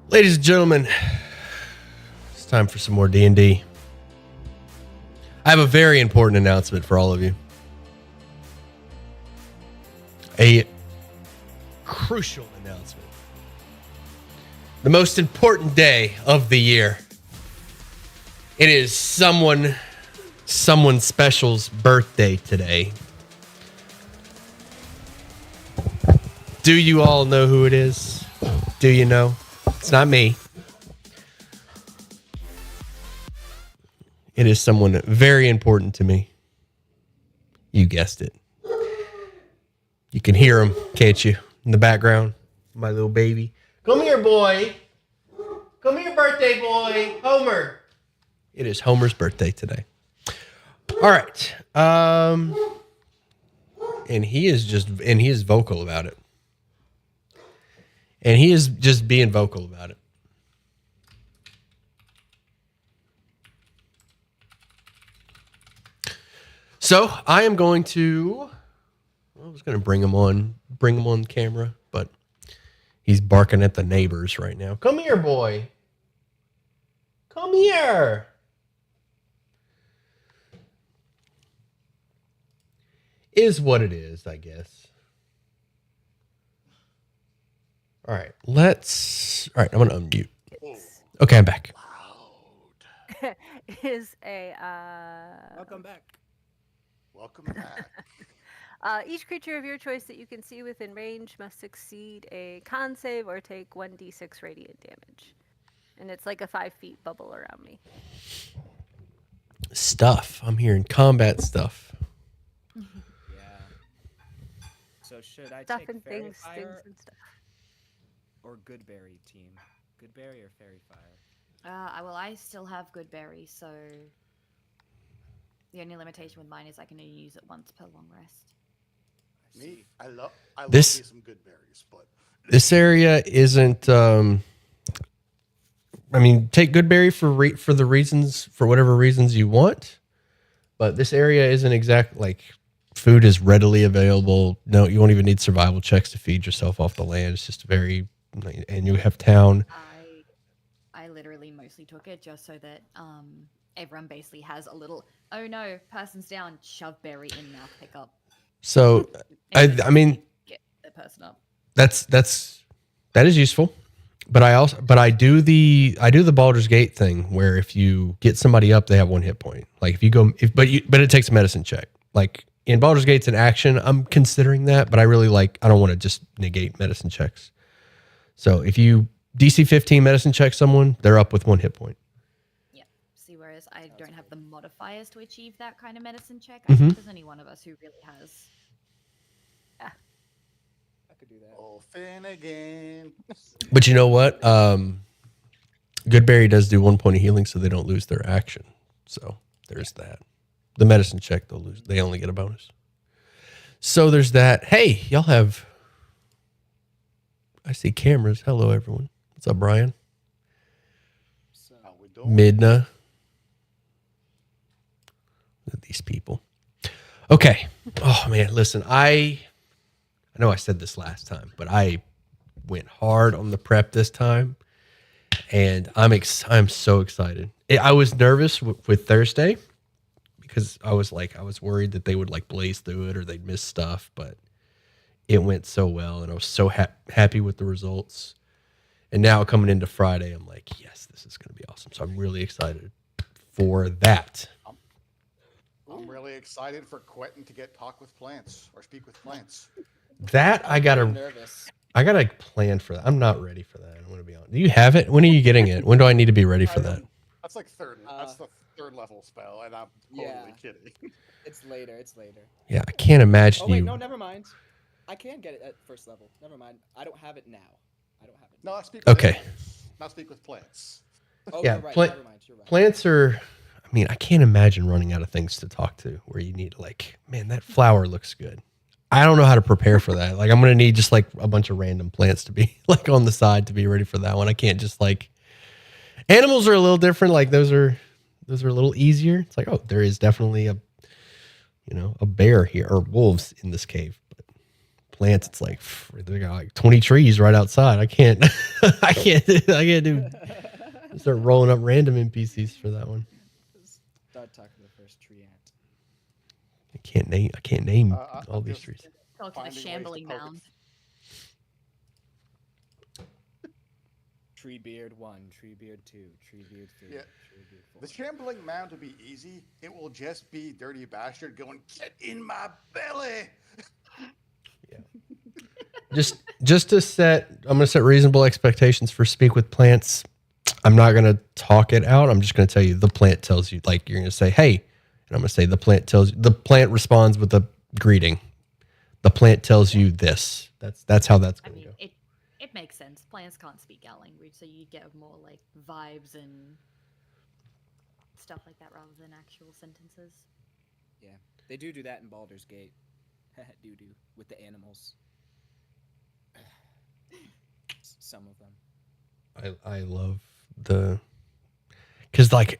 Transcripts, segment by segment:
Ladies and gentlemen, it's time for some more D&D. I have a very important announcement for all of you. A crucial announcement. The most important day of the year. It is someone special's birthday today. Do you all know who it is? Do you know? It's not me. It is someone very important to me. You guessed it. You can hear him, can't you? In the background. My little baby. Come here, boy. Come here, birthday boy. Homer. It is Homer's birthday today. All right. And he is vocal about it. And he is just being vocal about it. So I am going to, I was going to bring him on camera, but he's barking at the neighbors right now. Come here, boy. Come here. Is what it is, I guess. All right, I'm going to unmute. Okay, I'm back. Welcome back. Welcome back. Each creature of your choice that you can see within range must succeed a con save or take 1d6 radiant damage. And it's like a 5 feet bubble around me. Stuff. I'm hearing combat stuff. Yeah. So should I Stuff take and Fairy things Fire and stuff. or Goodberry team? Goodberry or Fairy Fire? Well, I still have Goodberry, so the only limitation with mine is I can only use it once per long rest. Me, I love This- me some good berries, but This area isn't. I mean, take Goodberry for the reasons, for whatever reasons you want, but this area isn't exact. Like, food is readily available. No, you won't even need survival checks to feed yourself off the land. It's just very, and you have town. I literally mostly took it just so that everyone basically has a little, oh no, person's down, shove berry in mouth pickup. So, I mean, get the person up. That is useful. But I do the Baldur's Gate thing where if you get somebody up, they have 1 hit point. Like if you go, but it takes a medicine check. Like in Baldur's Gate's an action. I'm considering that, but I don't want to just negate medicine checks. So if you DC 15 medicine check someone, they're up with 1 hit point. Yeah. See, whereas I don't have the modifiers to achieve that kind of medicine check. I Mhm. think there's only one of us who really has. I could do that. oh, Finnegan. But you know what? Goodberry does do 1 point of healing, so they don't lose their action. So there's that. The medicine check they'll lose. They only get a bonus. So there's that. Hey, y'all have. I see cameras. Hello, everyone. What's up, Brian? So, How we doing? Midna. Look at these people. Okay. Oh man, listen. I know I said this last time, but I went hard on the prep this time, and I'm so excited. I was nervous with Thursday because I was worried that they would like blaze through it or they'd miss stuff, but it went so well, and I was so happy with the results. And now coming into Friday, I'm like, yes, this is going to be awesome. So I'm really excited for that. I'm really excited for Quentin to get talk with plants or speak with plants. That I gotta nervous. plan for that. I'm not ready for that. I'm gonna be honest. Do you have it? When are you getting it? When do I need to be ready for that? That's like third. That's the third level spell, and I'm totally Yeah. kidding. It's later. Yeah, I can't imagine Oh wait, you. no, never mind. I can get it at first level. Never mind. I don't have it now. No, I speak. With Okay. animals, not speak with plants. Oh, Yeah, you're right. pla- Never mind. You're right. Plants are. I mean, I can't imagine running out of things to talk to where you need like, man, that flower looks good. I don't know how to prepare for that. Like, I'm gonna need just like a bunch of random plants to be like on the side to be ready for that one. I can't just like. Animals are a little different. Like those are a little easier. It's like, oh, there is definitely a bear here or wolves in this cave. But plants, it's like they got like 20 trees right outside. I can't, I can't do. Start rolling up random NPCs for that one. Start talking to the first tree ant. I can't name all I'm these just trees. Talk to the finding ways to shambling poke it. mound. Treebeard 1, Treebeard 2, Treebeard 3, Yeah. Treebeard 4. The shambling mound would be easy. It will just be Dirty Bastard going, get in my belly. Just to set, I'm going to set reasonable expectations for Speak with Plants. I'm not going to talk it out. I'm just going to tell you the plant tells you, like you're going to say, hey, and I'm going to say the plant responds with a greeting. The plant tells you this. That's how that's I going to mean, go. it makes sense. Plants can't speak our language, so you get more like vibes and stuff like that rather than actual sentences. Yeah, they do that in Baldur's Gate. Do with the animals. Some of them. I love because like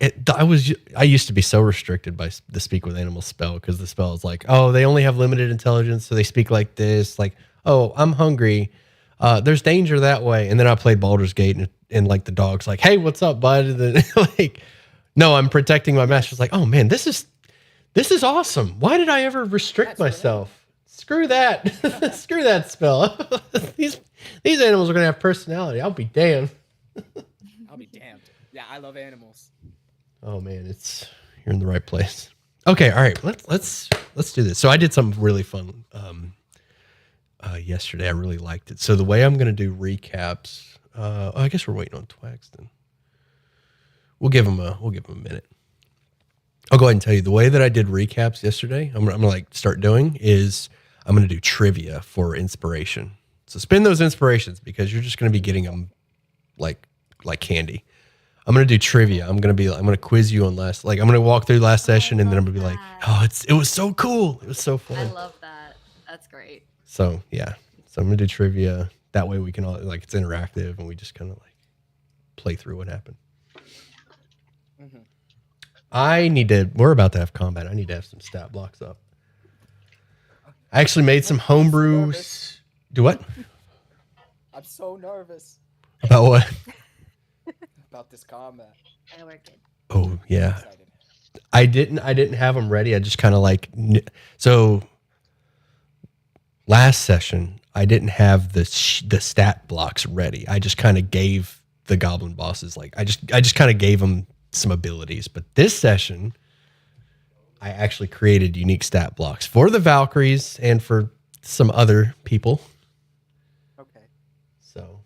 I used to be so restricted by the Speak with Animals spell, because the spell is like, oh, they only have limited intelligence, so they speak like this. Like, oh, I'm hungry. There's danger that way. And then I played Baldur's Gate, and like the dog's like, hey, what's up, bud? And then like, no, I'm protecting my master's like, oh man, this is awesome. Why did I ever restrict myself? Screw that. Screw that spell. These animals are gonna have personality. I'll be damned. I'll be damned. Yeah, I love animals. Oh man, you're in the right place. Okay, all right. Let's do this. So I did something really fun yesterday. I really liked it. So the way I'm gonna do recaps, I guess we're waiting on Twaxton. We'll give him a minute. I'll go ahead and tell you the way that I did recaps yesterday. I'm gonna like start doing is I'm gonna do trivia for inspiration. So spend those inspirations, because you're just gonna be getting them like candy. I'm gonna do trivia. I'm gonna quiz you on I'm gonna walk through last session, and then I'm gonna be like, oh, it was so cool. It was so fun. I love that. That's great. So yeah. So I'm gonna do trivia. That way we can all it's interactive, and we just kind of like play through what happened. Mm-hmm. We're about to have combat. I need to have some stat blocks up. I actually made some homebrew. Do what? I'm so nervous About what? about this combat. Oh, we're good. Oh yeah. Excited. I didn't have them ready. I just kind of so last session I didn't have the stat blocks ready. I just kind of gave the goblin bosses I just kind of gave them some abilities. But this session I actually created unique stat blocks for the Valkyries and for some other people. Okay. So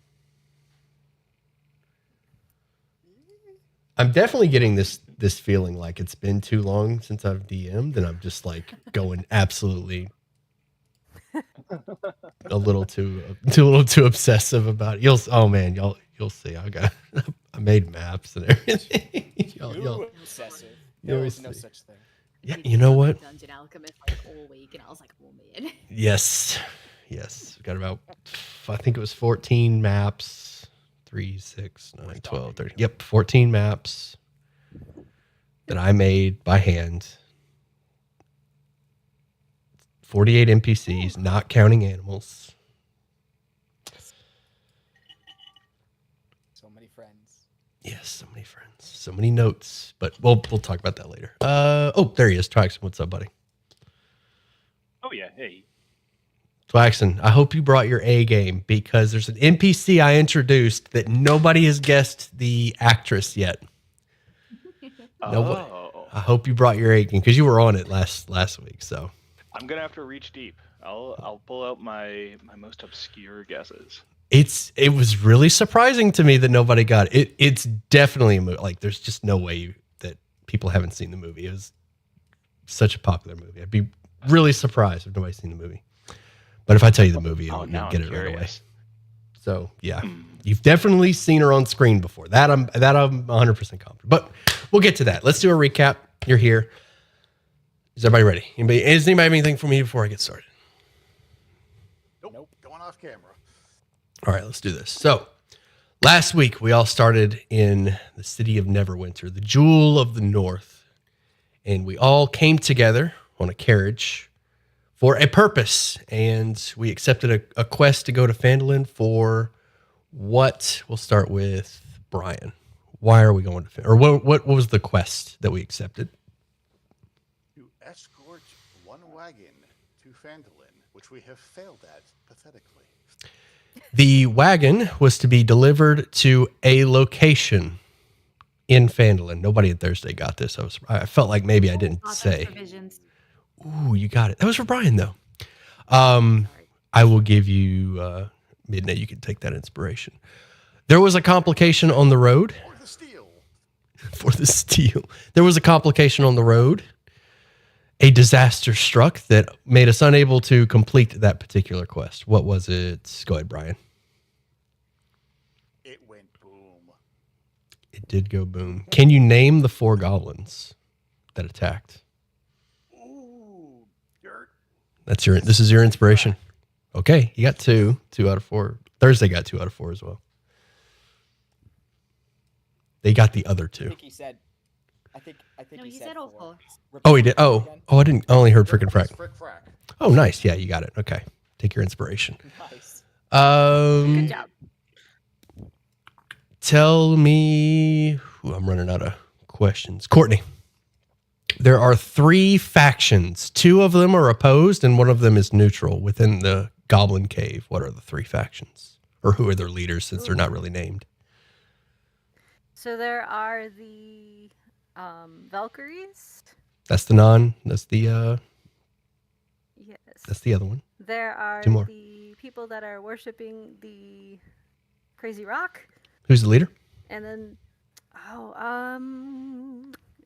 I'm definitely getting this feeling like it's been too long since I've DM'd, and I'm just like going absolutely a little too obsessive about it. You'll see. I made maps and everything. You're obsessive. you'll There is no see. such thing. Yeah, We you know did what? Dungeon Alchemist like all week, and I was like, oh man. Yes. Got about, I think it was 14 maps. 3, 6, 9, 12, 13. Yep, 14 maps that I made by hand. 48 NPCs, not counting animals. So many friends. Yes, so many friends, so many notes. But we'll talk about that later. There he is. Twaxon, what's up, buddy? Oh yeah, hey. Twaxon, I hope you brought your A game, because there's an NPC I introduced that nobody has guessed the actress yet. Nobody. Oh, I hope you brought your A game, because you were on it last week. So I'm gonna have to reach deep. I'll pull out my most obscure guesses. it was really surprising to me that nobody got it. It's definitely a movie. Like, there's just no way that people haven't seen the movie. It was such a popular movie. I'd be really surprised if nobody's seen the movie. But if I tell you the movie, you'll now get I'm it right away. curious. So yeah, you've definitely seen her on screen before. That I'm 100% confident. But we'll get to that. Let's do a recap. You're here. Is everybody ready? Does anybody have anything for me before I get started? Nope. Going off camera. All right, let's do this. So last week we all started in the city of Neverwinter, the jewel of the north, and we all came together on a carriage for a purpose, and we accepted a quest to go to Phandalin for what? We'll start with Brian. Why are we going to or what was the quest that we accepted? To escort one wagon to Phandalin, which we have failed at pathetically. The wagon was to be delivered to a location in Phandalin. Nobody at Thursday got this. I felt like maybe I didn't say. Provisions. Ooh, you got it. That was for Brian, though. I will give you Midnight. You can take that inspiration. There was a complication on the road. Or the steel. For the steel. There was a complication on the road. A disaster struck that made us unable to complete that particular quest. What was it? Go ahead, Brian. It went boom. It did go boom. Can you name the 4 goblins that attacked? Ooh, dirt. This is your inspiration. Okay, you got 2 out of 4. Thursday got 2 out of 4 as well. They got the other I 2. think he said. I think No, he he said said all 4. 4. Oh, he did. Oh, I didn't. I only heard frickin' frack. Frick frack. Oh, nice. Yeah, you got it. Okay, take your inspiration. Nice. Good job. Tell me. Ooh, I'm running out of questions. Courtney, there are 3 factions. 2 of them are opposed, and one of them is neutral within the Goblin Cave. What are the 3 factions, or who are their leaders? Since they're not really named. So there are the Valkyries. That's the non. That's the. Yes. That's the other one. There are 2 more. the people that are worshiping the crazy rock, Who's the leader? and then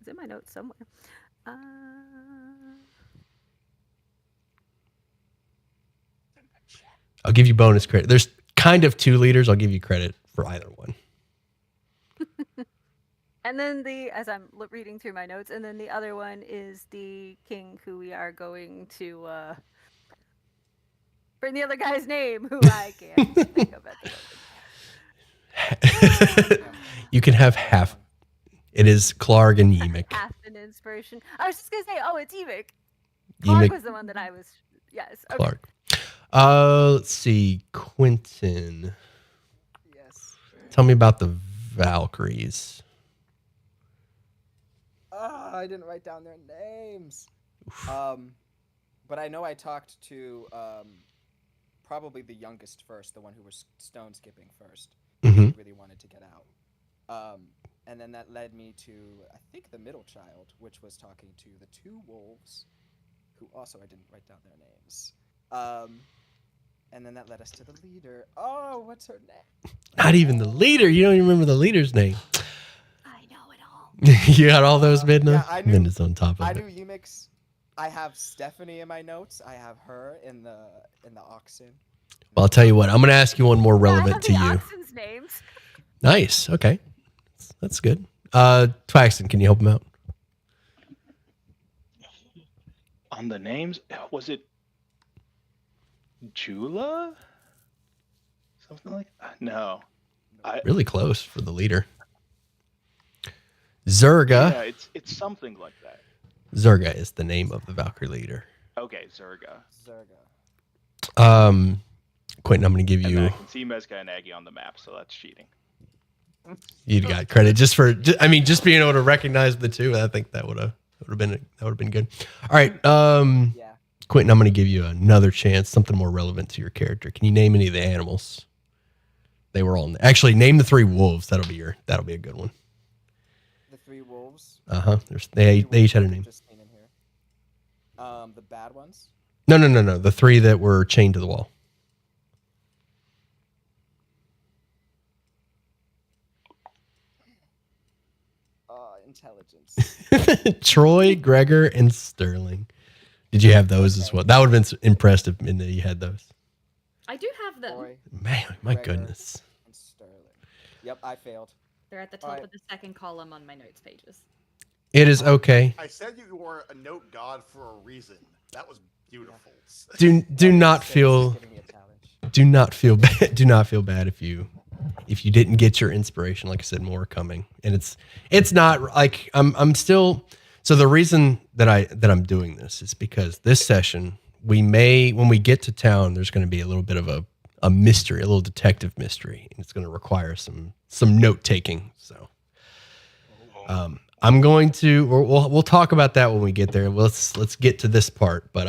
it's in my notes somewhere. I'll give you bonus credit. There's kind of 2 leaders. I'll give you credit for either one. And then as I'm reading through my notes, and then the other one is the king who we are going to bring the other guy's name, who I can't think of at the moment. You can have half. It is Clark and Yemek. Half an inspiration. I was just gonna say, oh, it's Evik. Clark was the one that I was. Yes. Okay. Clark. Let's see. Quentin. Yes. Tell me about the Valkyries. I didn't write down their names. But I know I talked to probably the youngest first, the one who was stone skipping first. Mhm. He really wanted to get out. And then that led me to, I think, the middle child, which was talking to the 2 wolves, who also I didn't write down their names. And then that led us to the leader. Oh, what's her name? Not even the leader. You don't even remember the leader's name. I know it all. You got all those Midnight? Yeah, I knew- Midnight's on top of I it. knew Yemek's. I have Stephanie in my notes. I have her in the oxen. Well, I'll tell you what. I'm going to ask you one more relevant to Yeah, I you. have the oxen's names. Nice. Okay. That's good. Twaxton, can you help him out? On the names, was it Jula? Something like that? No. Really close for the leader. Zerga. Yeah, it's something like that. Zerga is the name of the Valkyrie leader. Okay, Zerga. Zerga. Quentin, I'm going to give And then you. I can see Mezca and Aggie on the map, so that's cheating. You got credit just being able to recognize the 2. I think that would have been good. All right, Yeah. Quentin, I'm going to give you another chance. Something more relevant to your character. Can you name any of the animals? They were all actually name the 3 wolves. That'll be a good one. The 3 wolves. They each had a name. Just seen in here. The bad ones. No. The 3 that were chained to the wall. Intelligence. Troy, Gregor, and Sterling. Did you have those as well? That would have been impressed if you had those. I do have them. Troy Man, my Gregor. goodness. and Sterling. Yep, I failed. They're at the top Alright. of the second column on my notes pages. It is okay. I said you were a note god for a reason. That was beautiful. Do not Just feel giving me a challenge. do not feel bad. Do not feel bad if you didn't get your inspiration. Like I said, more coming, and it's not like I'm still. So the reason that I'm doing this is because this session we may, when we get to town, there's going to be a little bit of a mystery, a little detective mystery, and it's going to require some note taking. So, I'm going to, we'll talk about that when we get there. Let's get to this part, but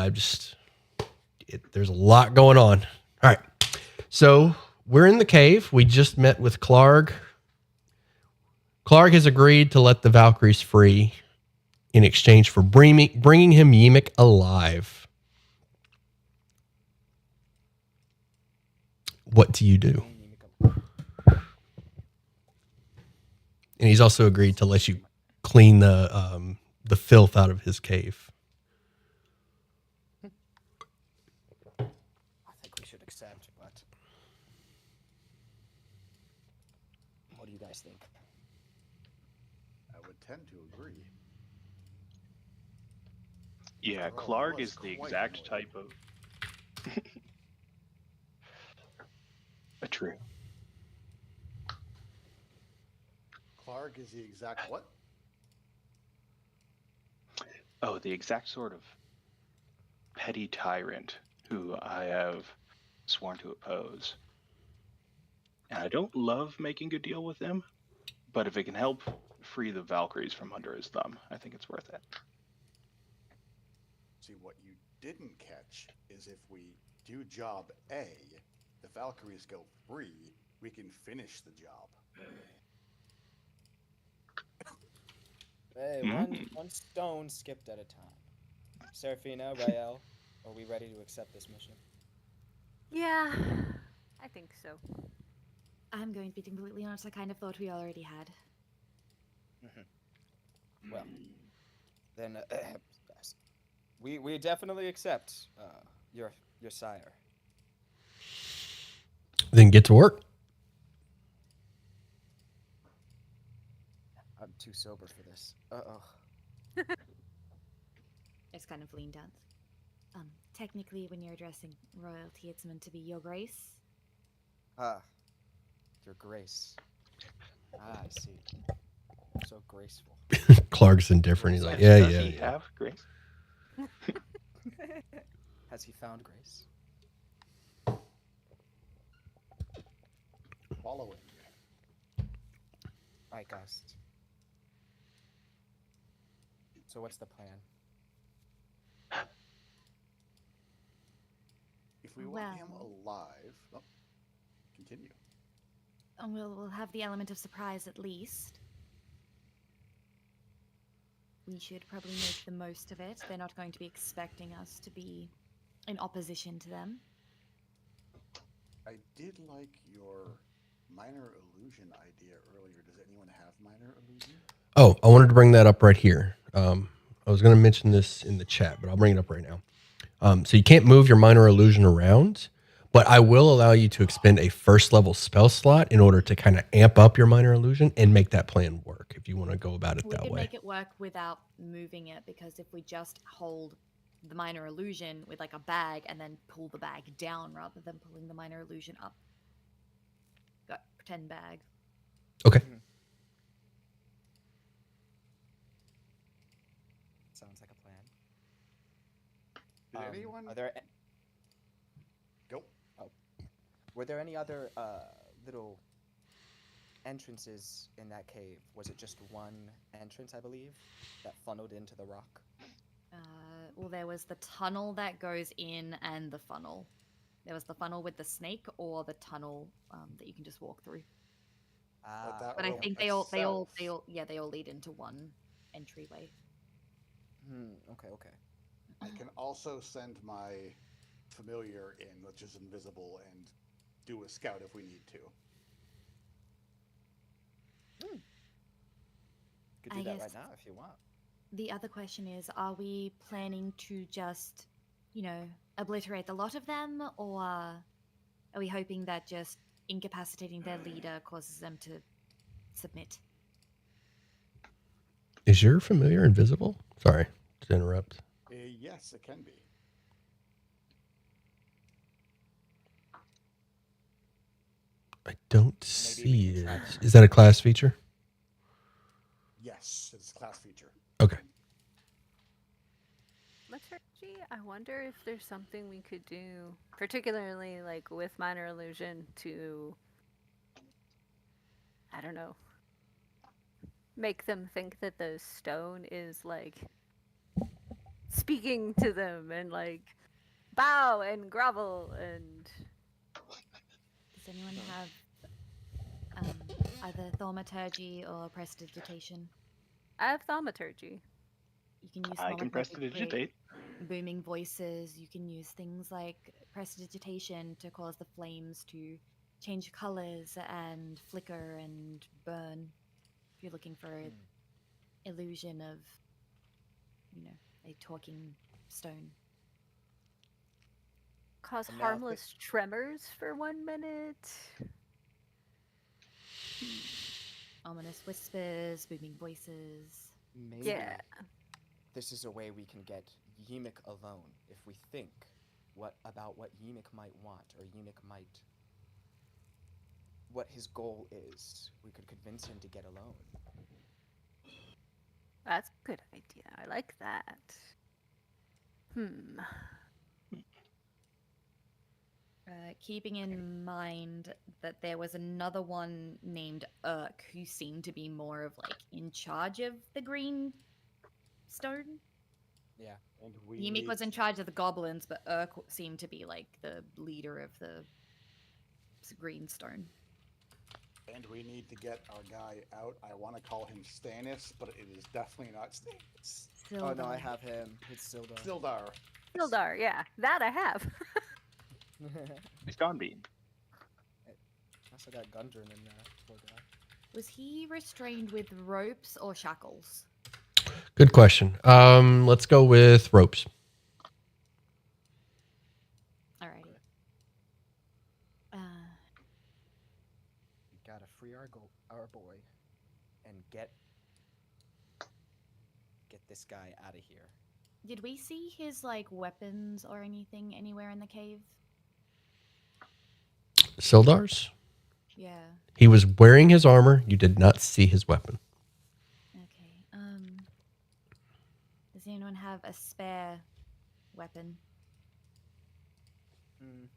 there's a lot going on. All right. So we're in the cave. We just met with Clark. Clark has agreed to let the Valkyries free in exchange for bringing him Yemic alive. What do you do? And he's also agreed to let you clean the filth out of his cave. I think we should accept, but what do you guys think? I would tend to agree. Yeah, After all, Clark he was is the quite exact annoyed. type of. True. Clark is the exact what? Oh, the exact sort of petty tyrant who I have sworn to oppose. And I don't love making a deal with him, but if it can help free the Valkyries from under his thumb, I think it's worth it. See, what you didn't catch is if we do job A, the Valkyries go free, we can finish the job. Hey, one stone skipped at a time. Serafina, Rael, are we ready to accept this mission? Yeah, I think so. I'm going to be completely honest. I kind of thought we already had. Well, then we definitely accept your sire. Then get to work. I'm too sober for this. Uh-oh. It's kind of lean down. Technically, when you're addressing royalty, it's meant to be Your Grace. Ah, your grace. Ah, I see. So graceful. Clark's indifferent. He's like, Does yeah. he have grace? Has he found grace? Following. Alright, guys. So what's the plan? If we want him Well- alive, continue. And we'll have the element of surprise at least. We should probably make the most of it. They're not going to be expecting us to be in opposition to them. I did like your minor illusion idea earlier. Does anyone have minor illusion? Oh, I wanted to bring that up right here. I was going to mention this in the chat, but I'll bring it up right now. So you can't move your minor illusion around, but I will allow you to expend a first level spell slot in order to kind of amp up your minor illusion and make that plan work if you want to go about it We that could way. make it work without moving it, because if we just hold the minor illusion with like a bag and then pull the bag down rather than pulling the minor illusion up. Got pretend bag. Okay. Sounds like a plan. Did anyone Are there go? were there any other little entrances in that cave? Was it just one entrance, I believe, that funneled into the rock? Well, there was the tunnel that goes in and the funnel. There was the funnel with the snake or the tunnel that you can just walk through. that But I room think they all itself- lead into one entryway. Okay. I can also send my familiar in, which is invisible, and do a scout if we need to. Could I do that guess- right now if you want. The other question is, are we planning to just, obliterate the lot of them, or are we hoping that just incapacitating their leader causes them to submit? Is your familiar invisible? Sorry to interrupt. Yes, it can be. I don't Maybe see we can it. try Is that a class feature? Yes, it's a class feature. Okay. Let's search thaumaturgy, I wonder if there's something we could do, particularly like with minor illusion, to, I don't know, make them think that the stone is like speaking to them and like bow and grovel and. Does anyone have either thaumaturgy or prestidigitation? I have thaumaturgy. You can use I can thaumaturgy to create prestidigitate. booming voices. You can use things like prestidigitation to cause the flames to change colors and flicker and burn. If you're looking for an illusion of, a talking stone. Cause And now harmless tremors for 1 minute. Ominous whispers, booming voices. Maybe Yeah. this is a way we can get Yimik alone if we think about what Yimik might want, or Yimik might, what his goal is. We could convince him to get alone. That's a good idea. I like that. Keeping in mind that there was another one named Urk who seemed to be more of like in charge of the green stone. Yeah. And we Yimik need, was in charge of the goblins, but Urk seemed to be like the leader of the green stone. and we need to get our guy out. I want to call him Stannis, but it is definitely not Stannis. Oh no, I have him. It's Sildar. Sildar. Sildar, yeah. That I have. He's gone bean. Also got Gundren in there. Poor guy. Was he restrained with ropes or shackles? Good question. Let's go with ropes. Alrighty. We gotta free our boy and get this guy out of here. Did we see his like weapons or anything anywhere in the cave? Sildar's? Yeah. He was wearing his armor. You did not see his weapon. Okay. Does anyone have a spare weapon?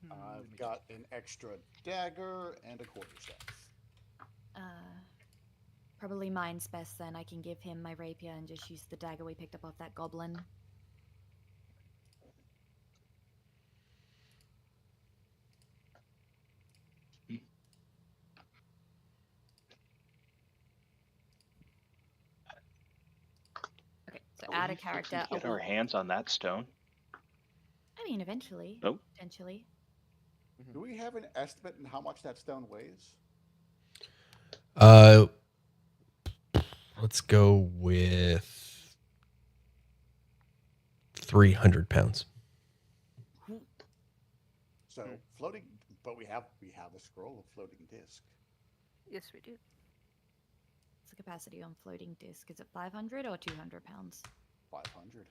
I've got an extra dagger and a quarterstaff. Probably mine's best then. I can give him my rapier and just use the dagger we picked up off that goblin. Okay, so Are add we a character. fixing to get our hands on that stone? I mean, eventually. Nope. Potentially. Do we have an estimate on how much that stone weighs? Let's go with 300 pounds. So floating, but we have a scroll of floating disc. Yes, we do. What's the capacity on floating disc? Is it 500 or 200 pounds? 500.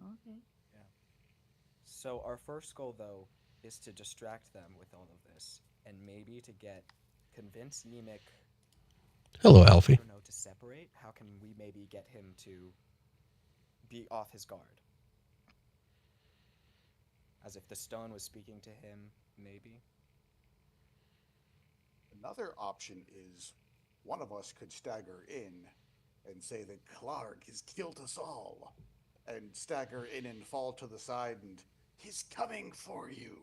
Okay. So our first goal, though, is to distract them with all of this, and maybe to convince Yimik. Hello, I Alfie. don't know, to separate. How can we maybe get him to be off his guard? As if the stone was speaking to him, maybe. Another option is one of us could stagger in and say that Clark has killed us all, and stagger in and fall to the side, and he's coming for you.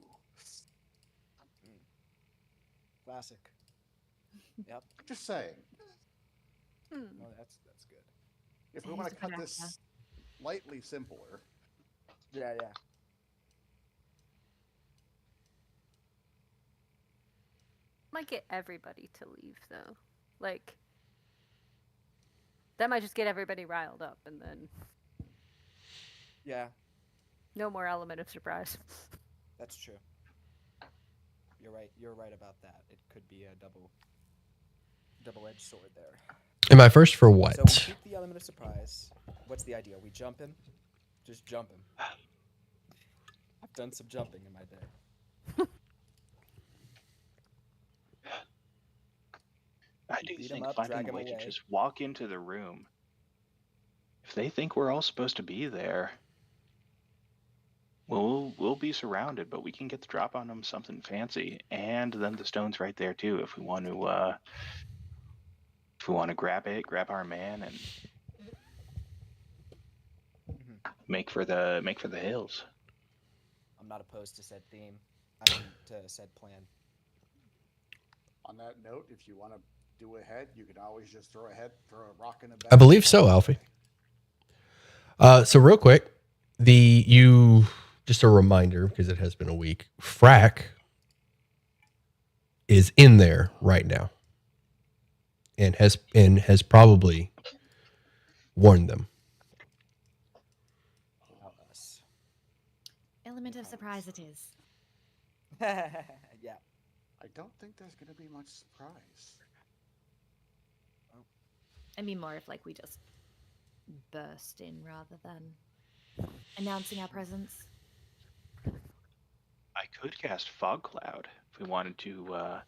Classic. Yep. Just saying. Oh, that's good. If we He's want a to cut good this actor. slightly simpler, Yeah. Might get everybody to leave though. Like that might just get everybody riled up and then Yeah, no more element of surprise. that's true. You're right. You're right about that. It could be a double-edged sword there. Am I first for what? So we keep the element of surprise. What's the idea? We jump him? Just jump him. I've done some jumping in my day. I do Beat 'em think up, finding drag a 'em way to away. just walk into the room. If they think we're all supposed to be there, Well, we'll be surrounded, but we can get the drop on them something fancy, and then the stone's right there too. If we want to grab it, grab our man, and make for the hills. I'm not opposed to said theme. I mean, to said plan. On that note, if you want to do a head, you can always just throw a rock in a bag. I believe so, Alfie. So real quick, just a reminder because it has been a week. Frack is in there right now, and has probably warned them. About us. Element of surprise it is. Yeah. I don't think there's going to be much surprise. I mean, more if like we just burst in rather than announcing our presence. I could cast Fog Cloud if we wanted to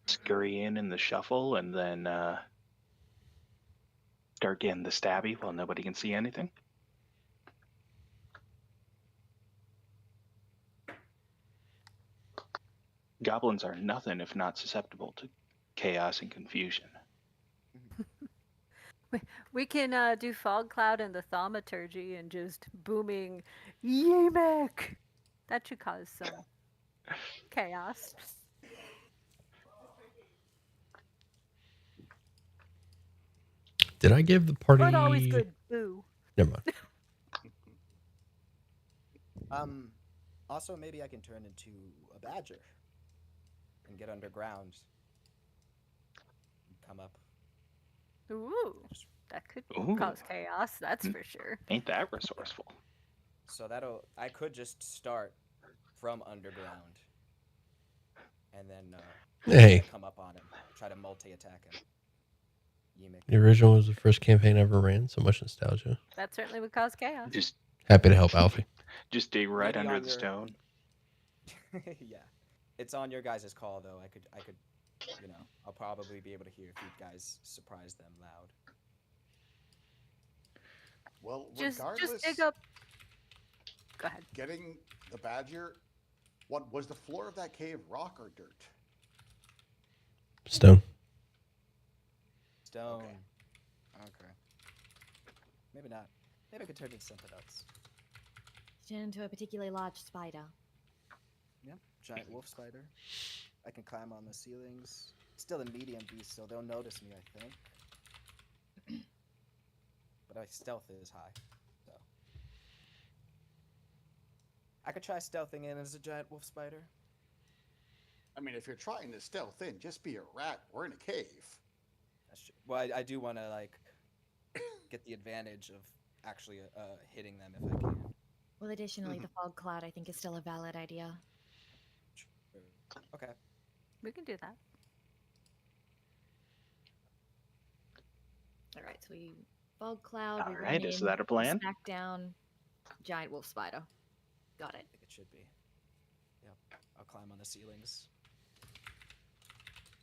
scurry in the shuffle and then start getting the stabby while nobody can see anything. Goblins are nothing if not susceptible to chaos and confusion. We can do fog cloud and the thaumaturgy and just booming Yemek. That should cause some chaos. Did I give the party? But always good boo. Never mind. Also, maybe I can turn into a badger and get underground. And come up. Ooh, that could Ooh. cause chaos. That's for sure. Ain't that resourceful? So I could just start from underground, and then Hey, come up on him, try to multi-attack him. Yemek. the original was the first campaign I ever ran. So much nostalgia. That certainly would cause chaos. Just Happy to help, Alfie. dig right Maybe under on the your- stone. Yeah, it's on your guys' call though. I could, I'll probably be able to hear if you guys surprise them loud. Well, Just regardless, dig up. Go ahead. getting the badger, what was the floor of that cave, rock or dirt? Stone. Stone. Okay. Maybe not. Maybe I could turn it into something else. Turn into a particularly large spider. Yep. Giant wolf spider. I can climb on the ceilings. Still a medium beast, so they'll notice me, I think. But my stealth is high, so I could try stealthing in as a giant wolf spider. I mean, if you're trying to stealth in, just be a rat. We're in a cave. That's true. Well, I do want to get the advantage of actually hitting them if I can. Well, additionally, the fog cloud I think is still a valid idea. True. Okay. We can do that. All right, so we fog cloud. All we right, run is in, that a plan? Smack down, giant wolf spider. Got it. I think it should be. Yep. I'll climb on the ceilings.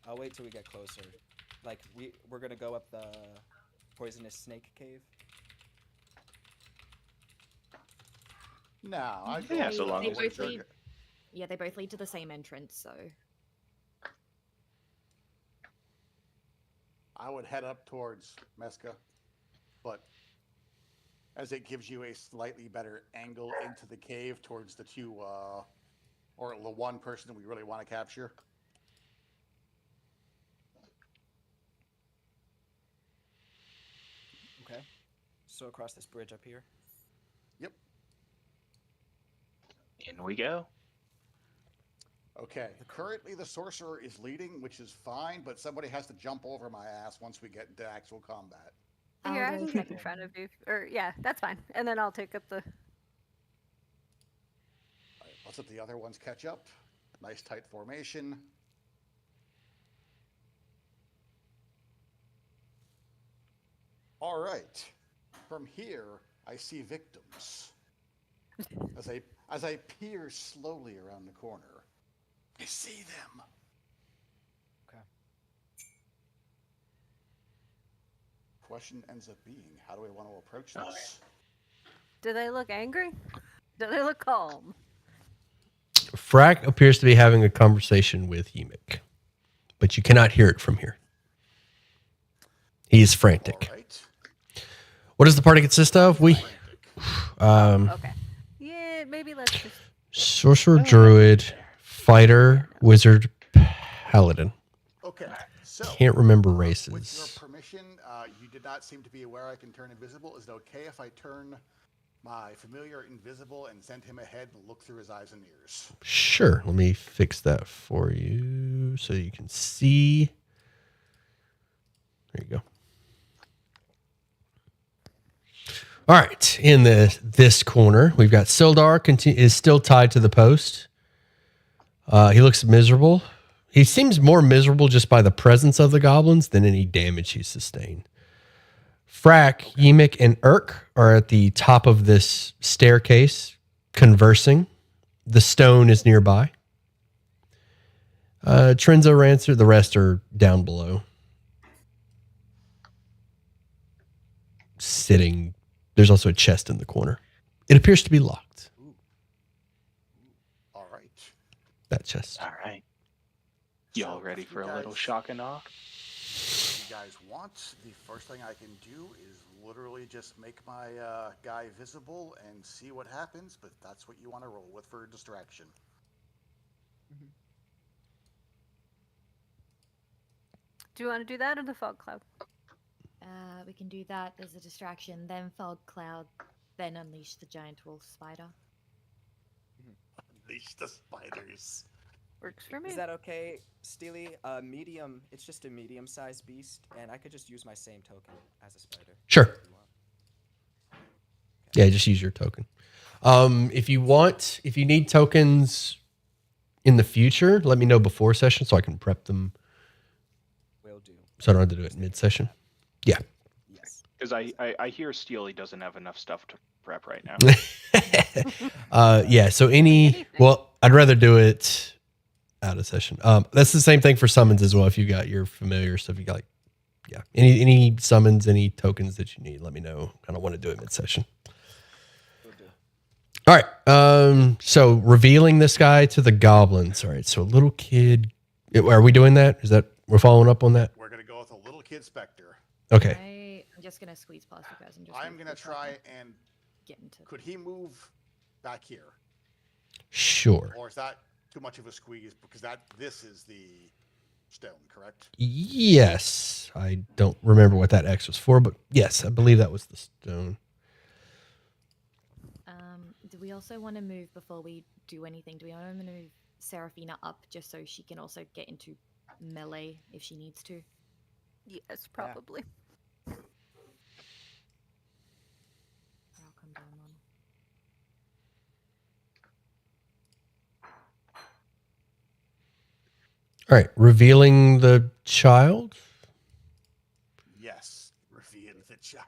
I'll wait till we get closer. Like we're gonna go up the poisonous snake cave. No, I Yeah, so They- long they as both lead. Yeah, they both lead to the same entrance. So I would head up towards Meska, but as it gives you a slightly better angle into the cave towards the two, or the one person we really want to capture. Okay. So across this bridge up here. Yep. In we go. Okay. Currently, the sorcerer is leading, which is fine, but somebody has to jump over my ass once we get into actual combat. Here, I I'll can go get in second. front of you. Or yeah, that's fine. And then I'll take up the. All right, let's let the other ones catch up. Nice tight formation. All right. From here, I see victims. As I peer slowly around the corner, I see them. Okay. Question ends up being, how do I want to approach this? Do they look angry? Do they look calm? Frack appears to be having a conversation with Yemik, but you cannot hear it from here. He is frantic. All right. What does the party consist of? We, Okay. Yeah, maybe let's just. sorcerer, druid, fighter, wizard, paladin. Okay. So Can't remember with your races. permission, you did not seem to be aware I can turn invisible. Is it okay if I turn my familiar invisible and send him ahead and look through his eyes and ears? Sure. Let me fix that for you so you can see. There you go. All right. In this corner, we've got Sildar is still tied to the post. He looks miserable. He seems more miserable just by the presence of the goblins than any damage he's sustained. Frack, Yemik, and Urk are at the top of this staircase conversing. The stone is nearby. Trinzo, Rancer, the rest are down below. Sitting. There's also a chest in the corner. It appears to be locked. All right. That chest. All right. Y'all So ready if for you a little guys- shock and awe? If you guys want, the first thing I can do is literally just make my guy visible and see what happens, but that's what you want to roll with for distraction. Do you want to do that or the fog cloud? We can do that as a distraction, then fog cloud, then unleash the giant wolf spider. Unleash the spiders. Works for me. Is that okay, Steely? Medium. It's just a medium-sized beast, and I could just use my same token as a spider. Sure. if you want. Yeah, just use your token. If you need tokens in the future, let me know before session so I can prep them Will do. so I don't have to do it mid-session. Yeah. Yes. Because I hear Steely doesn't have enough stuff to prep right now. Yeah, so I'd rather do it out of session. That's the same thing for summons as well. If you got your familiar stuff, you got any summons, any tokens that you need, let me know. I don't want to do it mid-session. Will do. All right. So revealing this guy to the goblins. All right. So a little kid. Are we doing that? We're following up on that? We're gonna go with a little kid specter. Okay. I'm just gonna squeeze past you guys and just. I'm move gonna the try button, and get into. could he move back here, Sure. or is that too much of a squeeze? Because this is the stone, correct? Yes. I don't remember what that X was for, but yes, I believe that was the stone. Do we also want to move before we do anything? Do we want to move Seraphina up just so she can also get into melee if she needs to? Yes, probably. Or I'll come down on. All right. Revealing the child. Yes. Reveal the child.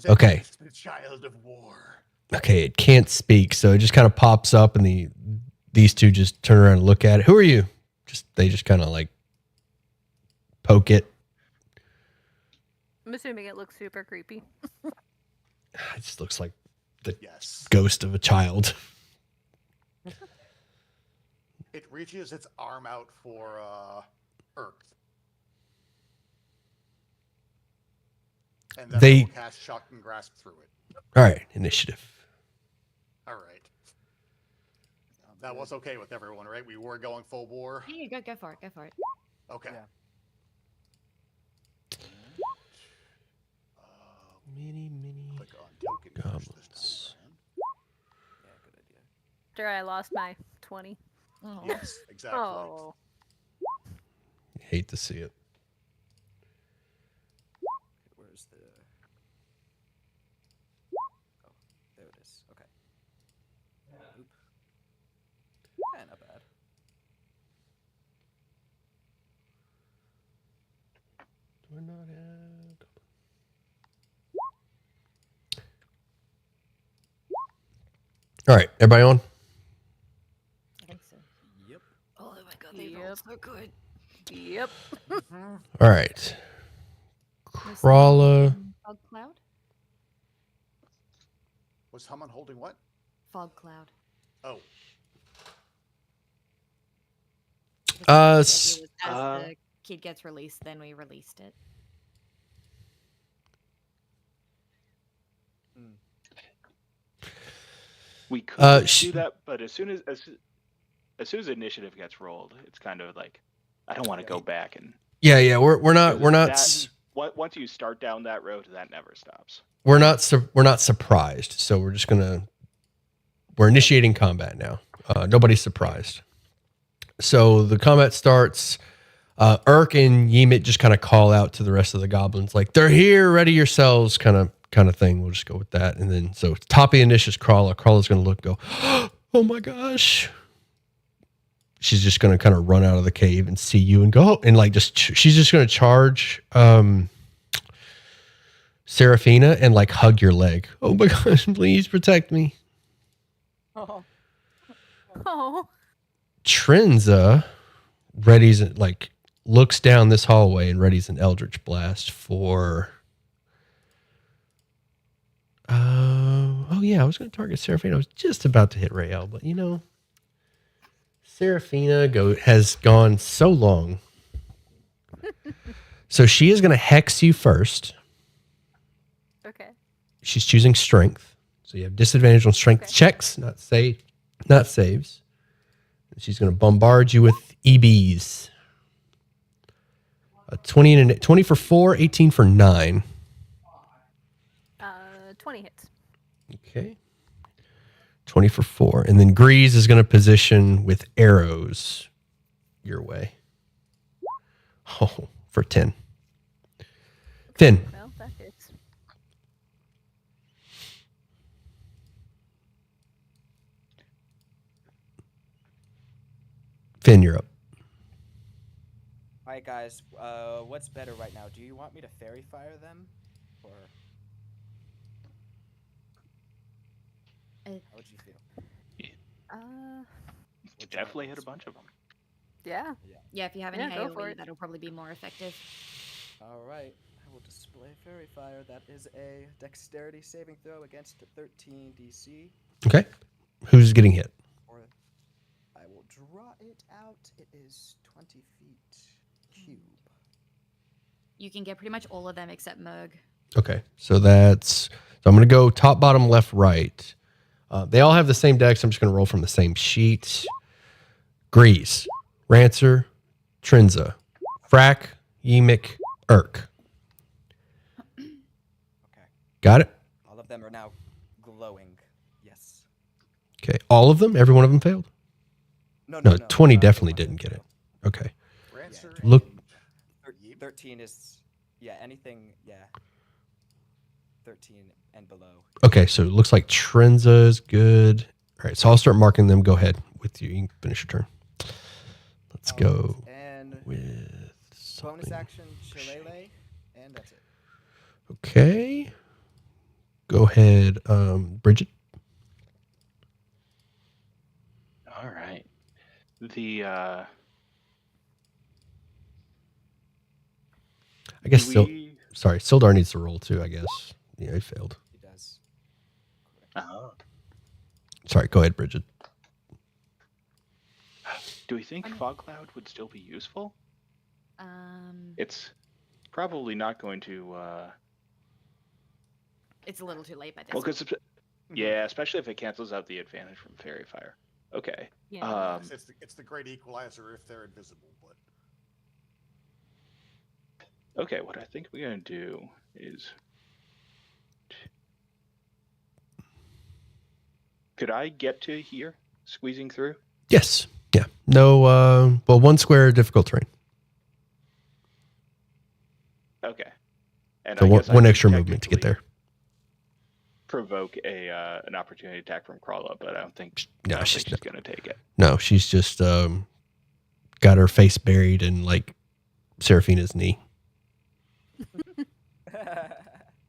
Okay. It's the child of war. Okay. It can't speak. So it just kind of pops up and these two just turn around and look at it. Who are you? They just kind of like poke it. I'm assuming it looks super creepy. It just looks like the Yes. ghost of a child. It reaches its arm out for Urk. And then They- will cast shock and grasp through it. All right. Initiative. All right. That was okay with everyone, right? We were going full bore. Yeah, go for it. Go for it. Okay. Yeah. Mini. Click on token first Goblins. this time. Yeah, good idea. Sure, I lost my 20. Oh. Yes, exactly. Oh. Hate to see it. Where's the? Oh, there it is. Okay. Oop. Yeah, not bad. Do I not have? All right, everybody on? I think so. Yep. Oh my god, they rolled so good. Yep. All right. Crawler. Fog cloud? Was someone holding what? Fog cloud. Oh, Because it was as Uh, the kid gets released, then we released it. We could sh- do that, but as soon as initiative gets rolled, it's kind of like I don't want to go back and yeah, we're not once you start down that road, that never stops. we're not surprised. So we're initiating combat now. Nobody's surprised. So the combat starts. Urk and Ymit just kind of call out to the rest of the goblins, like, they're here, ready yourselves, kind of thing. We'll just go with that. And then, so top of the initiative's Crawler. Crawler's going to look, go, oh my gosh. She's just going to kind of run out of the cave and see you and go, and like, she's just going to charge Seraphina and like hug your leg. Oh my gosh, please protect me. Oh. Oh. Trinza readies, like, looks down this hallway and readies an Eldritch Blast for. Oh yeah, I was going to target Seraphina. I was just about to hit Rael, but you know, Seraphina has gone so long. So she is going to hex you first. Okay. She's choosing strength, so you have disadvantage on strength checks, not saves. And she's going to bombard you with EBs. 20 for 4, 18 for 9. 20 hits. Okay. 20 for 4. And then Grease is going to position with arrows your way. Oh, for 10. Finn. Well, that hits. Finn, you're up. All right, guys. What's better right now? Do you want me to fairy fire them, or how would you feel? Definitely hit a bunch of them. Yeah. Yeah, if you have any Yeah, go for AoE, it. that'll probably be more effective. All right. I will display fairy fire. That is a dexterity saving throw against 13 DC. Okay. Who's getting hit? Or I will draw it out. It is 20 feet cube. You can get pretty much all of them except Merg. Okay. So I'm going to go top, bottom, left, right. They all have the same dex. I'm just going to roll from the same sheet. Grease, Rancer, Trinza, Frack, Ymit, Urk. Okay. Got it? All of them are now glowing. Yes. Okay. All of them? Every one of them failed? No, 20 the definitely ones didn't that get it. failed. Okay. Rancer Look- and 13 is, anything, 13 and below. Okay, so it looks like Trinza is good. All right, so I'll start marking them. Go ahead with you. You can finish your turn. Let's go And with bonus something. action, shillelagh, and that's it. Okay. Go ahead, Bridget. All right. The I guess we, Sildar needs to roll too, I guess. Yeah, he failed. He does. uh, Sorry, go ahead, Bridget. do we think fog cloud would still be useful? It's probably not going to. It's a little too late by this Well, point. because yeah, especially if it cancels out the advantage from fairy fire. Okay. Yeah. it's the great equalizer if they're invisible, but Okay, what I think we're gonna do is, could I get to here, squeezing through? Yes. Yeah. No, well, one square difficult terrain. Okay. And So I guess I one could extra movement to get technically there. provoke an opportunity attack from Crawler, but I don't think No, she's she's gonna take it. No, she's just got her face buried in like Seraphina's knee.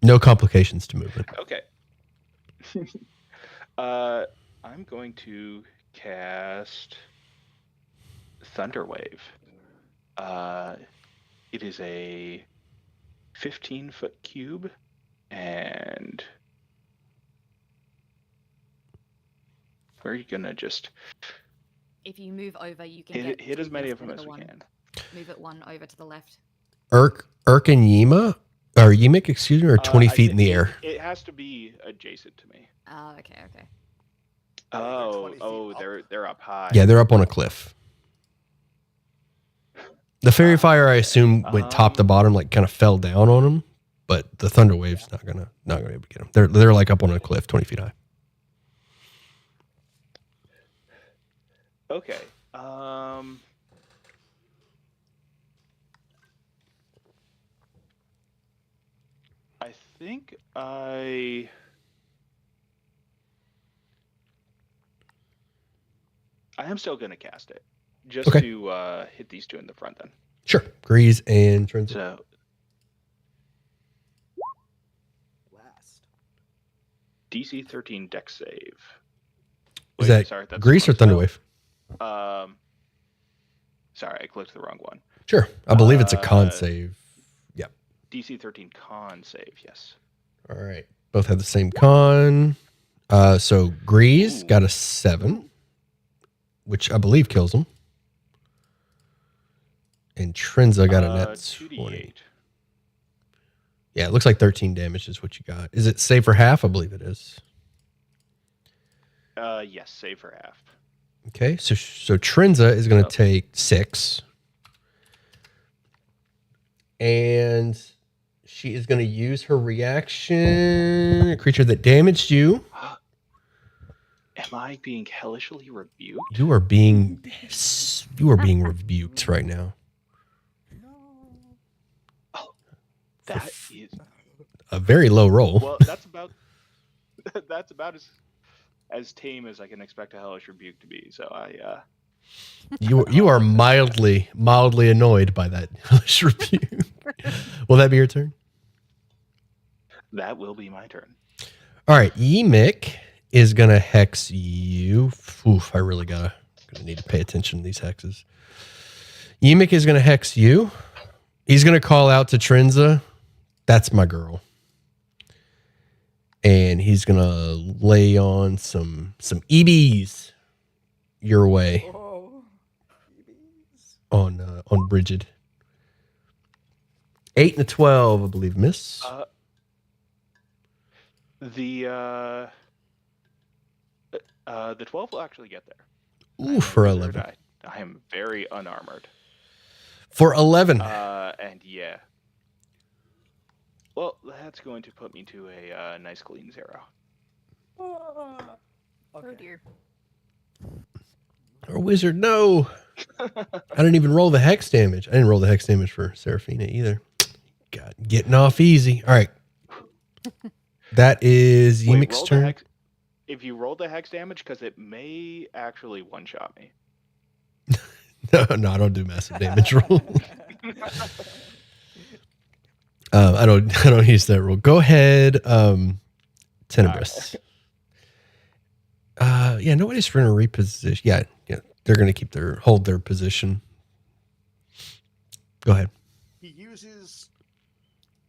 No complications to movement. Okay. I'm going to cast Thunderwave. It is a 15-foot cube, and We're gonna just If you move over, you can hit as two many units of them instead as we one. can. Move it one over to the left. Urk and Yima, or Yimik, excuse me, are 20 feet in the air. It has to be adjacent to me. Oh, okay, okay. they're 20 feet up? They're up high. Yeah, they're up on a cliff. The fairy fire, I assume, went top to bottom, like kind of fell down on them. But the thunder wave's not gonna be able to get them. They're like up on a cliff, 20 feet high. Okay. I think I am still gonna cast it, just Okay. to hit these two in the front. Then Sure. Grease and Trinza. so Last. DC 13 Dex save. Is that that's Grease or the wrong Thunderwave? spell. Sorry, I clicked the wrong one. Sure. I believe it's a con save. Yep. DC 13 con save, yes. All right. Both have the same con. So Grease got a 7, which I believe kills him. And Trinza got a net 20. 2d8. Yeah, it looks like 13 damage is what you got. Is it save for half? I believe it is. Yes, save for half. Okay, so Trinza is going to take 6. And she is going to use her reaction. A creature that damaged you. Am I being hellishly rebuked? You are being rebuked right now. That is A very low roll. well. That's about as tame as I can expect a hellish rebuke to be. So I. You are mildly annoyed by that hellish rebuke. Will that be your turn? That will be my turn. All right, Yimik is gonna hex you. Oof, I really gonna need to pay attention to these hexes. Yimik is gonna hex you. He's gonna call out to Trinza. That's my girl. And he's gonna lay on some EBs your way. Oh, On Bridget. 8 and a 12, I believe, miss. The 12 will actually get there. Ooh, for 11. I am very unarmored. For 11. And yeah. Well, that's going to put me to a nice clean 0. Oh okay. dear. Or wizard, no. I didn't even roll the hex damage. I didn't roll the hex damage for Seraphina either. God, getting off easy. All right. That is Yimik's turn. If you roll the hex damage, because it may actually one-shot me. No, I don't do massive damage roll. I don't use that rule. Go ahead, Tenebrous. Yeah, nobody's going to reposition. Yeah, they're going to hold their position. Go ahead. He uses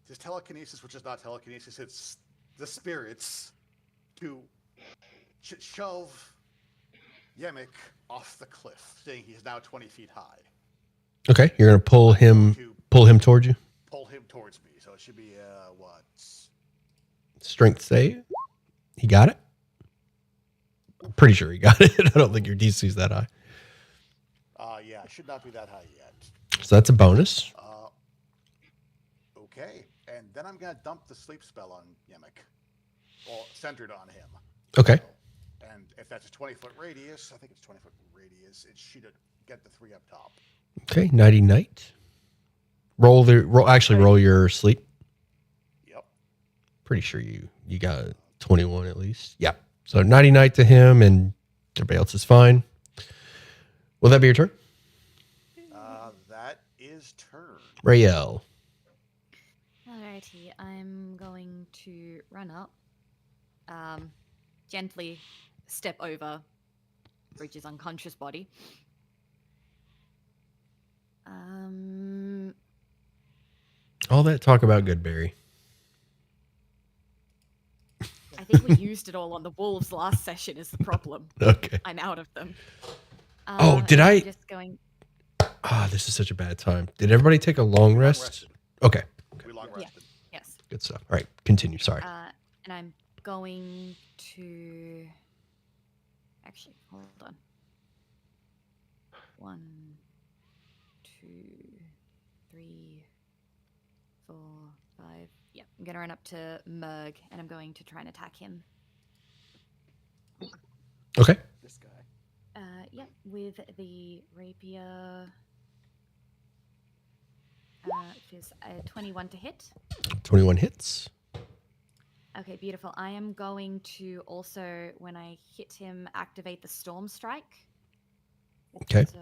his telekinesis, which is not telekinesis, it's the spirits, to shove Yemek off the cliff, saying he's now 20 feet high. Okay, you're going to pull him towards you. Pull him towards me, so it should be what? Strength save. He got it. I'm pretty sure he got it. I don't think your DC is that high. Yeah, it should not be that high yet. So that's a bonus. Okay, and then I'm gonna dump the sleep spell on Yemek, well, centered on him. Okay. So, and if that's a 20-foot radius, I think it's 20-foot radius. It should get the 3 up top. Okay, nighty night. Roll your sleep. Yep. Pretty sure you got 21 at least. Yeah. So nighty night to him, and everybody else is fine. Will that be your turn? That is turn. Rael. Alrighty, I'm going to run up, gently step over Bridget's unconscious body. All that talk about Goodberry. I think we used it all on the wolves last session. Is the problem? Okay. I'm out of them. Oh, did and I- I'm just going. This is such a bad time. Did everybody take a long rest? rested. Okay. We long Yeah. rested. Yes. Good stuff. All right. Continue. Sorry. And I'm going to. Actually, hold on. 1, 2, 3, 4, 5. Yeah, I'm gonna run up to Merg and I'm going to try and attack him. Okay. This guy. Yep, with the rapier. Which is a 21 to hit. 21 hits. Okay, beautiful. I am going to also, when I hit him, activate the Storm Strike. Okay. So.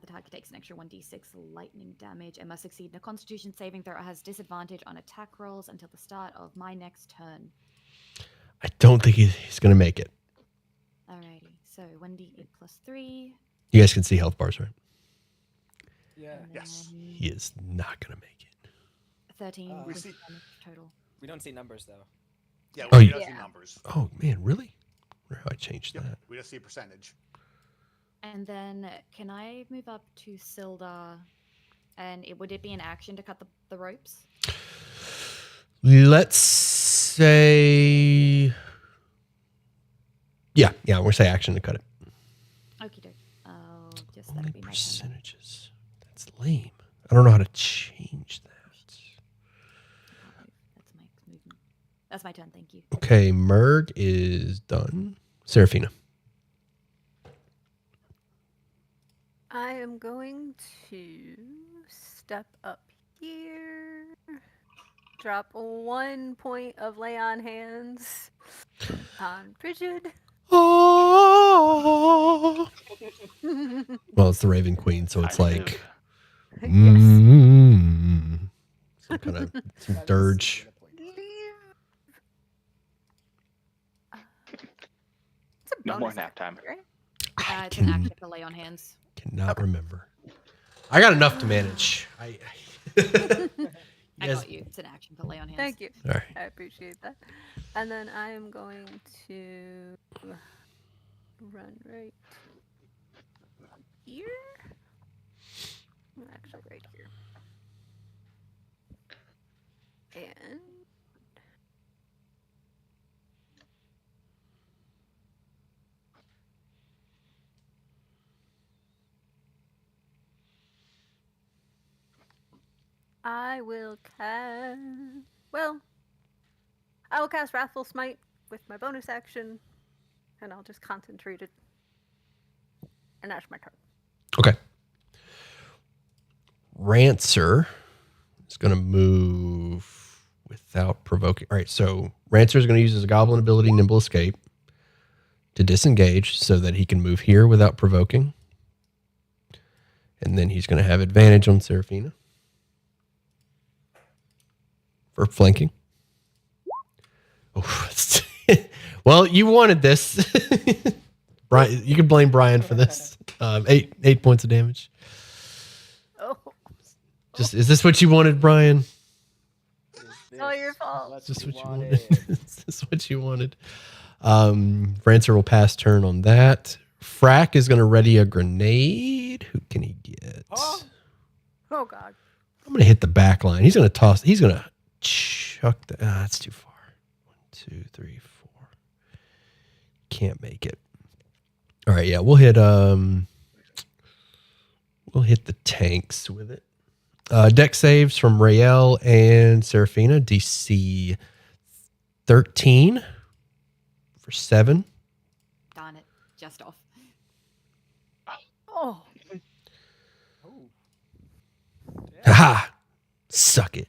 The target takes an extra 1d6 lightning damage and must succeed in a Constitution saving throw. It has disadvantage on attack rolls until the start of my next turn. I don't think he's going to make it. Alrighty, so 1d8 plus 3. You guys can see health bars, right? Yeah. and Yes. then He is not going to make it. 13 We points see- of damage total. We don't see numbers though. Yeah, Oh, we you- don't see Yeah. numbers. Oh, man. Really? Where have I changed Yep, that? we just see percentage. And then can I move up to Sildar? And would it be an action to cut the ropes? Let's say. Yeah. We're going to say action to cut it. Okie doke. I'll just Only that'll be my turn. percentages. That's lame. I don't know how to change that. That's my movement. That's my turn. Thank you. Okay. Merg is done. Seraphina. I am going to step up here, drop 1 point of lay on hands on Frigid. Oh. Well, it's the Raven Queen, so it's Kind like of. some kind of some That is dirge. a point. It's a No more bonus nap action, time. right? It's an action to lay on hands. Cannot remember. I got enough to manage. I Yes. got you. It's an action to lay on hands. Thank you. All right. I appreciate that. And then I am going to run right here. Actually, right here. And I will cast. Well, I will cast Wrathful Smite with my bonus action, and I'll just concentrate it. And that's my turn. Okay. Rancer is going to move without provoking. All right. So Rancer is going to use his goblin ability, Nimble Escape, to disengage so that he can move here without provoking. And then he's going to have advantage on Seraphina for flanking. Oh, well, you wanted this. Brian, you can blame Brian for this. 8 points of damage. Oh, Just is this what you wanted, Brian? it's all your fault. That's Is this what you wanted. wanted? Is this what you wanted? Rancer will pass turn on that. Frack is going to ready a grenade. Who can he get? Oh. Oh God. I'm going to hit the back line. He's going to toss. He's going to chuck the. That's too far. 1, 2, 3, 4. Can't make it. All right. Yeah, we'll hit. We'll hit the tanks with it. Deck saves from Rael and Seraphina. DC 13 for 7. Darn it. Just off. Oh. Oh. Haha. Suck it.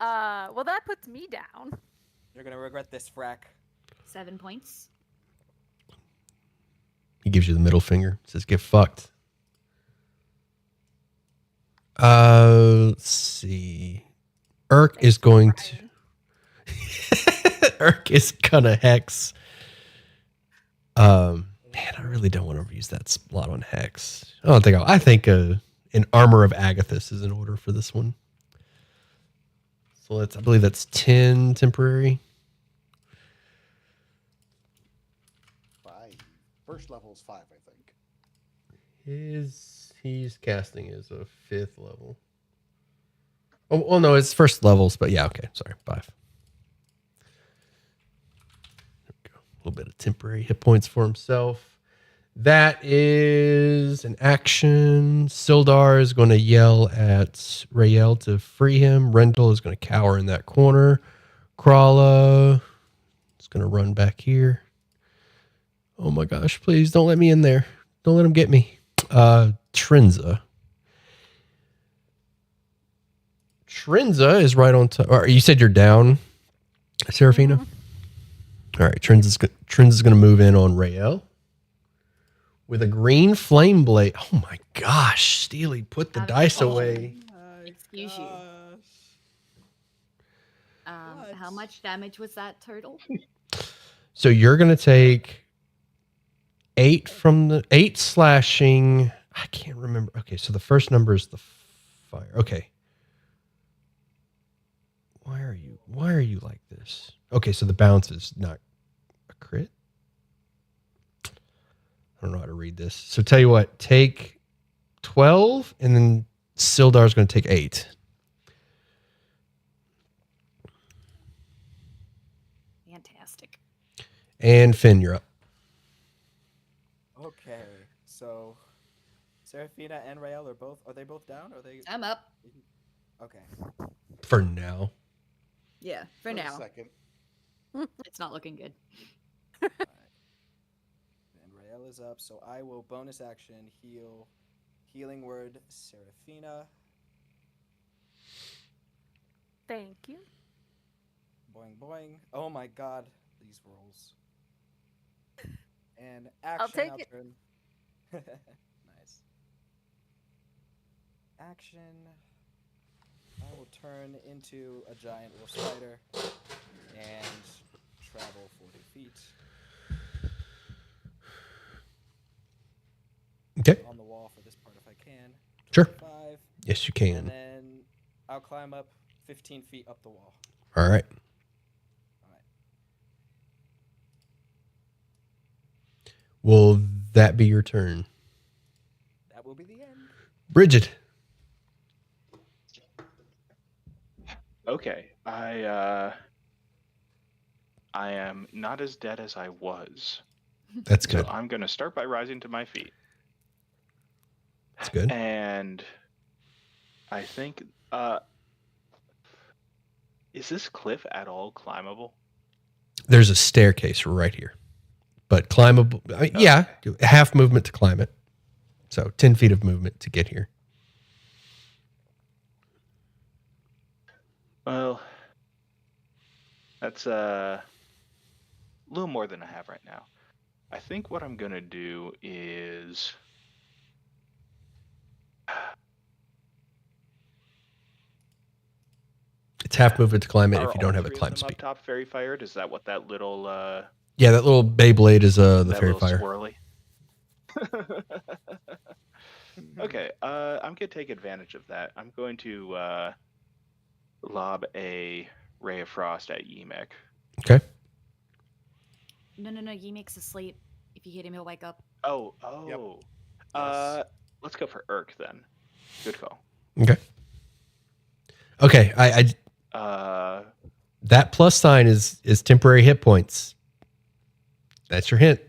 Well, that puts me down. You're gonna regret this, Frack. 7 points. He gives you the middle finger. Says, get fucked. Let's see. Urk is going to. Urk is gonna hex. Man, I really don't want to use that slot on hex. I don't think. I think and Armor of Agathis is in order for this one. So I believe that's 10 temporary. 5. First level is 5, I think. He's casting is a 5th level. Oh, well, no, it's first levels, but yeah, okay, sorry, 5. There we go. A little bit of temporary hit points for himself. That is an action. Sildar is going to yell at Rael to free him. Rendell is going to cower in that corner. Krala is going to run back here. Oh my gosh, please don't let me in there. Don't let him get me. Trinza. Trinza is right on top. Or you said you're down, Serafina? All right, Trinza's going to move in on Rael. With a green flame blade. Oh my gosh, Steely, put the dice away. Excuse you. How much damage was that total? So you're going to take 8 from the 8 slashing. I can't remember. Okay, so the first number is the fire. Okay. Why are you like this? Okay, so the bounce is not a crit. I don't know how to read this. So tell you what, take 12 and then Sildar's going to take 8. Fantastic. And Finn, you're up. Okay, so Serafina and Rael are they both down? Are they? I'm up. Okay. For now. Yeah, for a now. second. It's not looking good. And Rael is up, so I will bonus action heal. Healing word, Serafina. Thank you. Boing boing. Oh my god, these rolls. And action. I'll take it. Turn. Nice. Action. I will turn into a giant wolf spider and travel 40 feet. Okay. On the wall for this part if I can. Sure. 5. Yes, you And can. then I'll climb up 15 feet up the wall. All right. Alright. Will that be your turn? That will be the end. Bridget. Okay, I am not as dead as I was. That's good. So I'm going to start by rising to my feet. That's good. And I think, is this cliff at all climbable? There's a staircase right here, but climbable. Yeah, half movement to climb it. So 10 feet of movement to get here. Well, that's a little more than I have right now. I think what I'm going to do is... It's half movement to climb it Are if you don't all have a three of climb them speed. Up top fairy fired? Is that what that little... Yeah, that little Beyblade is the that fairy little fire. swirly? Okay, I'm going to take advantage of that. I'm going to lob a Ray of Frost at Yemek. Okay. No, Yemek's asleep. If you hit him, he'll wake up. Oh. Yep. Let's go for Urk then. Good call. Okay. Okay. That plus sign is temporary hit points. That's your hint.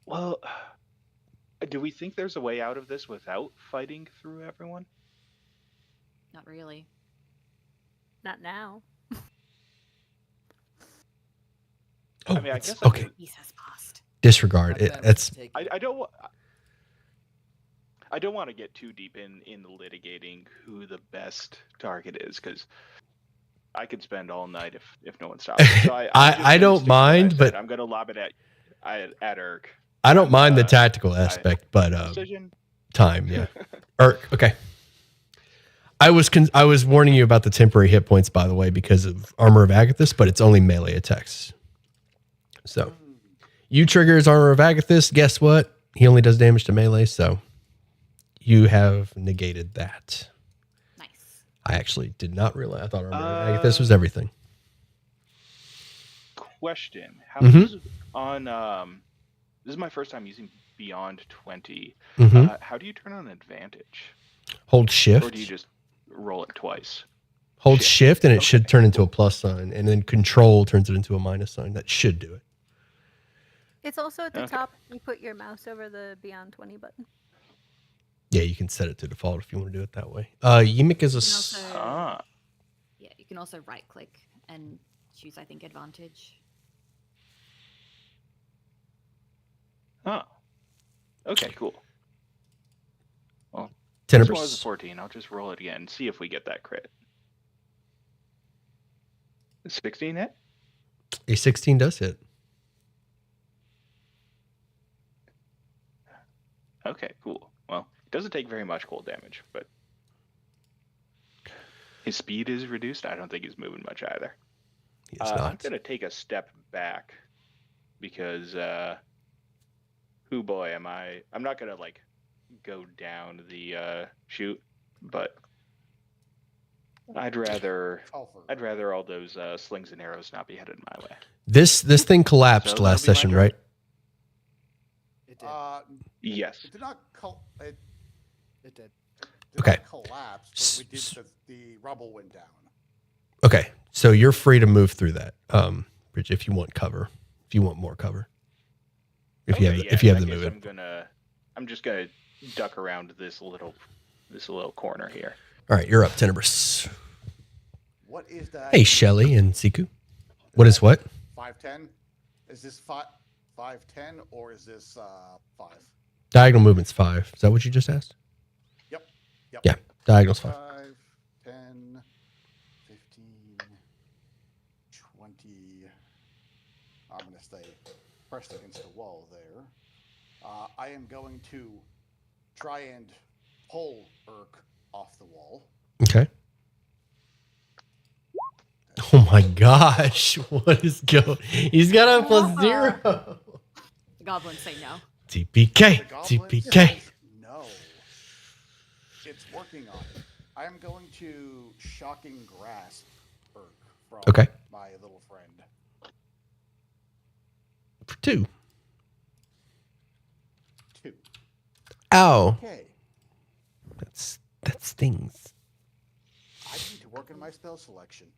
Well, do we think there's a way out of this without fighting through everyone? Not really. Not now. Oh, I mean, I it's- guess I okay. could- He says past. Disregard it. That's I don't want to get too deep in the litigating who the best target is, because I could spend all night if no one stops. So I'm just I gonna don't stick to what I mind, said. but I'm going to lob it at Urk. I don't mind the uh, tactical aspect, but Precision. time, yeah. Okay. I was warning you about the temporary hit points, by the way, because of Armor of Agathis, but it's only melee attacks. So you trigger his Armor of Agathis. Guess what? he only does damage to melee, so you have negated that. Nice. I actually did not realize. I thought this was everything. Question: How Mhm. does on this is my first time using Beyond 20. Mhm. How do you turn on advantage, Hold shift. or do you just roll it twice? Hold shift, and it should Okay, turn into a plus sign, and then control turns it into a minus sign. That should do it. It's also at the Okay. top. You put your mouse over the Beyond 20 button. Yeah, you can set it to default if you want to do it that way. Yimik is a. You can also, Ah, yeah, you can also right click and choose, I think, advantage. oh, okay, cool. Well, this Tenebris. one was a 14. I'll just roll it again and see if we get that crit. 16 hit? A 16 does hit. Okay, cool. Well, it doesn't take very much cold damage, but his speed is reduced. I don't think he's moving much either. He is I'm not. going to take a step back because, who boy am I? I'm not going to, like, go down the chute, but I'd rather all those slings and arrows not be headed my way. This thing collapsed So last that'll be my session, turn. right? It did. Yes. It did not It did. did Okay. not collapse, but we did the rubble went down. Okay, so you're free to move through that, Bridge, if you want cover. If you want more cover. If you have the in that movement. case, I'm just gonna duck around this little corner here. All right, you're up, Tenebris. What is that? Hey, Shelly and Siku. What is what? 5'10"? Is this 5'10" or is this 5? Diagonal movement's 5. Is that what you just asked? Yep. Yeah, diagonal's 5. 5, 10, 15, 20. I'm going to stay pressed against the wall there. I am going to try and pull Urk off the wall. Okay. Oh my gosh. What is going? He's got a +0. The goblins say no. TPK. The goblin TPK. says no. It's working on it. I am going to shocking grasp Urk from Okay. my little friend. For 2. 2. Ow. Okay. That stings. I need to work on my spell selection.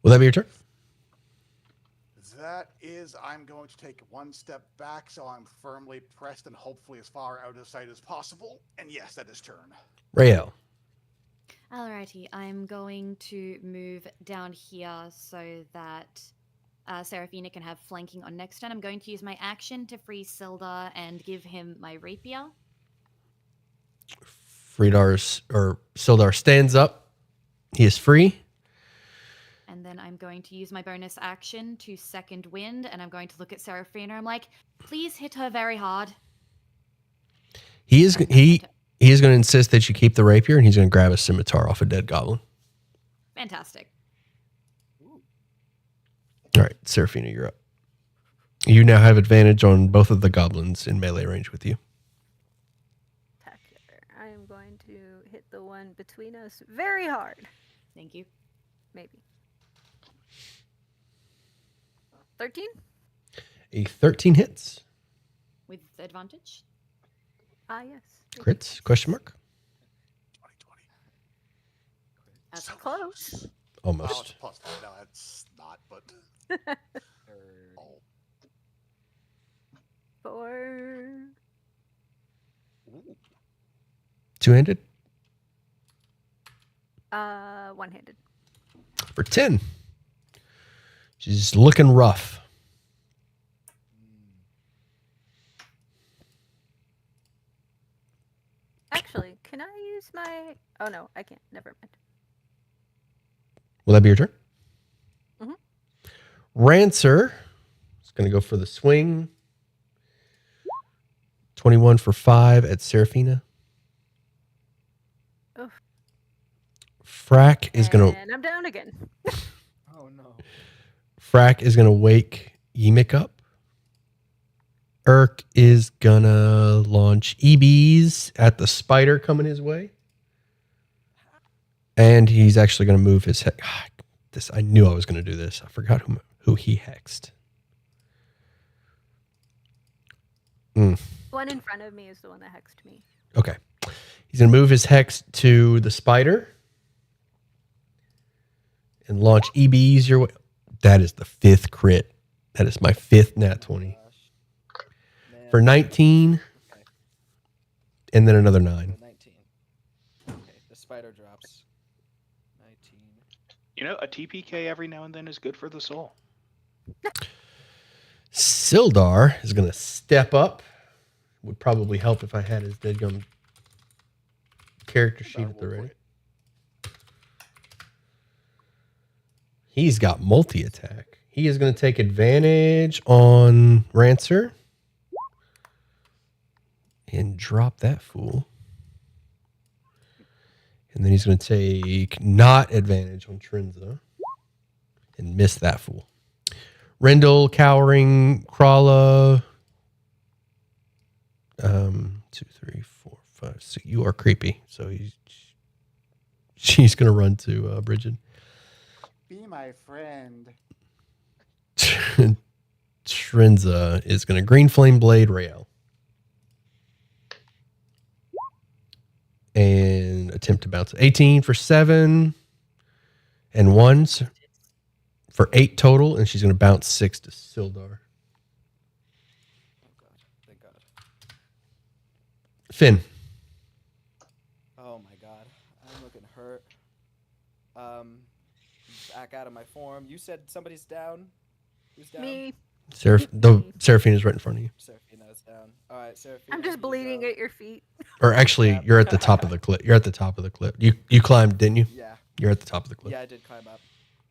Will that be your turn? That is, I'm going to take one step back so I'm firmly pressed and hopefully as far out of sight as possible. And yes, that is turn. Rael. Alrighty, I'm going to move down here so that Seraphina can have flanking on next turn. I'm going to use my action to free Sildar and give him my rapier. Sildar stands up. He is free. And then I'm going to use my bonus action to second wind, and I'm going to look at Seraphina. I'm like, please hit her very hard. He is going to insist that you keep the rapier, and he's going to grab a scimitar off a dead goblin. Fantastic. All right, Seraphina, you're up. You now have advantage on both of the goblins in melee range with you. Spectacular. I am going to hit the one between us very hard. Thank you. Maybe. 13? A 13 hits. With advantage? Ah, yes. Crits? Question mark? 2020. That's close. Oh, Almost. it's plus 5. No, it's not, but. Oh. 4. Ooh. Two-handed? One-handed. For 10. She's looking rough. Actually, can I use my... Oh, no, I can't. Never mind. Will that be your turn? Mhm. Rancer is going to go for the swing. 21 for 5 at Seraphina. Oof. Frack is going to... And I'm down again. Oh no. Frack is going to wake Yimik up. Urk is gonna launch EBs at the spider coming his way. And he's actually gonna move his head. This I knew I was gonna do this. I forgot who he hexed. The one in front of me is the one that hexed me. Okay. He's gonna move his hex to the spider and launch EBs your way. That is the 5th crit. That is my 5th nat 20. Gosh. Man. For 19, Okay. and then another So 9. 19. Okay, the spider drops. 19. You know, a TPK every now and then is good for the soul. Sildar is going to step up. Would probably help if I had his deadgum character sheet at the ready. He's got multi-attack. He is going to take advantage on Rancer and drop that fool. And then he's going to take not advantage on Trinza and miss that fool. Rendell, Cowering, Krala. 2, 3, 4, 5, 6. You are creepy. So she's going to run to Bridget. Be my friend. Trinza is going to Green Flame Blade Rael. And attempt to bounce. 18 for 7 and 1 for 8 total. And she's going to bounce 6 to Sildar. Oh god. Thank god. Finn. Oh my god. I'm looking hurt. Back out of my form. You said somebody's down? Who's down? Me. Seraphine is right in front of you. Seraphina's down. Alright, Seraphina. I'm just you bleeding go. at your feet. Or actually, Yeah. you're at the top of the cliff. You're at the top of the cliff. You climbed, didn't you? Yeah. You're at the top of the cliff. Yeah, I did climb up.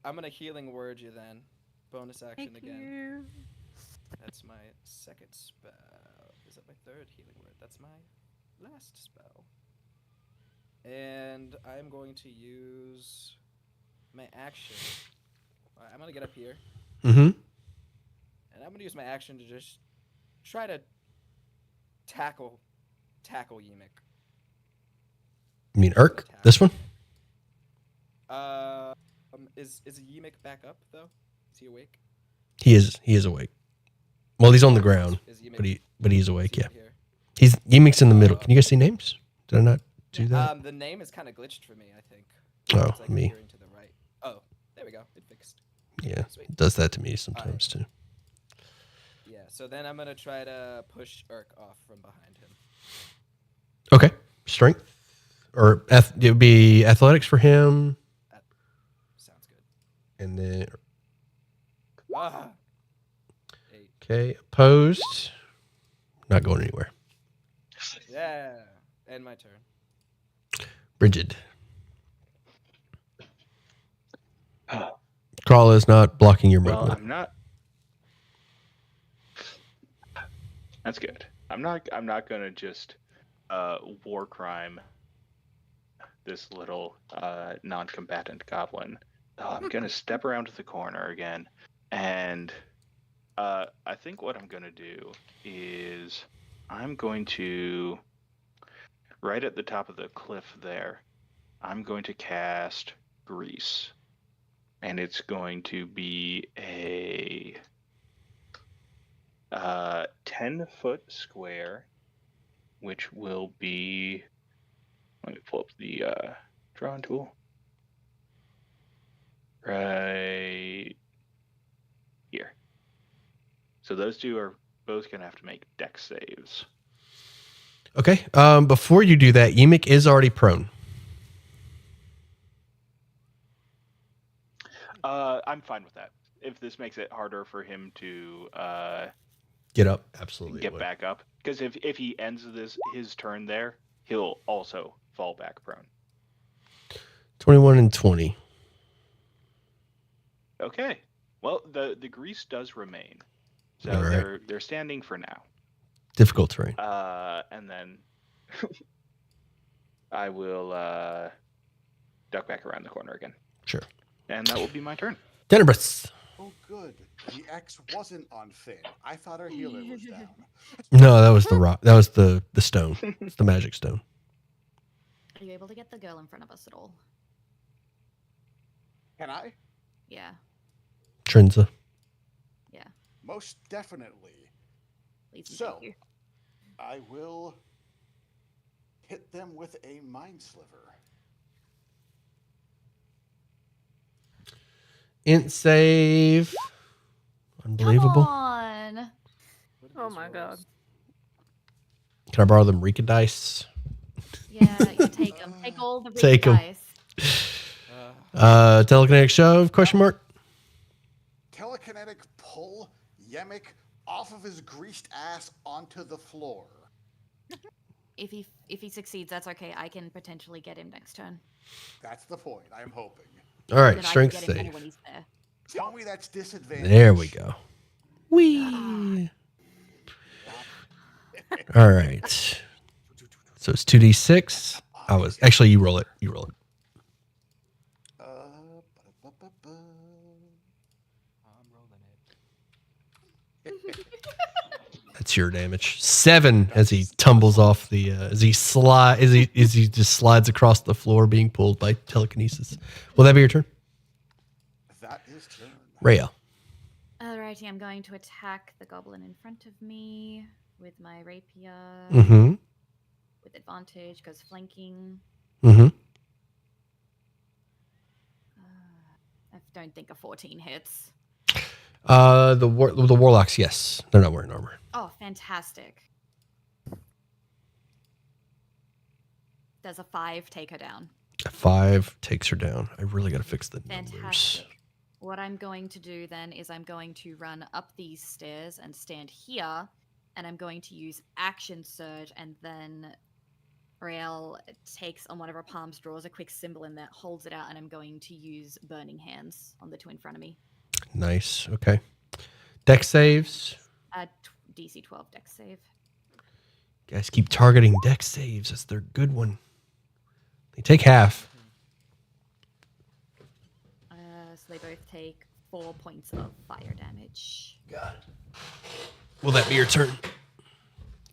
I'm gonna healing word you then. Bonus action Thank again. you. That's my 2nd spell. Is that my 3rd healing word? That's my last spell. And I'm going to use my action. Alright, I'm gonna get up here. Mm-hmm. And I'm gonna use my action to just try to tackle Yimik. You mean Urk? This one? Is Yimik back up though? Is he awake? He is awake. Well, he's on the ground, Is Yimik, but he's is awake. he Yeah, here? he's Yimik's in the middle. Can you guys see names? Did I not do that? The name is kind of glitched for me. I think. Oh, It's like me. appearing to the right. Oh, there we go. It fixed. Yeah, Sweet. it does that to me sometimes too. Yeah. So then I'm gonna try to push Urk off from behind him. Okay, strength or it would be athletics for him, Sounds good. and then Ah. 8. okay, opposed, not going anywhere. Yeah. End my turn. Bridget. Crawl is not blocking your Well, movement. I'm not. That's good. I'm not gonna just war crime this little non-combatant goblin. I'm gonna step around to the corner again, and I think what I'm gonna do is I'm going to right at the top of the cliff there. I'm going to cast Grease. And it's going to be a 10-foot square, which will be. Let me pull up the drawing tool. Right here. So those two are both going to have to make dex saves. Okay. Before you do that, Yimik is already prone. I'm fine with that. If this makes it harder for him to Get up. Absolutely. get back up, because if he ends his turn there, he'll also fall back prone. 21 and 20. Okay. Well, the grease does remain, so All right. they're standing for now. Difficult terrain. And then I will duck back around the corner again. Sure. And that will be my turn. Tenebrous. Oh, good. The X wasn't on Finn. I thought our healer was down. No, that was the rock. That was the stone. It's the magic stone. Are you able to get the girl in front of us at all? Can I? Yeah. Trinza. Yeah. Most definitely. Please and So, thank you. I will hit them with a mind sliver. Int save. Unbelievable. Come on. What are Oh these my god. rolls? Can I borrow them Rika dice? Yeah, you take them. Take all the Take 'em. dice. Telekinetic shove? Question mark. Telekinetic pull Yemek off of his greased ass onto the floor. If he succeeds, that's okay. I can potentially get him next turn. That's the point. I'm hoping. All right, Then strength I can get him better save. when he's there. Tell me that's disadvantage. There we go. Whee. All right. So it's 2d6. I was actually you roll it. You roll it. Ba-da-ba-ba-ba. I'm rolling it. That's your damage. 7 as he tumbles off the as he just slides across the floor being pulled by telekinesis. Will that be your turn? That is turn. Rhea. Alrighty, I'm going to attack the goblin in front of me with my rapier Mm-hmm. with advantage because flanking. Mm-hmm. I don't think a 14 hits. The warlocks, yes. They're not wearing armor. Oh, fantastic. Does a 5 take her down? A 5 takes her down. I really got to fix the numbers. Fantastic. What I'm going to do then is I'm going to run up these stairs and stand here, and I'm going to use action surge, and then Rael takes on one of her palms, draws a quick symbol in there, holds it out, and I'm going to use burning hands on the two in front of me. Nice. Okay. Dex saves. DC 12 dex save. Guys keep targeting dex saves. That's their good one. They take half. So they both take 4 points of fire damage. Got it. Will that be your turn?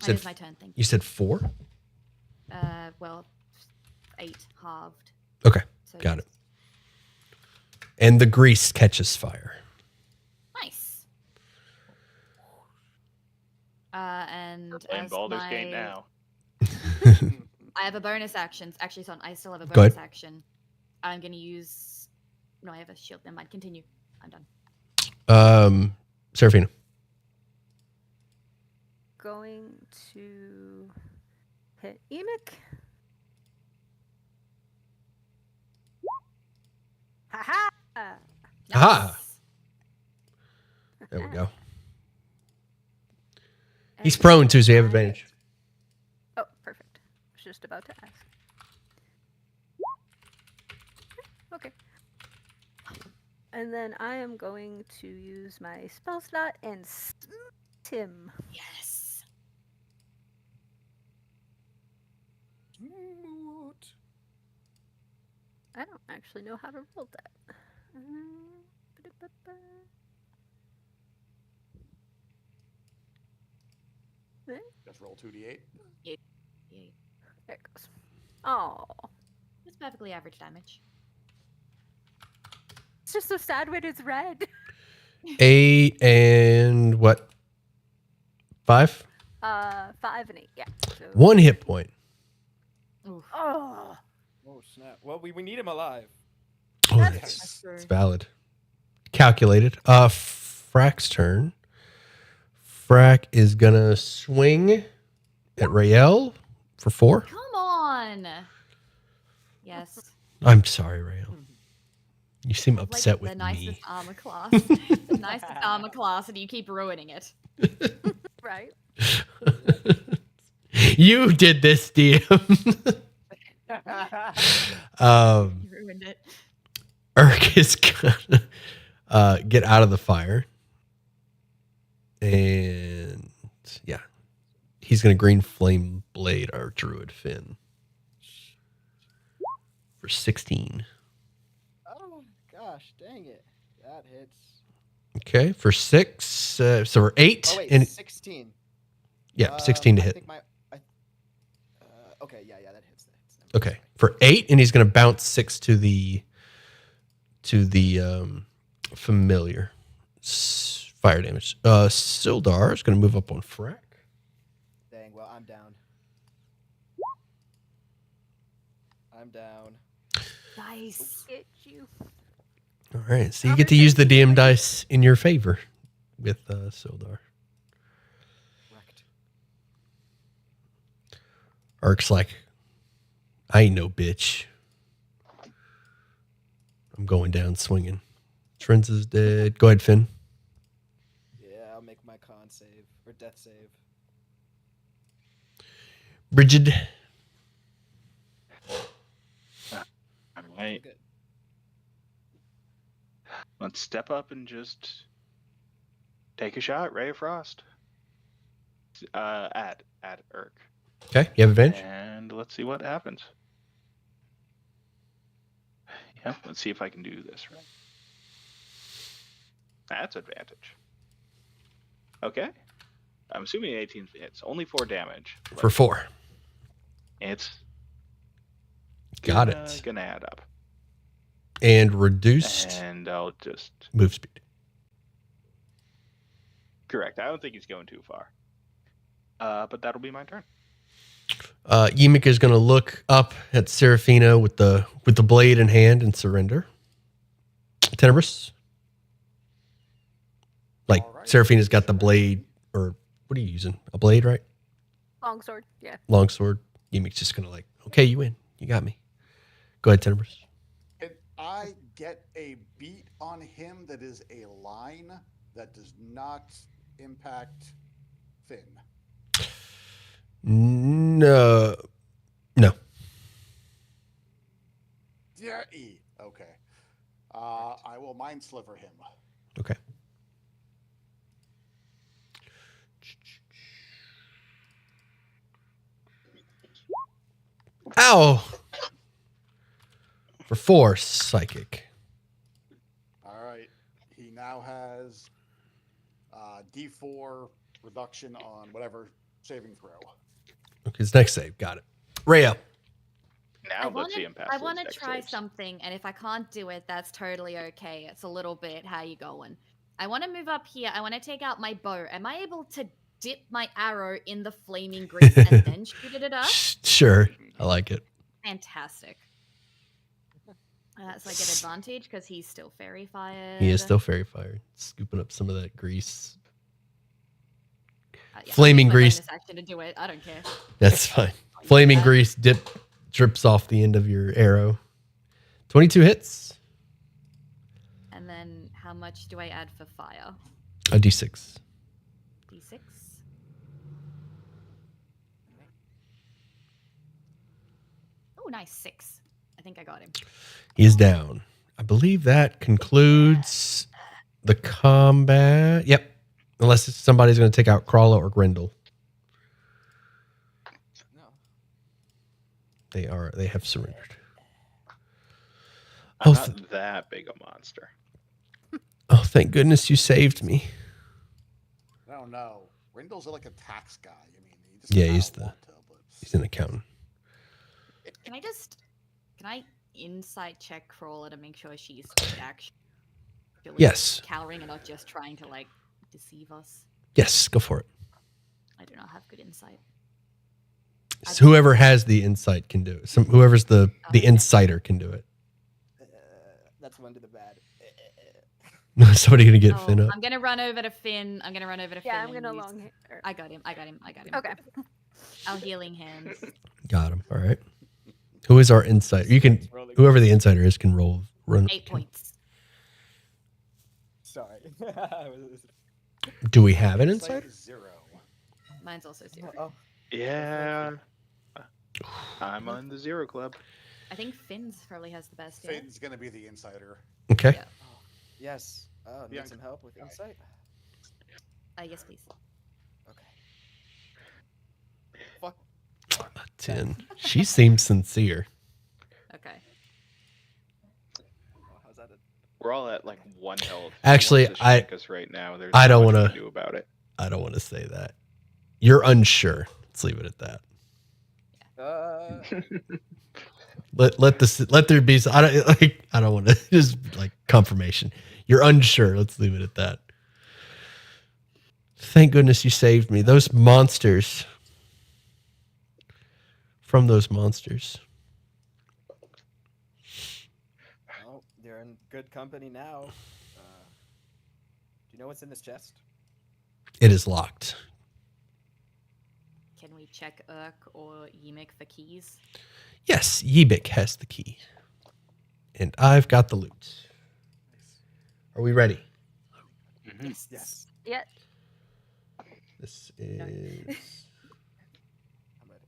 That is my turn, thank you. You said 4? Well, 8 halved. Okay. So Got it. And the grease catches fire. Nice. And We're playing as Baldur's Gate now. I have a bonus action. Actually, so I still have a Go bonus ahead. action. I'm going to use... No, I have a shield. Never mind. Continue. I'm done. Seraphina. Going to hit Emic. Ha ha! Aha! There we go. He's prone too, so you have advantage. Oh, perfect. I was just about to ask. Okay. And then I am going to use my spell slot and smite him. Yes. I don't actually know how to roll that. Ba-da-ba-ba. Just roll 2d8. Yeah. There it goes. Oh, It's perfectly average damage. it's just so sad when it's red. 8 and what? 5? 5 and 8, yeah. So, 1 hit point. Oof. oh, Oh snap! Well, we need him alive. Oh, That's that's true. it's valid. Calculated. Frack's turn. Frack is gonna swing at Rael for 4. Come on. Yes. I'm sorry, Rael. You seem Like upset the with nicest me. armor class. The nicest armor class, and you keep ruining it. right. You did this, DM. You ruined it. Urk is gonna get out of the fire. And yeah. He's gonna green flame blade our druid Finn. For 16. Oh gosh, dang it! That hits. Okay, for 6. So we're 8. Oh wait, and 16. yeah, 16 to I hit. think okay, yeah, that hits. That hits. Never mind, Okay, sorry. for 8, and he's going to bounce 6 to the familiar fire damage. Sildar is going to move up on Frack. Dang. Well, I'm down. I'm down. Nice. Get you. All right, so you get to use the DM dice in your favor with Sildar. Wrecked. Ark's like, I ain't no bitch. I'm going down swinging. Trends is dead. Go ahead, Finn. Yeah, I'll make my con save or death save. Brigid. All right. Good. Let's step up and just take a shot. Ray of Frost. At Urk. Okay, you have advantage. And let's see what happens. Yeah, let's see if I can do this right. That's advantage. Okay. I'm assuming 18 hits. Only 4 damage. For 4. It's Got gonna, it. Gonna add up. And reduced And I'll just move speed. correct. I don't think he's going too far. But that'll be my turn. Yimik is going to look up at Seraphina with the blade in hand and surrender. Tenebris. Like, All right. Seraphina's got the blade, or what are you using? A blade, right? Longsword. Yeah. Longsword. Yimik's just going to like, okay, you win. You got me. Go ahead, Tenebris. Can I get a beat on him that is a line that does not impact Finn? No. No. Yeah, okay. I will mind sliver him. Okay. Ow. For 4, psychic. All right. He now has D4 reduction on whatever saving throw. Okay, his next save. Got it. Rhea. Now let's see him pass. I those want to dex try saves. something, and if I can't do it, that's totally okay. It's a little bit how you going. I want to move up here. I want to take out my bow. Am I able to dip my arrow in the flaming grease and then shoot it up? Sure. I like it. Fantastic. So I get advantage because he's still fairy fired. He is still fairy fired. Scooping up some of that grease. Yeah, Flaming I'll use grease. my bonus action to do it. I don't care. That's fine. Flaming grease drips off the end of your arrow. 22 hits. And then how much do I add for fire? A d6. D6. Oh, nice. 6. I think I got him. He is down. I believe that concludes the combat. Yep. Unless somebody's going to take out Crawler or Grendel. No. They have surrendered. I'm Oh, not that big a monster. Oh, thank goodness you saved me. I don't know. Rindle's like a tax guy. I mean, he just Yeah, kinda he's want to, but- He's an accountant. Can I insight check Crawler to make sure she's actually Yes. cowering and not just trying to like deceive us? Yes, go for it. I do not have good insight. So whoever has the insight can do it. Whoever's the Okay. insider can do it. That's one to the bad. Somebody going to get Finn up. I'm gonna run over to Finn. I'm gonna run over to Finn. Yeah, I'm and gonna use- long hair. I got him. Okay. Our healing hands. Got him. All right. Who is our insider? You can, whoever the insider is can run. 8 points. Sorry. Do we have an Insight insider? is 0. Mine's also 0. Oh, Yeah. I'm on the 0 club. I think Finn's probably has the best. Yeah. Finn's gonna be the insider. Okay. Yeah. yes. Oh, need Young some help with guy. insight? Yes, please. Okay. Fuck. A 10. She seems sincere. Okay. Oh, how's that? We're We're all at like 1 health. Actually, He wants to shank us right now. There's I not don't much we wanna- can do about it. I don't want to say that. You're unsure. Let's leave it at that. Let there be. I don't want to just like confirmation. You're unsure. Let's leave it at that. Thank goodness you saved me. Those monsters. From those monsters. Well, you're in good company now. Do you know what's in this chest? It is locked. Can we check Urk or Yimik for keys? Yes, Yebik has the key. And I've got the loot. Are we ready? Mhm. Yes. Yeah. This is I'm ready.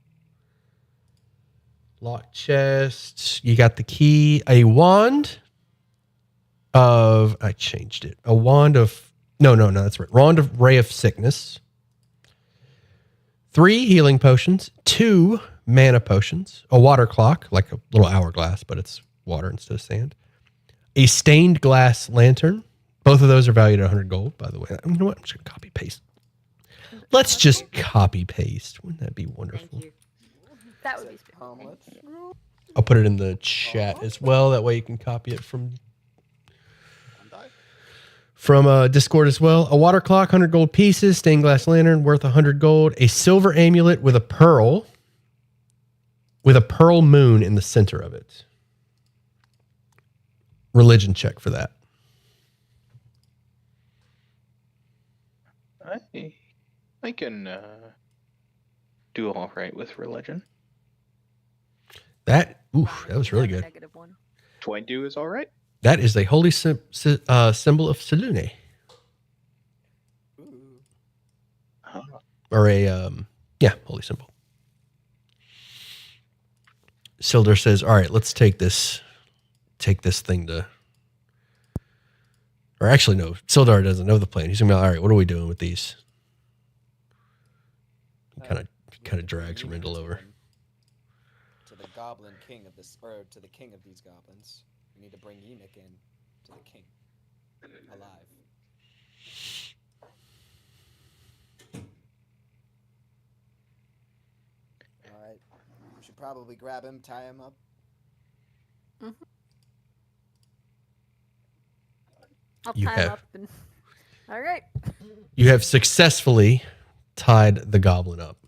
locked chest. You got the key. A wand of... I changed it. A wand of... No, that's right. Wand of Ray of Sickness. 3 healing potions. 2 mana potions. A water clock, like a little hourglass, but it's water instead of sand. A stained glass lantern. Both of those are valued at 100 gold, by the way. You know what? I'm just going to copy paste. Let's just copy paste. Wouldn't that be wonderful? Thank you. That Is would be it spiffy. omelets? I'll put it in the chat as well. That way you can copy it from Discord as well. A water clock, 100 gold pieces. Stained glass lantern worth 100 gold. A silver amulet with a pearl moon in the center of it. Religion check for that. I can do all right with religion. That was really good. -1. 22 is all right. That is a holy symbol of Selune. Ooh. Or a, holy symbol. Sildar says, all right, let's take this thing to... Or actually, no, Sildar doesn't know the plan. He's going to be like, all right, what are we doing with these? Kind of drags Rindle over. To the goblin king of this, or to the king of these goblins. We need to bring Yimik in to the king. Alive. Alright. We should probably grab him, tie him up. I'll You tie him have- up and. All right. You have successfully tied the goblin up.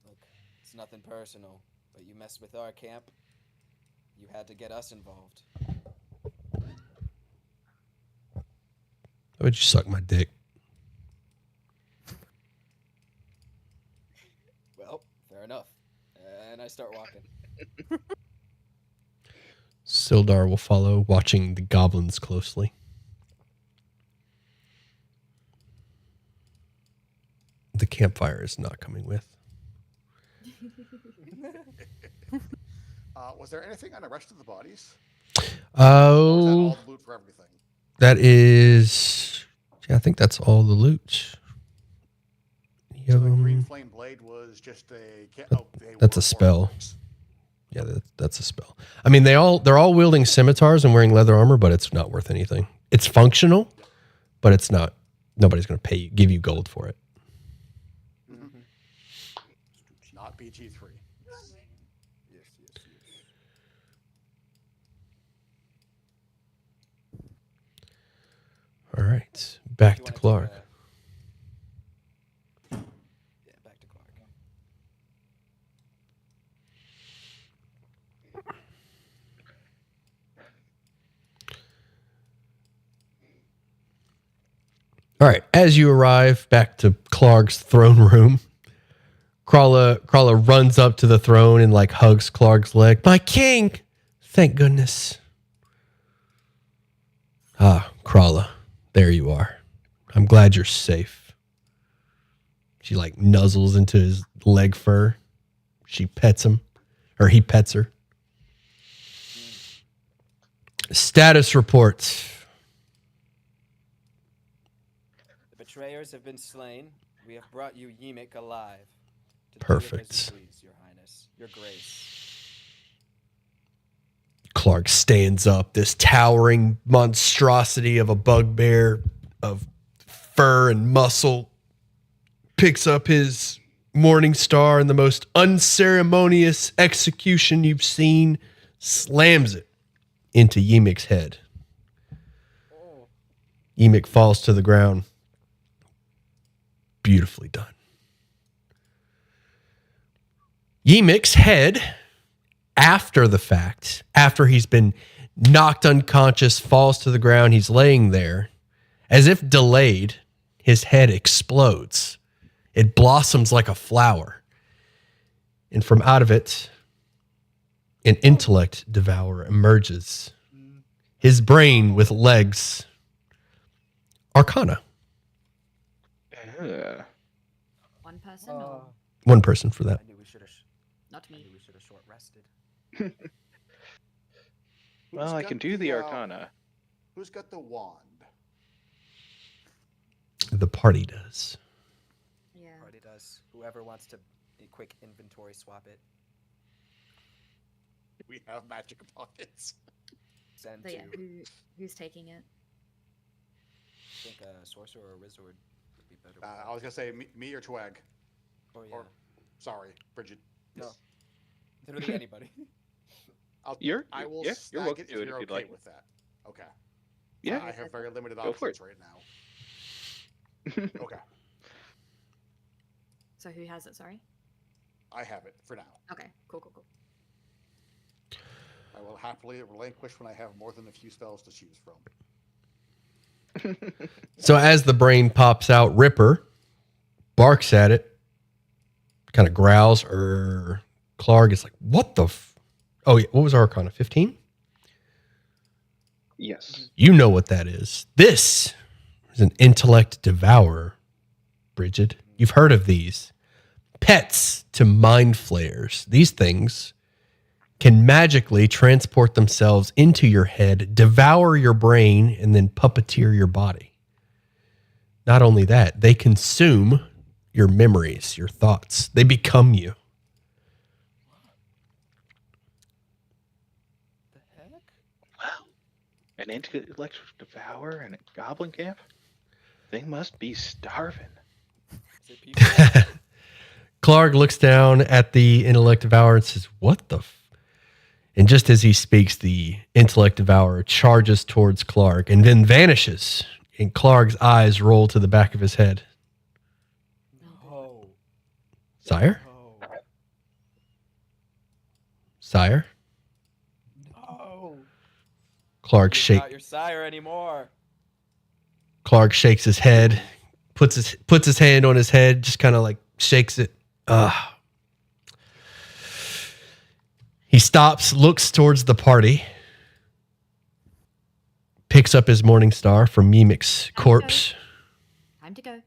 Look, it's nothing personal, but you messed with our camp. You had to get us involved. Why would you suck my dick? Well, fair enough. And I start walking. Sildar will follow, watching the goblins closely. The campfire is not coming with. Was there anything on the rest of the bodies? Or was that Oh, all the loot for everything? that is... Yeah, I think that's all the loot. So the green flame blade was just a... That's a spell. Yeah, that's a spell. I mean, they're all wielding scimitars and wearing leather armor, but it's not worth anything. It's functional, but it's not. Nobody's going to give you gold for it. Mm-hmm. Not PG3. Yes. All right, back You to wanna take Clark. Yeah, back to Clark. All right, as you arrive back to Clark's throne room, Krala runs up to the throne and like hugs Clark's leg. My king! Thank goodness. Ah, Krala, there you are. I'm glad you're safe. She like nuzzles into his leg fur. She pets him, or he pets her. Status reports. The betrayers have been slain. We have brought you Yimik alive. To do with as Perfect. you please, Your Highness, Your Grace. Clark stands up, this towering monstrosity of a bugbear of fur and muscle, picks up his morning star in the most unceremonious execution you've seen, slams it into Ymic's head. Oh. Emic falls to the ground. Beautifully done. Ymic's head, after the fact, after he's been knocked unconscious, falls to the ground, he's laying there. As if delayed, his head explodes. It blossoms like a flower. And from out of it, an intellect devourer emerges. His brain with legs. Arcana. One person or One person for that. I knew we should have. not I knew me? we should have short rested. Well, I can do the Arcana. Who's got the wand? The party does. Yeah. Party does. Whoever wants to quick inventory swap it. We have magic pockets. Send So to. yeah, who's taking it? I think a sorcerer or a wizard would be better. with I was gonna say me or Twag. that. Oh yeah. Or sorry, Bridget. No. Literally anybody. I will you're snag welcome it to if it you're if you'd okay like. with that. Okay. Yeah. I have very limited Go for options right now. Okay. So who has it? Sorry. I have it for now. Okay. Cool. I will happily relinquish when I have more than a few spells to choose from. So as the brain pops out, Ripper barks at it, kind of growls, Clark is like, what the oh, yeah, what was Arcana? 15? Yes. You know what that is. This is an intellect devourer, Bridget. You've heard of these. Pets to mind flayers. These things can magically transport themselves into your head, devour your brain, and then puppeteer your body. Not only that, they consume your memories, your thoughts. They become you. The heck? Wow. An intellect devourer and a goblin camp? They must be starving. Is it people? Clark looks down at the intellect devourer and says, what the And just as he speaks, the intellect devourer charges towards Clark and then vanishes. And Clark's eyes roll to the back of his head. No. Sire? No. Sire? No. Clark You're not your sire anymore. Clark shakes his head, puts his hand on his head, just kind of like shakes it. He stops, looks towards the party, picks up his morning star from Mimic's corpse, Time to go.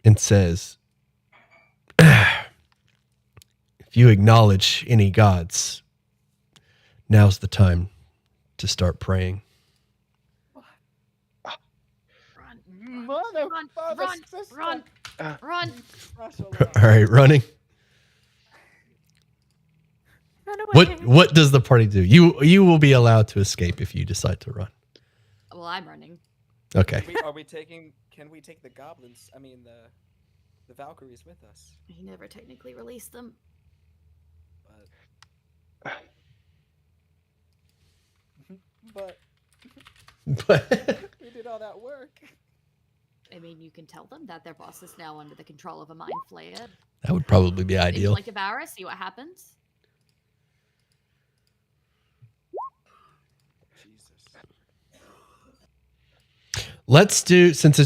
and says, if you acknowledge any gods, now's the time to start praying. Run! All right, running. Run away. What does the party do? You will be allowed to escape if you decide to run. Well, I'm running. Okay. Are we taking? Can we take the goblins? I mean the Valkyries with us? He never technically released them. But But we did all that work. I mean, you can tell them that their boss is now under the control of a mind flayer. that would probably be ideal. Like devourer, see what happens. Jesus. Let's do, since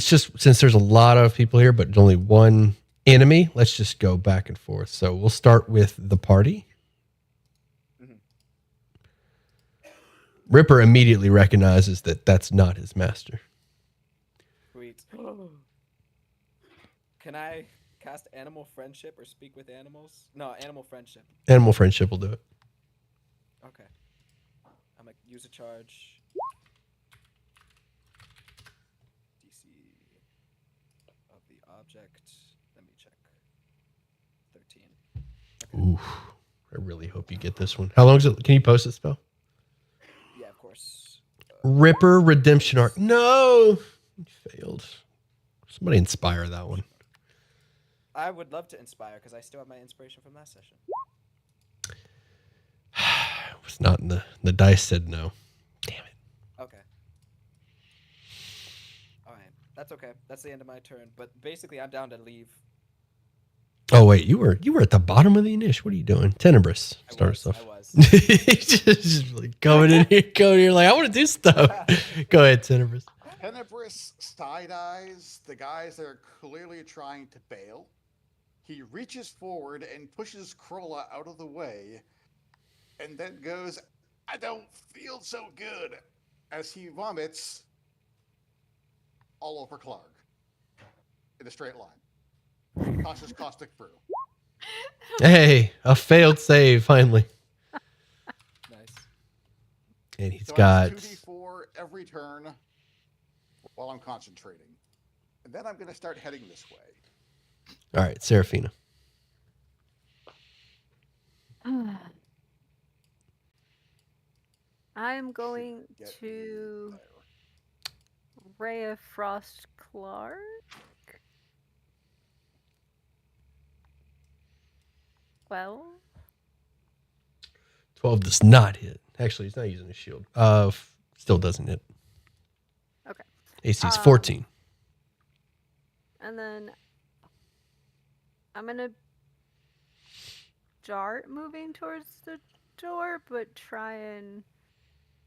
there's a lot of people here, but only one enemy, let's just go back and forth. So we'll start with the party. Mhm. Ripper immediately recognizes that that's not his master. Sweet. Can I cast animal friendship or speak with animals? No, animal friendship. Animal friendship will do it. Okay. I'm gonna use a charge. DC of the object. Let me check. 13. Ooh, I really hope you get this one. How long is it? Can you post this spell? course. Ripper redemption arc. No, you failed. Somebody inspire that one. I would love to inspire because I still have my inspiration from last session. It was not in the dice said no. Damn it. Okay. All right. That's okay. That's the end of my turn. But basically, I'm down to leave. Oh wait, you were at the bottom of the initiative. What are you doing? Tenebrous. Start stuff. I was. just like going in here, like I want to do stuff. Go ahead, Tenebrous. Tenebrous side eyes the guys that are clearly trying to bail. He reaches forward and pushes Krolla out of the way, and then goes, "I don't feel so good," as he vomits all over Clark in a straight line. Tosses caustic brew. Hey, a failed save finally. Nice. And he's So got that's 2d4 every turn while I'm concentrating. And then I'm going to start heading this way. all right, Seraphina. I'm going Get to there. Ray of Frost Clark. Well, 12 does not hit. Actually, he's not using a shield. Still doesn't hit. okay. AC's 14. And then I'm gonna start moving towards the door, but try and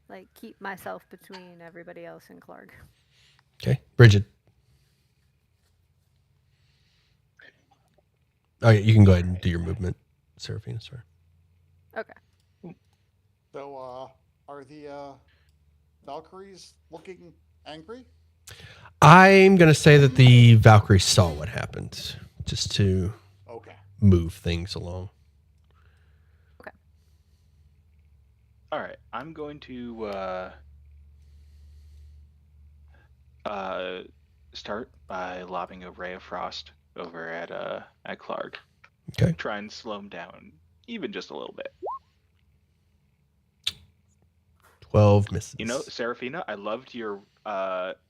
like keep myself between everybody else and Clark. Okay, Bridget. Oh yeah, you can go ahead and do your movement, Seraphina. Sorry. Okay. So, are the Valkyries looking angry? I'm gonna say that the Valkyrie saw what happened, just to Okay. move things along. All right, I'm going to start by lobbing a ray of frost over at Clark. Okay. Try and slow him down even just a little bit. 12 misses. You know, Seraphina, I loved your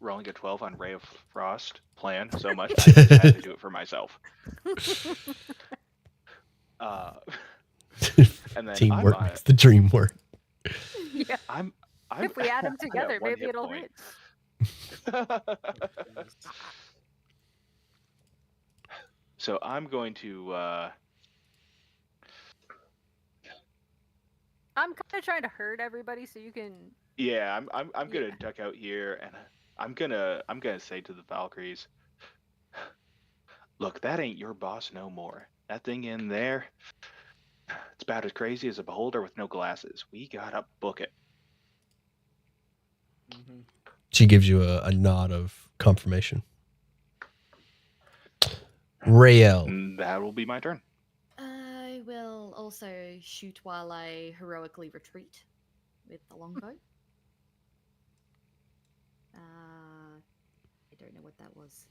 rolling a 12 on Ray of Frost plan so much I just had to do it for myself. And then Teamwork makes the dream work. Yeah. I'm If we add them I'm at together, 1 maybe hit it'll point. hit. So I'm going to I'm kind of trying to herd everybody so you can. yeah, I'm gonna Yeah. duck out here and I'm gonna say to the Valkyries, look, that ain't your boss no more. That thing in there, it's about as crazy as a beholder with no glasses. We gotta book it. Mm-hmm. She gives you a nod of confirmation. Rael. And that will be my turn. I will also shoot while I heroically retreat with the longbow. I don't know what that was.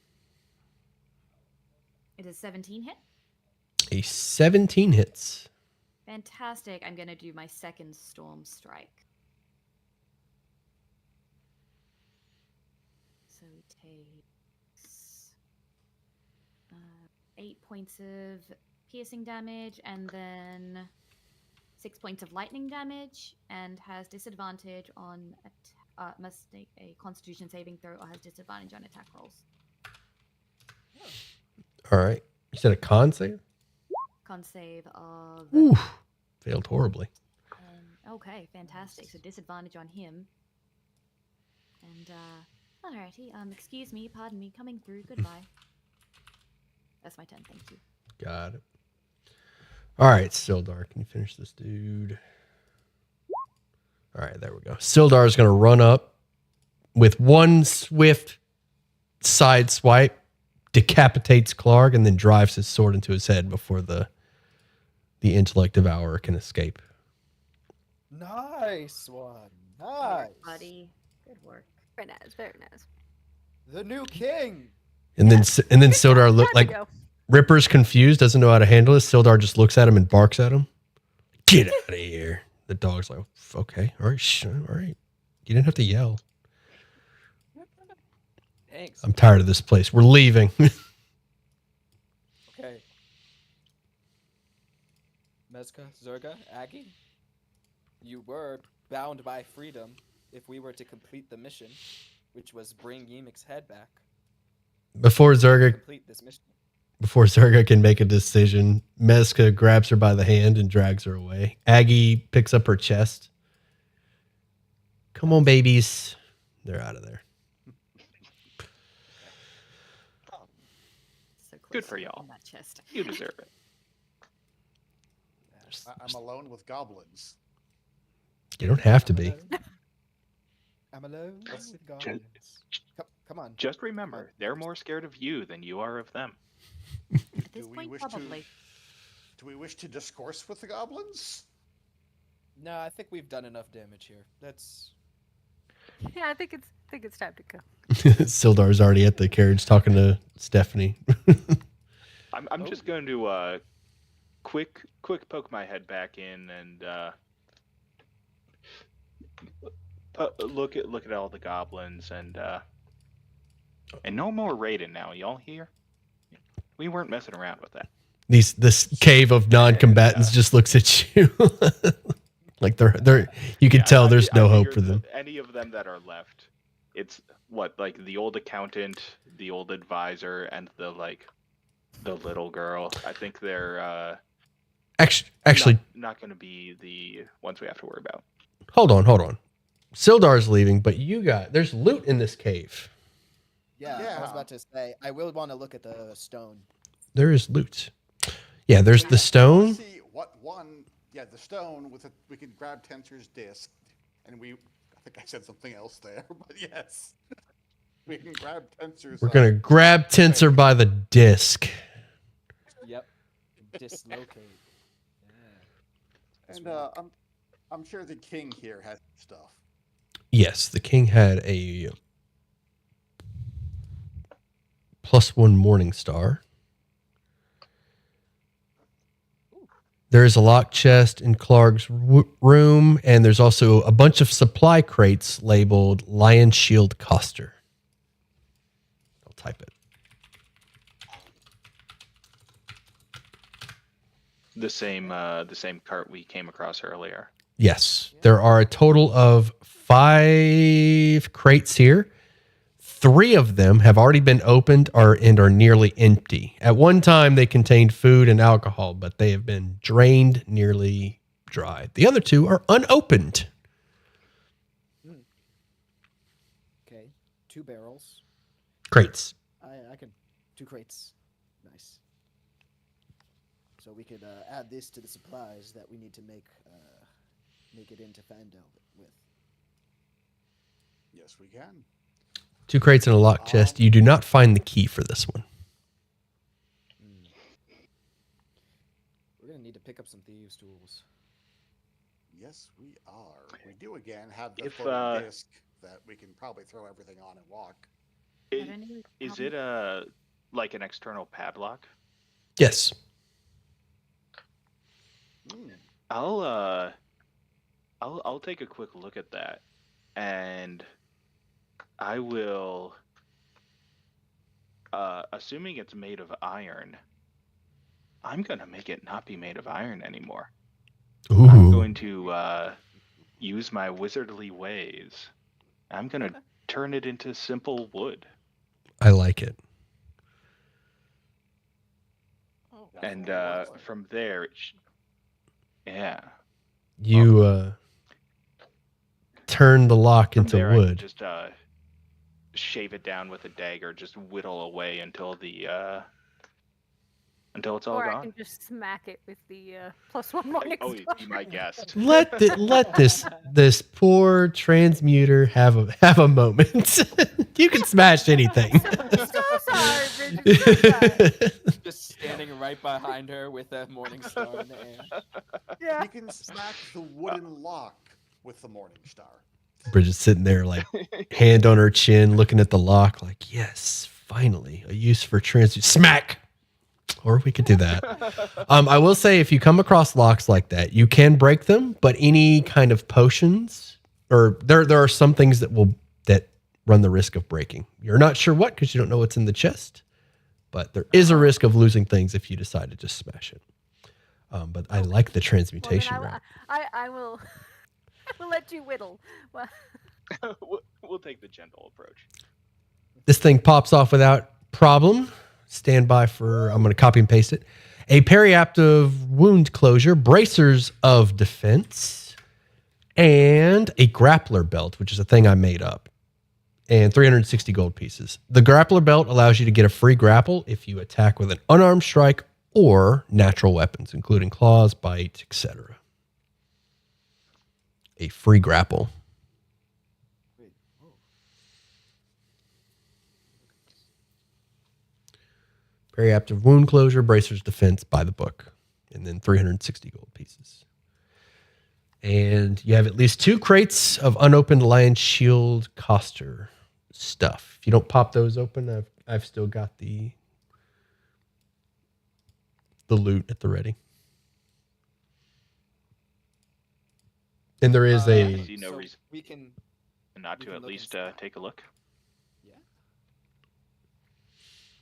It is 17 hit. A 17 hits. Fantastic. I'm going to do my second storm strike. So it takes 8 points of piercing damage and then 6 points of lightning damage, and has disadvantage on must make a Constitution saving throw or has disadvantage on attack rolls. All right. You said a con save? Con save of Ooh, failed horribly. okay, fantastic. So disadvantage on him. And alrighty. Excuse me, pardon me, coming through. Goodbye. That's my turn. Thank you. Got it. All right, Sildar, can you finish this dude? All right, there we go. Sildar is going to run up with one swift side swipe, decapitates Clark, and then drives his sword into his head before the intellect devourer can escape. Nice one. Good Nice. work, buddy. Good work. Very nice. Very nice. The new king. And then Sildar look Time to like go. Ripper's confused, doesn't know how to handle this. Sildar just looks at him and barks at him. Get out of here. The dog's like, okay, all right, all right. You didn't have to yell. Thanks. I'm tired of this place. We're leaving. Okay. Mezca, Zerga, Aggie, you were bound by freedom if we were to complete the mission, which was bring Yemek's head back. Before Zerga Complete this mission. can make a decision, Mezca grabs her by the hand and drags her away. Aggie picks up her chest. Come on, babies. They're out of there. So close Good for to y'all. that chest. You deserve it. I'm alone with goblins. You don't have to be. I'm alone with goblins. Come on. Just remember, they're more scared of you than you are of them. At this Do we point, wish probably. Do we wish to discourse with the goblins? No, I think we've done enough damage here. That's Yeah, I think it's time to go. Sildar's already at the carriage talking to Stephanie. I'm just going to quick poke my head back in and look at all the goblins and no more raiding now. Y'all hear? We weren't messing around with that. This cave of non-combatants just looks at you. Like they're you can tell there's no hope for them. Any of them that are left, it's like the old accountant, the old advisor, and the little girl. I think they're Actually, not going to be the ones we have to worry about. hold on. Sildar's leaving, but there's loot in this cave. yeah. I was Yeah. about to say I will want to look at the stone. There is loot. Yeah, there's the stone. See what one? Yeah, the stone with we can grab Tensor's disc, and I think I said something else there, but yes, we can grab Tensor's. We're gonna grab Tensor by the disc. Yep. Dislocate. Yeah. And I'm sure the king here has stuff. Yes, the king had a +1 morning star. There is a locked chest in Clark's room, and there's also a bunch of supply crates labeled Lion Shield Coster. I'll type it. The same cart we came across earlier. Yes, there are a total of 5 crates here. 3 of them have already been opened and are nearly empty. At one time, they contained food and alcohol, but they have been drained nearly dry. The other 2 are unopened. Okay. 2 barrels. Crates. I can 2 crates. Nice. So we could add this to the supplies that we need to make it into Phandalin with. Yes, we can. 2 crates and a locked chest. You do not find the key for this one. We're gonna need to pick up some thieves' tools. Yes, we are. We do again have the If, floating disc that we can probably throw everything on and walk. I don't know Is how it like an external padlock? Yes. Hmm. I'll take a quick look at that, and I will, assuming it's made of iron, I'm gonna make it not be made of iron anymore. I'm Ooh. going to use my wizardly ways. I'm gonna turn it into simple wood, I like it. and from there, yeah. You turn the lock From into there, I can wood. just shave it down with a dagger, just whittle away until it's all Or I gone. can just smack it with the +1 morning Oh, star. be my guest. Let this poor transmuter have a moment. You can smash anything. So sorry, Bridget. Just standing right behind her with a morning star in the air. Yeah. You can smack the wooden lock with the morning star. Bridget's sitting there, like, hand on her chin, looking at the lock, like, yes, finally, a use for smack. Or we could do that. I will say, if you come across locks like that, you can break them, but any kind of potions or there are some things that run the risk of breaking. You're not sure what because you don't know what's in the chest, but there is a risk of losing things if you decide to just smash it. But I like the transmutation route. I will. I will let you whittle. Well, We'll take the gentle approach. This thing pops off without problem. Stand by for, I'm going to copy and paste it. A periaptive wound closure, bracers of defense, and a grappler belt, which is a thing I made up, and 360 gold pieces. The grappler belt allows you to get a free grapple if you attack with an unarmed strike or natural weapons, including claws, bite, etc. A free grapple. Wait, whoa. Periaptive wound closure, bracers defense by the book, and then 360 gold pieces. And you have at least 2 crates of unopened lion shield coster stuff. If you don't pop those open, I've still got the loot at the ready. And there is I see no So reason we can. not we to can at look least and take a look. Yeah.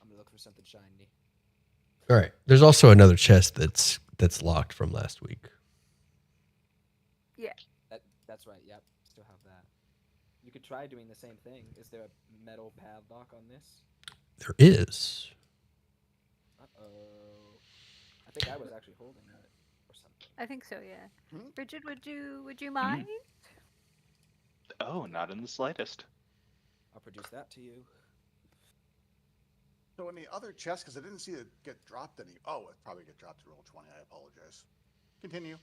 I'm gonna look for something shiny. all right. There's also another chest that's locked from last week. That's right. Yep. Still have that. You could try doing the same thing. Is there a metal padlock on this? There is. Uh-oh. I think I was actually holding it or something. I think so. Yeah. Hmm? Bridget, would you mind? Oh, not in the slightest. I'll produce that to you. So in the other chest, because I didn't see it get dropped any. Oh, it probably get dropped to roll 20. I apologize. Continue.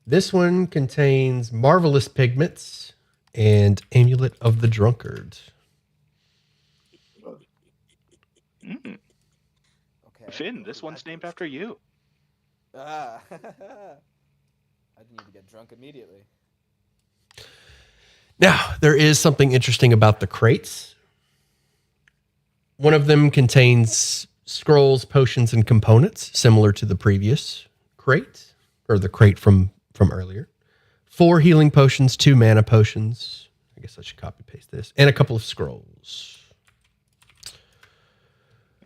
This one contains marvelous pigments and amulet of the drunkard. Mm. Okay. Finn, this one's named after you. Ah. I need to get drunk immediately. Now, there is something interesting about the crates. One of them contains scrolls, potions, and components, similar to the previous crate, or the crate from earlier. 4 healing potions, 2 mana potions. I guess I should copy paste this. And a couple of scrolls.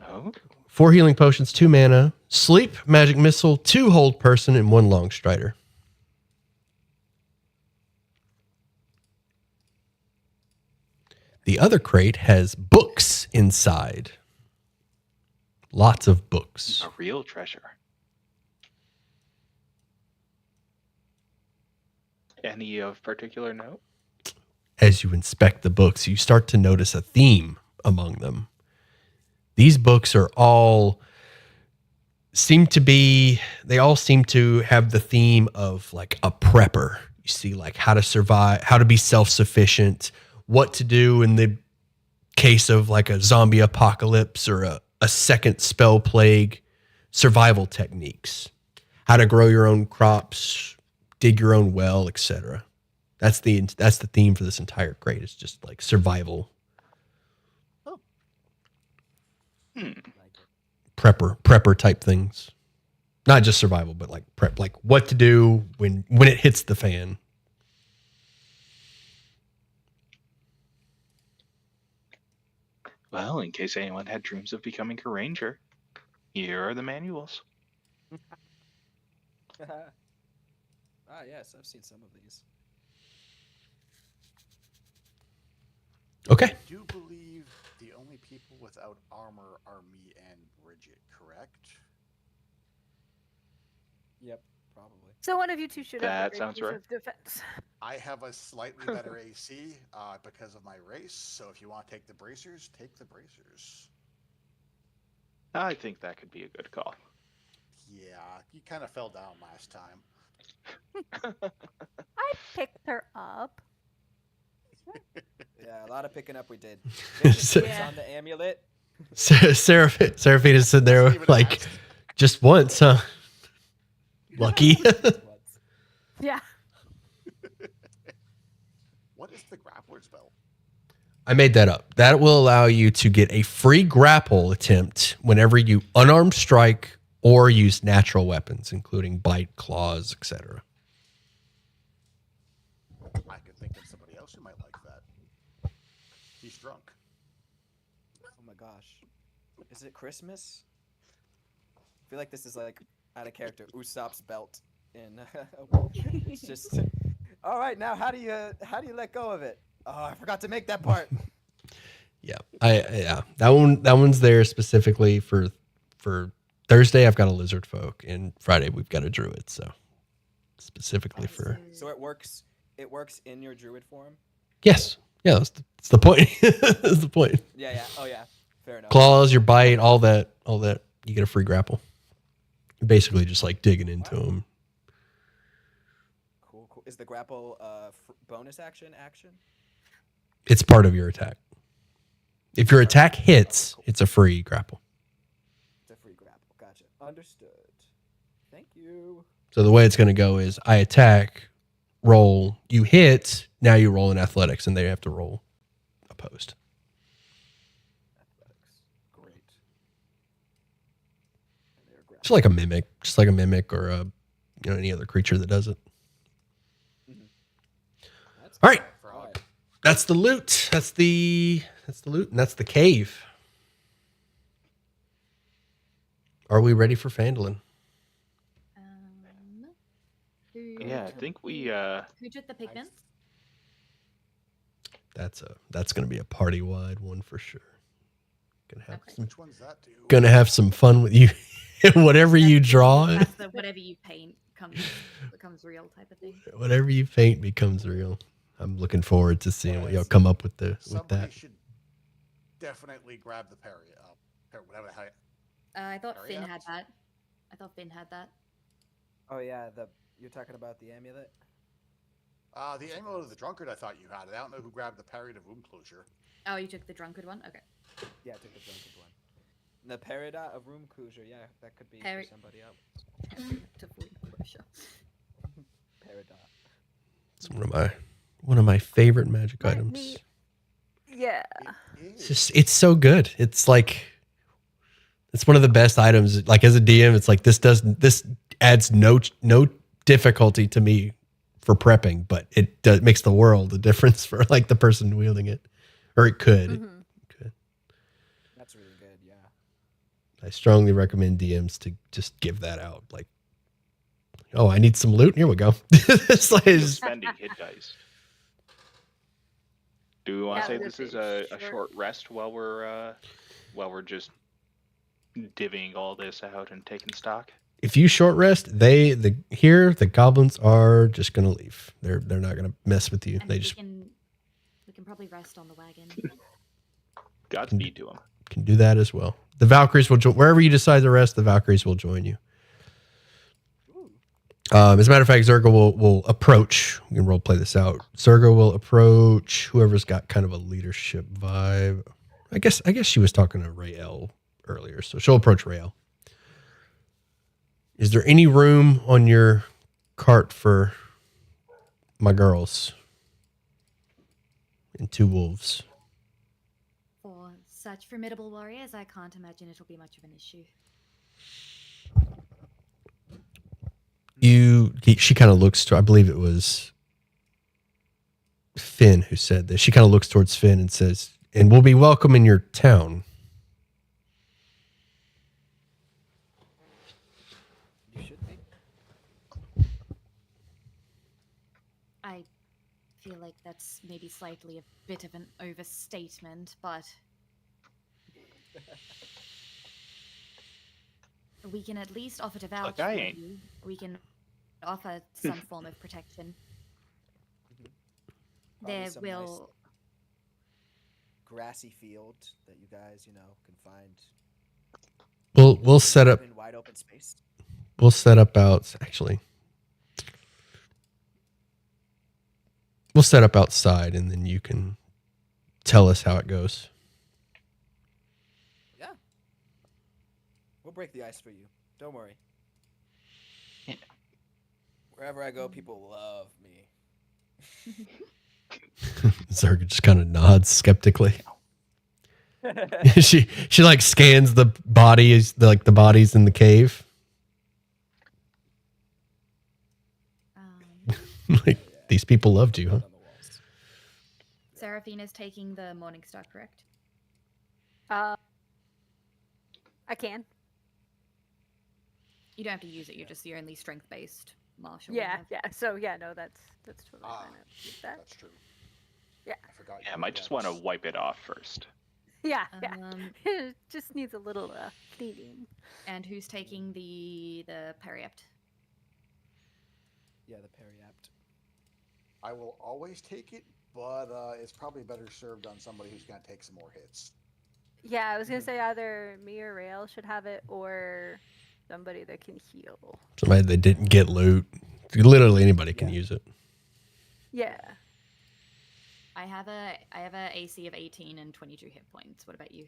Oh, 4 healing potions, 2 mana, sleep, magic missile, 2 hold person, and 1 long strider. The other crate has books inside. Lots of books. a real treasure. Any of particular note? As you inspect the books, you start to notice a theme among them. These books are all seem to have the theme of like a prepper. You see like how to survive, how to be self-sufficient, what to do in the case of like a zombie apocalypse or a second spell plague, survival techniques, how to grow your own crops, dig your own well, etc. That's the theme for this entire crate. It's just like survival. Hmm. Like it. Prepper type things. Not just survival, but like prep, like what to do when it hits the fan. Well, in case anyone had dreams of becoming a ranger, here are the manuals. Yes, I've seen some of these. Okay. I do believe the only people without armor are me and Bridget, correct? Yep, probably. So one of you two should have That a great sounds piece right. of defense. I have a slightly better AC because of my race, so if you want to take the bracers, take the bracers. I think that could be a good call. Yeah, you kind of fell down last time. I picked her up. Yeah, a lot of picking up we did. So- It's on the amulet. Seraphina's sitting there Even like, asked. just once, huh? Lucky. Yeah. What is the grappler's belt? I made that up. That will allow you to get a free grapple attempt whenever you unarmed strike or use natural weapons, including bite, claws, etc. He's drunk. Oh my gosh. Is it Christmas? I feel like this is like out of character. Usopp's belt in it's just all right, now how do you let go of it? Oh, I forgot to make that part. Yeah. That one's there specifically for Thursday. I've got a lizard folk, and Friday we've got a druid. So specifically for So it works in your druid form? yes. Yeah, that's the point. That's the point. Yeah. Oh yeah. Fair enough. Claws, your bite, all that. You get a free grapple. You're basically just like digging into them. Cool. Is the grapple bonus action? It's part of your attack. If your attack hits, it's a free grapple. It's a free grapple. Gotcha. Understood. Thank you. So the way it's going to go is I attack, roll, you hit, now you roll in athletics, and they have to roll opposed. Athletics. Great. And they're Just like a mimic or any other creature that does it. That's All right. Frog. That's the loot. That's the loot, and that's the cave. Are we ready for Phandalin? Yeah, I think we. Who took the pigments? That's going to be a party wide one for sure. Which one's that, dude? Gonna have some fun with you. Whatever you draw, That's the whatever you paint becomes real type of thing. whatever you paint becomes real. I'm looking forward to seeing what y'all come up with Somebody that. should definitely grab the parry up. Whatever the hell. I thought Hurry Finn up. had that. Oh yeah, you're talking about the amulet? The amulet of the drunkard, I thought you had it. I don't know who grabbed the parry to room closure. Oh, you took the drunkard one? Okay. Yeah, I took the drunkard one. The Perida of room closure, yeah, that could be Peri- for somebody else. To full closure. Perida. It's one of my favorite magic Let items. me- Yeah. It's so good. It's like it's one of the best items. Like as a DM, it's like this adds no difficulty to me for prepping, but it makes the world a difference for like the person wielding it, or it could. Mhm. That's really good, yeah. I strongly recommend DMs to just give that out. Like, oh, I need some loot. Here we go. It's like, You're spending hit dice. Do we want Yeah, to say this this is is a short. short rest while we're just divvying all this out and taking stock? if you short rest, the goblins are just gonna leave. They're not gonna mess with you. And They we just can probably rest on the wagon. Godspeed to them. can do that as well. The Valkyries will join wherever you decide to rest. The Valkyries will join you. As a matter of fact, Zerga will approach. We can role play this out. Zerga will approach whoever's got kind of a leadership vibe. I guess she was talking to Rael earlier, so she'll approach Rael. Is there any room on your cart for my girls and two wolves? For such formidable warriors, I can't imagine it'll be much of an issue. She kind of looks to, I believe it was Finn who said this. She kind of looks towards Finn and says, and we'll be welcome in your town. You should be. I feel like that's maybe slightly a bit of an overstatement, but we can at least offer to vouch Look, for I ain't. you. We can offer some form of protection. Probably There some nice will grassy field that you guys, can find We'll set up in wide open space. We'll set up outside and then you can tell us how it goes. Yeah. We'll break the ice for you. Don't worry. Yeah. Wherever I go, people love me. Zerga just kind of nods skeptically. she like scans the bodies, the bodies in the cave. um, Like these people loved you, huh? On the walls. Seraphina's taking the Morningstar, correct? I can. You don't have to use it. You're just the only strength-based martial. we Yeah, have. yeah. So yeah, no, that's totally Ah, fine. I'll keep that. That's true. Yeah. I forgot. Yeah, I might just want to wipe it off first. Yeah, yeah. Um, It just needs a little cleaning. and who's taking the periapt? Yeah, the periapt. I will always take it, but it's probably better served on somebody who's going to take some more hits. Yeah, I was gonna say either me or Rael should have it, or somebody that can heal. Somebody that didn't get loot. Literally anybody can Yeah. use it. Yeah. I have a AC of 18 and 22 hit points. What about you?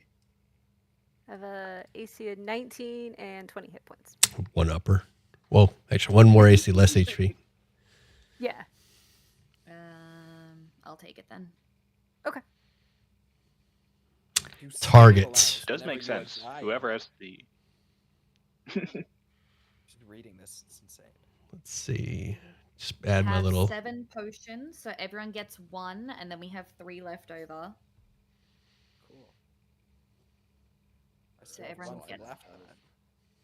I have a AC of 19 and 20 hit points. One upper. Well, actually, one more AC, less HP. Yeah. I'll take it then. Okay. You Targets. stabilize It does whenever make you are sense. dying. Whoever has the Just reading this, it's insane. Let's see. Just We add my have little. 7 potions, so everyone gets 1, and then we have 3 left over. Cool. I So still have everyone one gets left.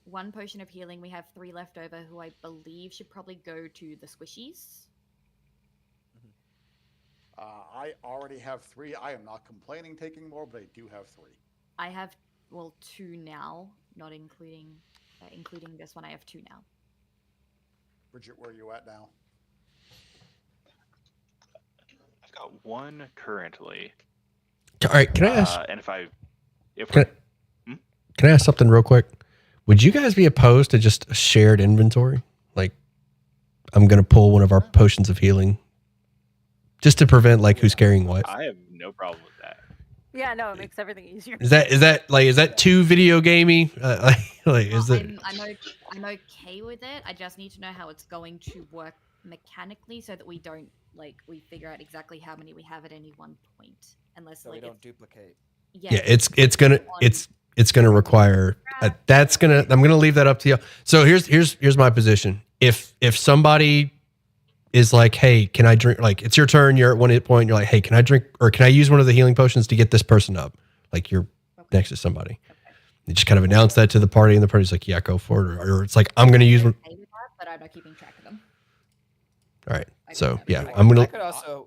1 potion of healing. We have 3 left over, who I believe should probably go to the squishies. I already have 3. I am not complaining taking more, but I do have 3. I have 2 now, not including this one. I have 2 now. Bridget, where are you at now? I've got 1 currently. All right, can I ask? And if Can I ask something real quick? Would you guys be opposed to just a shared inventory? Like, I'm gonna pull one of our potions of healing, just to prevent like who's carrying what. I have no problem with that. Yeah, no, it makes everything easier. Is that too video gamey? Is it? I'm okay with it. I just need to know how it's going to work mechanically, so that we don't we figure out exactly how many we have at any one point, unless So we don't duplicate. Yeah, it's gonna require. I'm gonna leave that up to you. So here's my position. If somebody is like, hey, can I drink? Like, it's your turn. You're at 1 hit point. You're like, hey, can I drink or can I use one of the healing potions to get this person up? Like, you're next to somebody. You just kind of announce that to the party, and the party's like, yeah, go for it. Or it's like, I'm going to use one. Okay with that, but I'm not keeping track of them. All right. I So, don't have yeah, any. I'm going to.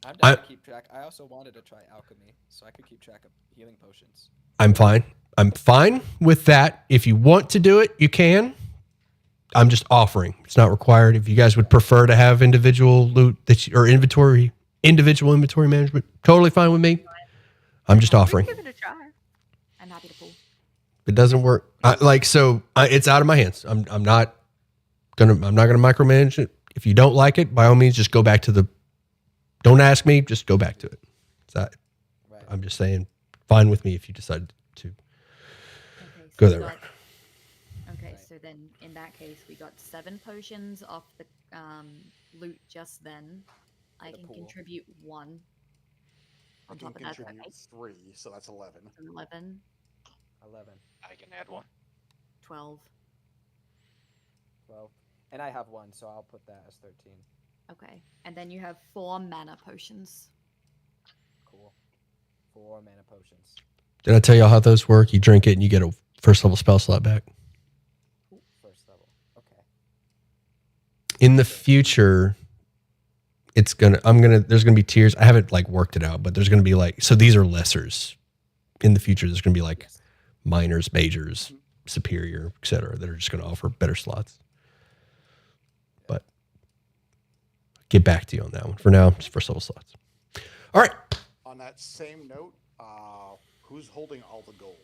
I'm down to keep track. I also wanted to try alchemy, so I could keep track of healing potions. I'm fine. I'm fine with that. If you want to do it, you can. I'm just offering. It's not required. If you guys would prefer to have individual loot or individual inventory management, totally fine with me. I'm just offering. Give it a try. I'm happy to pull. If it doesn't work, it's out of my hands. I'm not gonna micromanage it. If you don't like it, by all means, just go back to the. Don't ask me. Just go back to it. Right. I'm just saying, fine with me if you decide to Okay, go we that got- route. Okay, Right. so then in that case, we got 7 potions off the loot just then. I the can pool. contribute 1. I On can top of that, contribute okay. 3, so that's 11. 11, 11, I can add 1. 12. 12. And I have 1, so I'll put that as 13. Okay, and then you have 4 mana potions. Cool. 4 mana potions. Did I tell y'all how those work? You drink it and you get a first level spell slot back. First level. Okay. In the future, there's gonna be tiers. I haven't worked it out, but there's gonna be so these are lessers. In the future, there's gonna be Yes. minors, majors, superior, etc. that are just gonna offer better slots. But I'll get back to you on that one. For now, just first level slots. All right. On that same note, who's holding all the gold?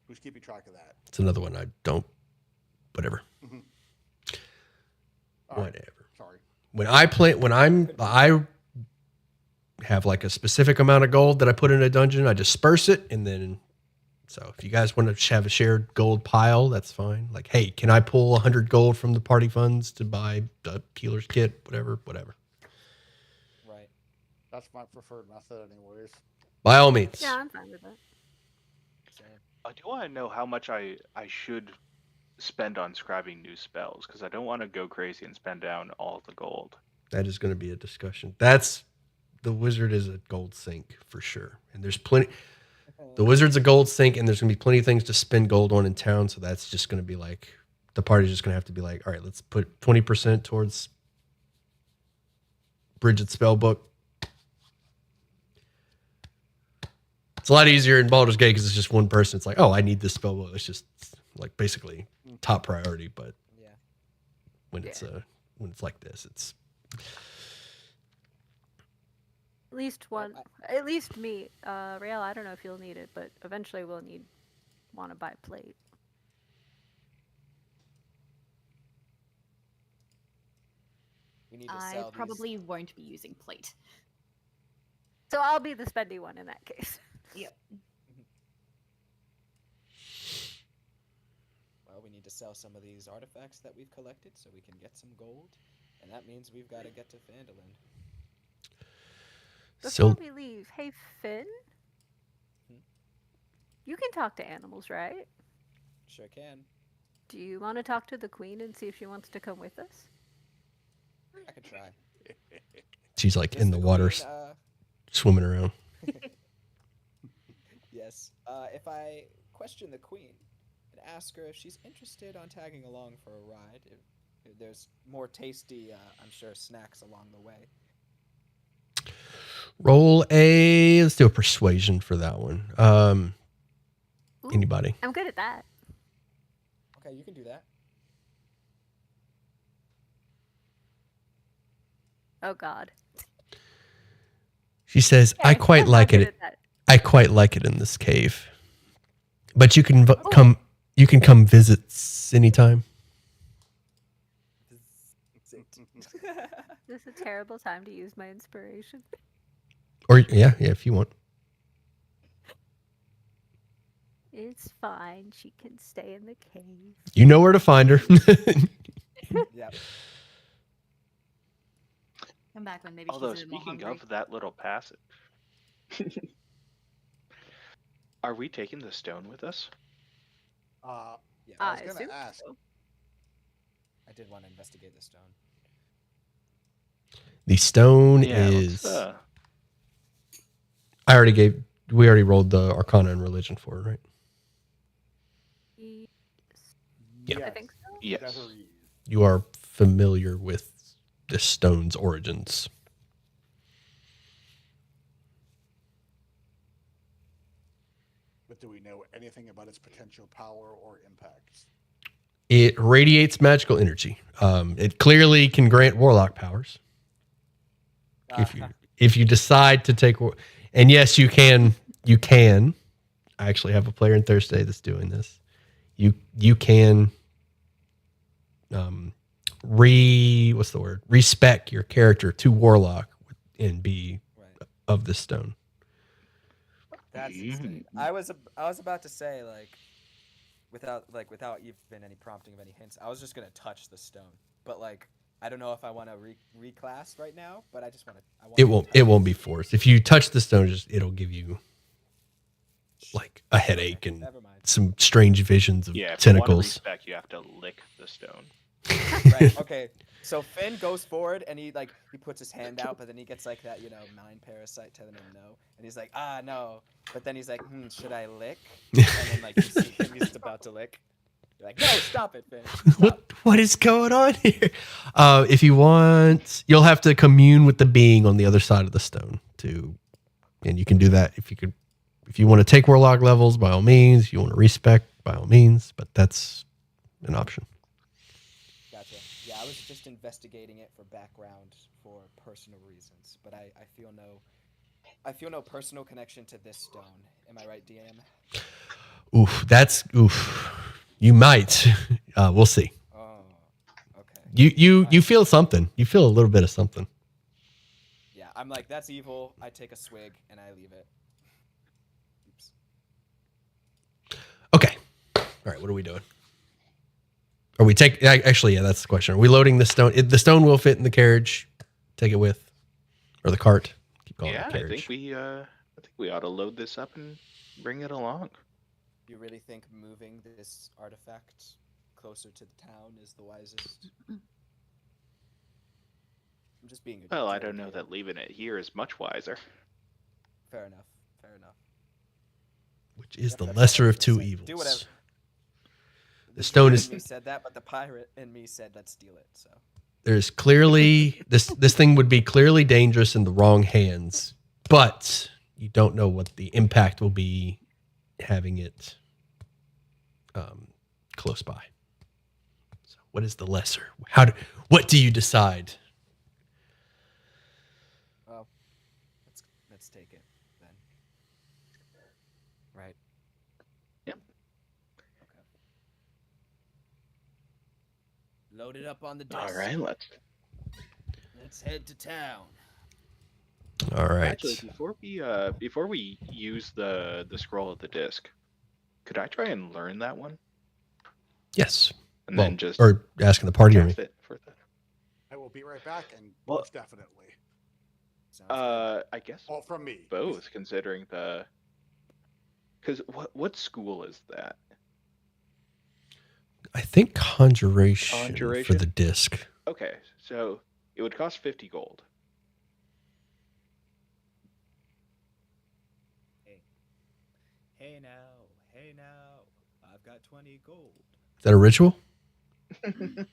Who's keeping track of that? It's another one I don't. Whatever. All right, Whatever. sorry. I have a specific amount of gold that I put in a dungeon. I disperse it, and then so if you guys want to have a shared gold pile, that's fine. Like, hey, can I pull 100 gold from the party funds to buy a healer's kit? Whatever. Right. That's my preferred method, anyways. By all means. Yeah, I'm fine with that. Same. I do want to know how much I should spend on scribing new spells, because I don't want to go crazy and spend down all the gold. That is going to be a discussion. That's the wizard is a gold sink for sure, and there's plenty. The wizard's a gold sink, and there's gonna be plenty of things to spend gold on in town. So that's just gonna be like the party's just gonna have to be like, all right, let's put 20% towards Bridget's spell book. It's a lot easier in Baldur's Gate because it's just one person. It's like, oh, I need this spell book. It's just like basically top priority. But Yeah. when it's like this, it's At least one. At least me. Rael, I don't know if you'll need it, but eventually we'll want to buy a plate. We need to I sell probably won't be using plate. So I'll be the spendy one in that case. Yep. Well, we need to sell some of these artifacts that we've collected so we can get some gold, and that means we've got to get to Phandalin. Before so we leave, hey Finn, Hmm? you can talk to animals, right? Sure can. Do you want to talk to the queen and see if she wants to come with us? I could try. she's like Does in the water, queen, swimming around. yes. If I question the queen and ask her if she's interested on tagging along for a ride, if there's more tasty, I'm sure, snacks along the way. Roll let's do a persuasion for that one. Ooh, Anybody? I'm good at that. Okay, you can do that. Oh God. She says, I Okay, quite I'm like not it. good at that. I quite like it in this cave. But you can Oh. come. You can come visit anytime. This is a terrible time to use my inspiration. Or yeah, if you want. It's fine. She can stay in the cave. You know where to find her. Yep. Come back when maybe Although she's a little more speaking hungry. of that little passage, are we taking the stone with us? Yeah, I I was assume gonna ask. so. I did want to investigate the stone. The stone Yeah, is. let's, We already rolled the Arcana and Religion for it, right? Yeah. I think so. yes. Deveries. You are familiar with the stone's origins. But do we know anything about its potential power or impacts? It radiates magical energy. It clearly can grant warlock powers. If you decide to take, and yes, you can. You can. I actually have a player in Thursday that's doing this. You can. What's the word? Respec your character to warlock and be Right. of this stone. That's insane. I was about to say, like, without even any prompting of any hints, I was just gonna touch the stone, but like I don't know if I want to reclass right now, but I just want to. It won't be forced. If you touch the stone, it'll give you like a headache and Never mind. some strange visions of Yeah, if tentacles. you want to respec, you have to lick the stone. Right. Okay. So Finn goes forward and he puts his hand out, but then he gets like that mind parasite telling him no, and he's like no, but then he's like should I lick? And then like you see him, he's about to lick. You're like no, stop it, Finn. Stop. What is going on here? If you want, you'll have to commune with the being on the other side of the stone and you can do that if you want to take warlock levels, by all means. If you want to respec, by all means, but that's an option. Gotcha. Yeah, I was just investigating it for background for personal reasons, but I feel no personal connection to this stone. Am I right, DM? Oof. You might. We'll see. Oh, okay. You feel something. You feel a little bit of something. Yeah, I'm like, that's evil. I take a swig and I leave it. Oops. Okay. All right. What are we doing? Are we actually, yeah, that's the question. Are we loading the stone? The stone will fit in the carriage. Take it with, or the cart. Keep calling it Yeah, carriage. I think we ought to load this up and bring it along. You really think moving this artifact closer to the town is the wisest? I'm just being. Well, I jerk don't know here. that leaving it here is much wiser. Fair enough. Fair enough. Which is Yep, the that's lesser all I of was two gonna say. evils. Do whatever. The stone is. in me said that, but the pirate in me said let's steal it. So There's clearly this thing would be clearly dangerous in the wrong hands, but you don't know what the impact will be having it close by. So what is the lesser? What do you decide? well, let's take it then. Right. Yep. Okay. Load it up on the disc. All right, Let's head to town. All right. Actually, before we use the scroll of the disc, could I try and learn that one Yes. and Well, then just or asking the party or me. cast it for the? I will be right back, and Well- most definitely. Sounds good. I guess Well, from me. both, considering the. Because what school is that? I think conjuration for Conjuration? the disc. Okay, so it would cost 50 gold. Hey now, I've got 20 gold. Is that a ritual? And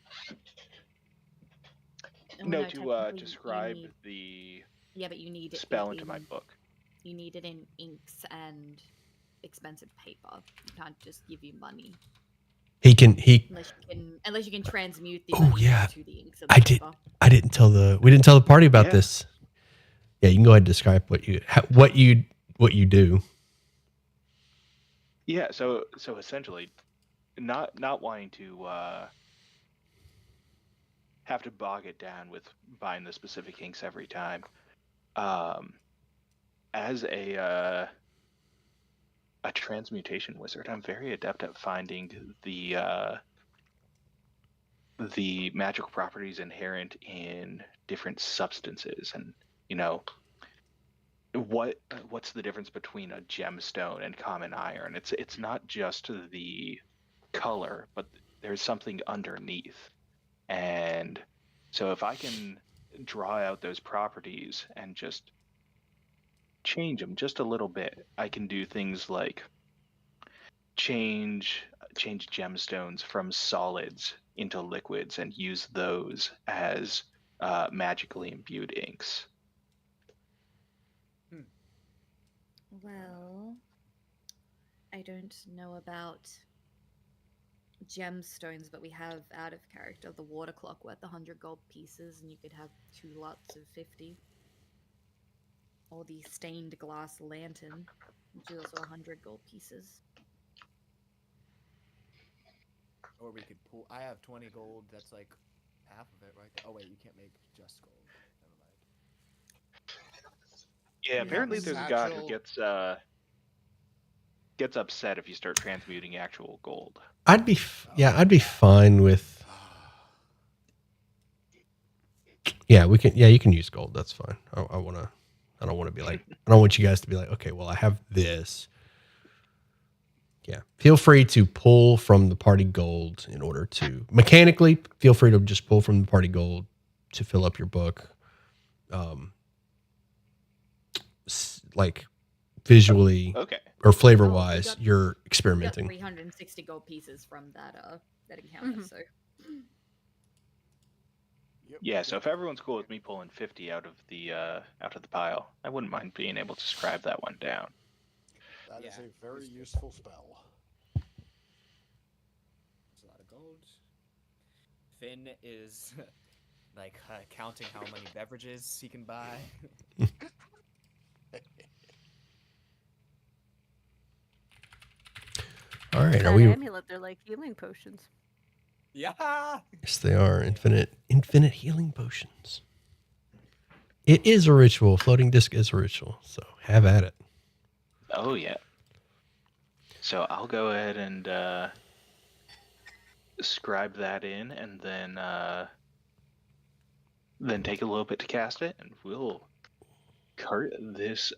No, technically to you describe need- the Yeah, but you need it spell into my in- book. You need it in inks and expensive paper. You can't just give you money He unless you can transmute the Oh, money yeah. into the inks of the I did- paper. we didn't tell the party about Yeah. this. Yeah, you can go ahead and describe what you do. Yeah, so essentially, not wanting to have to bog it down with buying the specific inks every time. As a transmutation wizard, I'm very adept at finding the magical properties inherent in different substances, and what's the difference between a gemstone and common iron. It's not just the color, but there's something underneath. And so if I can draw out those properties and just change them just a little bit, I can do things like change gemstones from solids into liquids and use those as magically imbued inks. Well, I don't know about gemstones, but we have out of character the water clock worth 100 gold pieces, and you could have 2 lots of 50. Or the stained glass lantern, which is also 100 gold pieces. Or we could pull. I have 20 gold. That's like half of it, right there. Oh wait, you can't make just gold. Never mind. Yeah, Yeah, apparently the there's a god who satchel- gets upset if you start transmuting actual gold. I'd be fine with. Yeah, we can. Yeah, you can use gold. That's fine. I don't want to be like. I don't want you guys to be like, okay, well, I have this. Yeah, feel free to pull from the party gold in order to mechanically. Feel free to just pull from the party gold to fill up your book. Like visually Okay. or flavor Oh, we wise, got- you're We got experimenting. 360 gold pieces from that encounter, Mhm. so Yep, Yeah, so yep. if everyone's cool with me pulling 50 out of the pile, I wouldn't mind being able to scribe that one down. That is Yeah, a very useful. useful spell. There's a lot of gold. Finn is like counting how many beverages he can buy. All right, That are we? amulet, they're like healing potions. Yeah. Yes, they are infinite healing potions. It is a ritual. Floating disc is a ritual, so have at it. Oh yeah. So I'll go ahead and scribe that in, and then take a little bit to cast it, and we'll cart this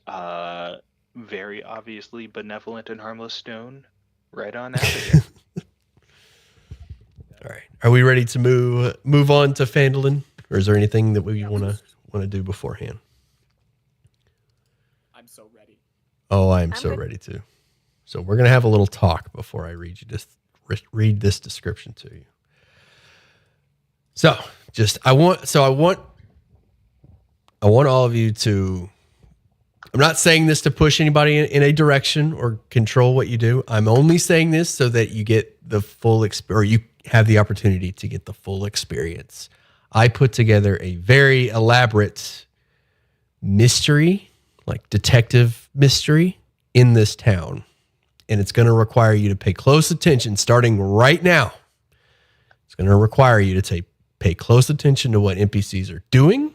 very obviously benevolent and harmless stone right on out of here. All right, are we ready to move on to Phandalin? or is there anything that we want to do beforehand? I'm so ready. Oh, I am I'm so good. ready to. So we're gonna have a little talk before I read this description to you. So I want all of you to. I'm not saying this to push anybody in a direction or control what you do. I'm only saying this so that you get the full experience, or you have the opportunity to get the full experience. I put together a very elaborate mystery, like detective mystery, in this town. And it's going to require you to pay close attention starting right now. It's going to require you to pay close attention to what NPCs are doing,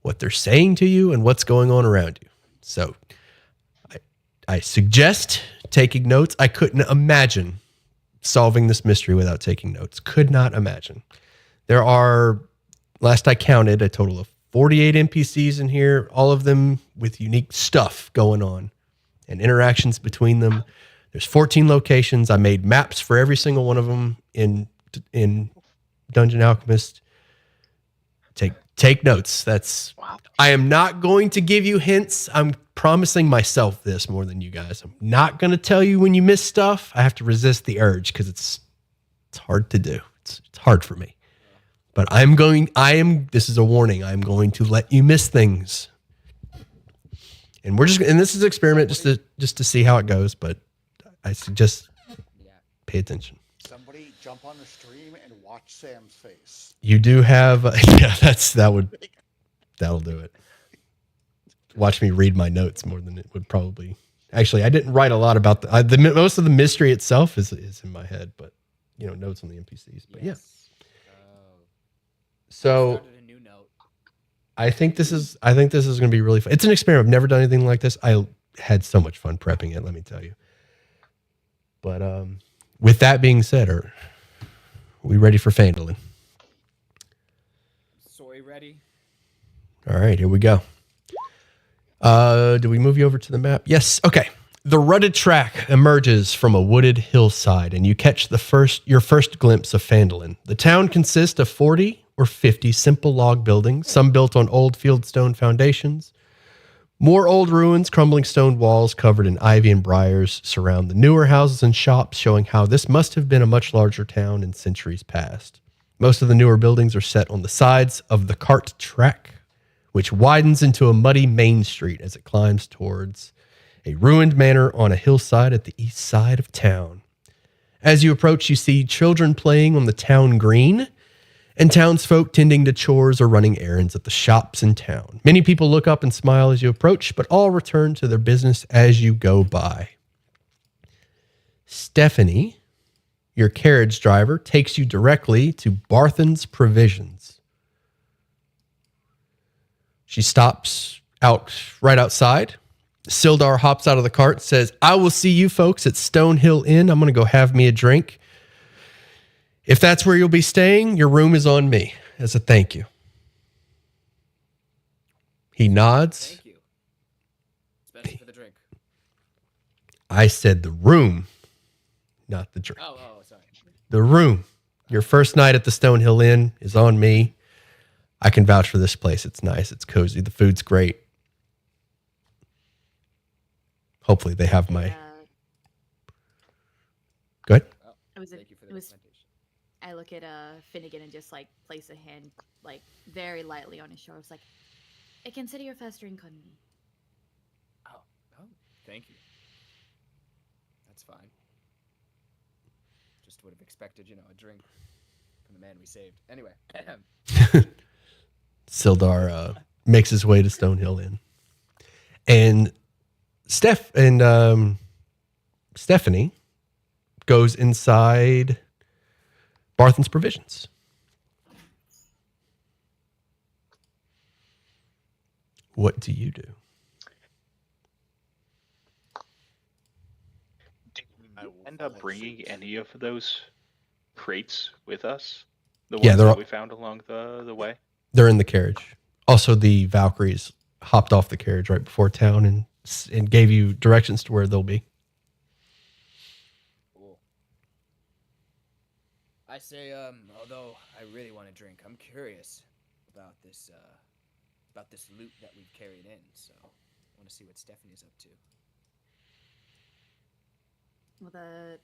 what they're saying to you, and what's going on around you. So I suggest taking notes. I couldn't imagine solving this mystery without taking notes. Could not imagine. There are, last I counted, a total of 48 NPCs in here, all of them with unique stuff going on and interactions between them. There's 14 locations. I made maps for every single one of them in Dungeon Alchemist. Take notes. Wow. I am not going to give you hints. I'm promising myself this more than you guys. I'm not going to tell you when you miss stuff. I have to resist the urge because it's hard to do. It's hard for me. But this is a warning. I'm going to let you miss things. And this is an experiment just to see how it goes, but I suggest pay attention. Somebody jump on the stream and watch Sam's face. You do have that'll do it. Watch me read my notes more than it would probably. Actually, I didn't write a lot about the most of the mystery itself is in my head, but notes on the NPCs. But yeah. So Started a new note. I think this is going to be really fun. It's an experiment. I've never done anything like this. I had so much fun prepping it, let me tell you. But with that being said, are we ready for Phandalin? Soy ready? All right, here we go. Do we move you over to the map? Yes. Okay. The rutted track emerges from a wooded hillside, and you catch your first glimpse of Phandalin. The town consists of 40 or 50 simple log buildings, some built on old fieldstone foundations. More old ruins, crumbling stone walls covered in ivy and briars surround the newer houses and shops, showing how this must have been a much larger town in centuries past. Most of the newer buildings are set on the sides of the cart track, which widens into a muddy main street as it climbs towards a ruined manor on a hillside at the east side of town. As you approach, you see children playing on the town green and townsfolk tending to chores or running errands at the shops in town. Many people look up and smile as you approach, but all return to their business as you go by. Stephanie, your carriage driver, takes you directly to Barthen's Provisions. She stops right outside. Sildar hops out of the cart, says, "I will see you folks at Stonehill Inn. I'm going to go have me a drink. If that's where you'll be staying, your room is on me as a thank you." He nods. Thank you. Especially for the drink. I said the room, not the drink. Oh, sorry. The room. Your first night at the Stonehill Inn is on me. I can vouch for this place. It's nice. It's cozy. The food's great. Hopefully they have my... Go ahead. Oh, Thank you for the was- recommendation. I look at Finnegan and just like place a hand like very lightly on his shoulder. It's like, I consider your first drink on me. Oh, thank you. That's fine. Just would have expected, a drink from the man we saved. Anyway. Sildar makes his way to Stonehill Inn. And Stephanie goes inside Barthen's Provisions. What do you do? Did we end up bringing any of those crates with us? The Yeah, ones they're that all- we found along the way? They're in the carriage. Also, the Valkyries hopped off the carriage right before town and gave you directions to where they'll be. Cool. I say, although I really want to drink, I'm curious. about this loot that we've carried in. So I want to see what Stephanie's up to. Well,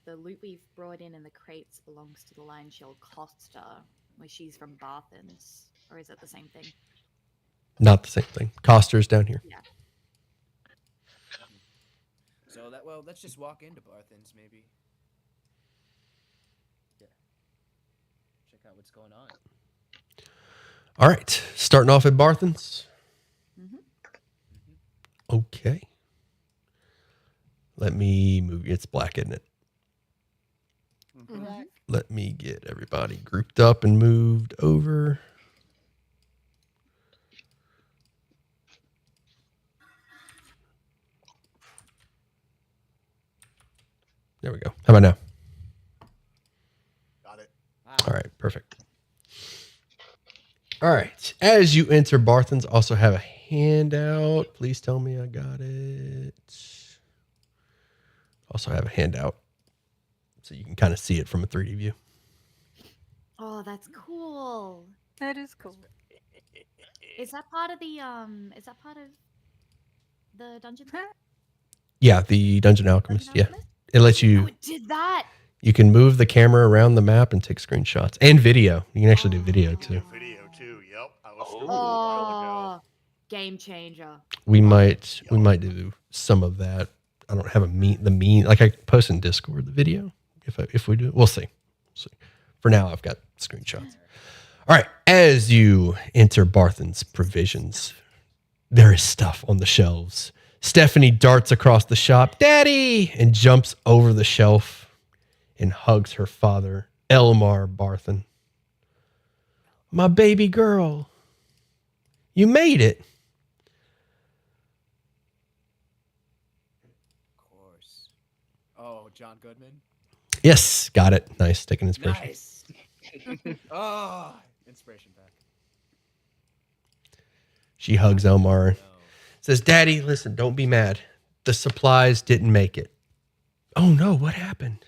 the loot we've brought in the crates belongs to the Lion Shell Costa, where she's from Barthens. Or is it the same thing? Not the same thing. Coster's down here. Yeah. So let's just walk into Barthens, maybe. Yeah. Check out what's going on. All right. Starting off at Barthens. Mm-hmm. Okay. Let me move. It's black, isn't it? Mm-hmm. Let me get everybody grouped up and moved over. There we go. How about now? Got it. All right, perfect. All right. As you enter Barthens, also have a handout. Please tell me I got it. Also have a handout so you can kind of see it from a 3D view. Oh, that's cool. That is cool. Is that part of the dungeon? Yeah, the Dungeon Alchemist. Dungeon Yeah. Alchemist? It lets Oh, you, it did that. you can move the camera around the map and take screenshots and video. You can actually do video too. Video too. Yep. I was Oh. doing it a while ago. Oh, game changer. We might do some of that. I don't have like I post in Discord the video. If we do, we'll see. For now, I've got screenshots. All right. As you enter Barthen's provisions, there is stuff on the shelves. Stephanie darts across the shop, "Daddy!" and jumps over the shelf and hugs her father, Elmar Barthen. "My baby girl, you made it." Of course. Oh, John Goodman. Yes, got it. Nice, taking inspiration. Nice. Oh, inspiration back. She hugs Elmar. No. Says, "Daddy, listen, don't be mad. The supplies didn't make it." "Oh no, what happened?"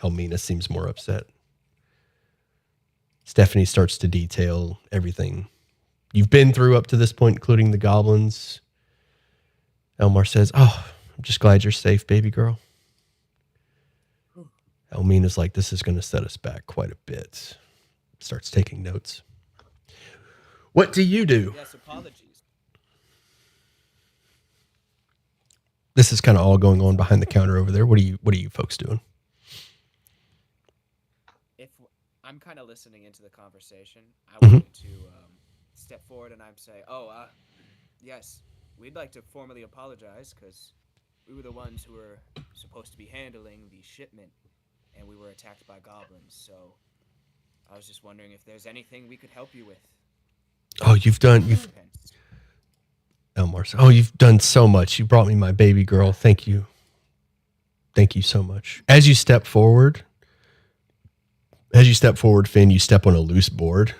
Elmina seems more upset. Stephanie starts to detail everything you've been through up to this point, including the goblins. Elmar says, "Oh, I'm just glad you're safe, baby girl." Elmina's like, "This is going to set us back quite a bit." Starts taking notes. What do you do? Yes, apologies. This is kind of all going on behind the counter over there. What are you folks doing? If I'm kind of listening into the conversation, I Mhm. wanted to step forward and I'm say, yes, we'd like to formally apologize because we were the ones who were supposed to be handling the shipment, and we were attacked by goblins. So I was just wondering if there's anything we could help you with. Oh, Elmar says, "Oh, you've done so much. You brought me my baby girl. Thank you. Thank you so much." As you step forward, Finn, you step on a loose board.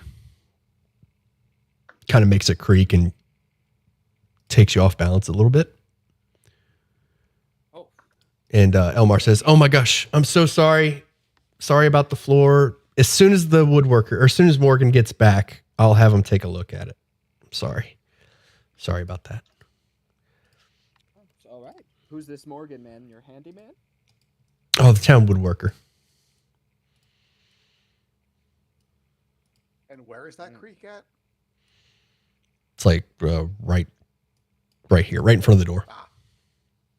Kind of makes a creak and takes you off balance a little bit. Oh, And Elmar says, "Oh my gosh, I'm so sorry. Sorry about the floor. As soon as Morgan gets back, I'll have him take a look at it. I'm sorry. Sorry about that." All right. Who's this Morgan man? Your handyman? Oh, the town woodworker. And where is that creek at? It's like right here, right in front of the door.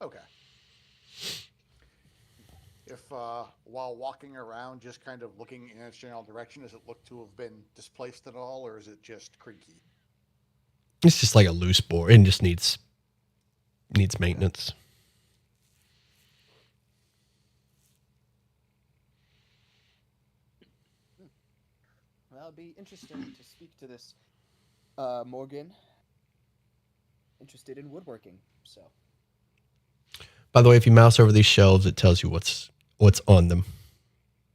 Okay. If while walking around, just kind of looking in its general direction, does it look to have been displaced at all, or is it just creaky? It's just like a loose board. It just needs maintenance. Well, it'd be interesting to speak to this Morgan. Interested in woodworking, so. By the way, if you mouse over these shelves, it tells you what's on them.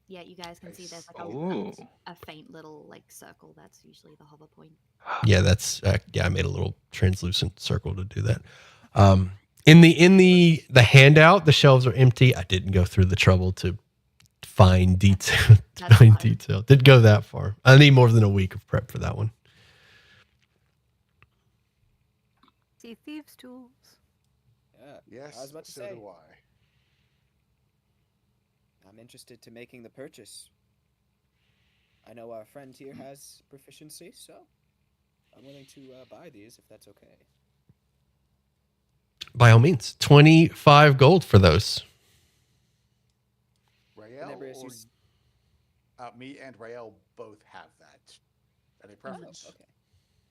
Yeah, you guys can see there's like Ooh. a faint little like circle. That's usually the hover point. Yeah, that's I made a little translucent circle to do that. In the handout, the shelves are empty. I didn't go through the trouble to find detail. That's fine. Didn't go that far. I need more than a week of prep for that one. See thieves' tools. Yeah. Yes, I was about to so say. do I. I'm interested to making the purchase. I know our friend here has proficiency, so I'm willing to buy these if that's okay. By all means, 25 gold for those. Rael Nebrius, you or me and Rael both have that. Any preference? okay.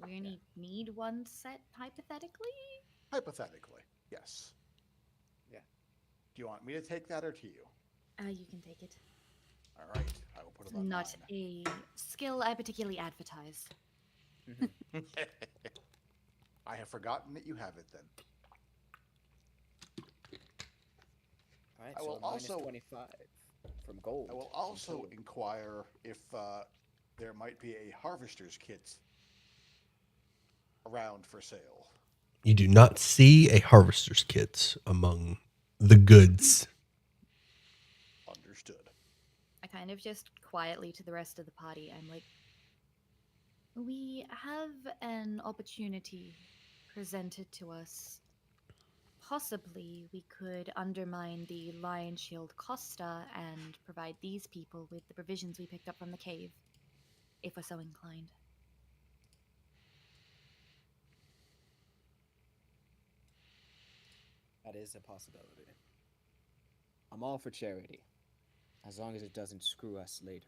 We only need one set, hypothetically? Hypothetically, yes. Yeah. Do you want me to take that or to you? You can take it. All right, I will put it on Not a skill I particularly advertise. mine. I have forgotten that you have it then. All right, I so will minus also- 25 from gold. I will from also total. inquire if there might be a harvester's kit around for sale. You do not see a harvester's kit among the goods. Understood. I kind of just quietly to the rest of the party, I'm like, we have an opportunity presented to us. Possibly we could undermine the Lion Shield Costa and provide these people with the provisions we picked up from the cave, if we're so inclined. That is a possibility. I'm all for charity, as long as it doesn't screw us later.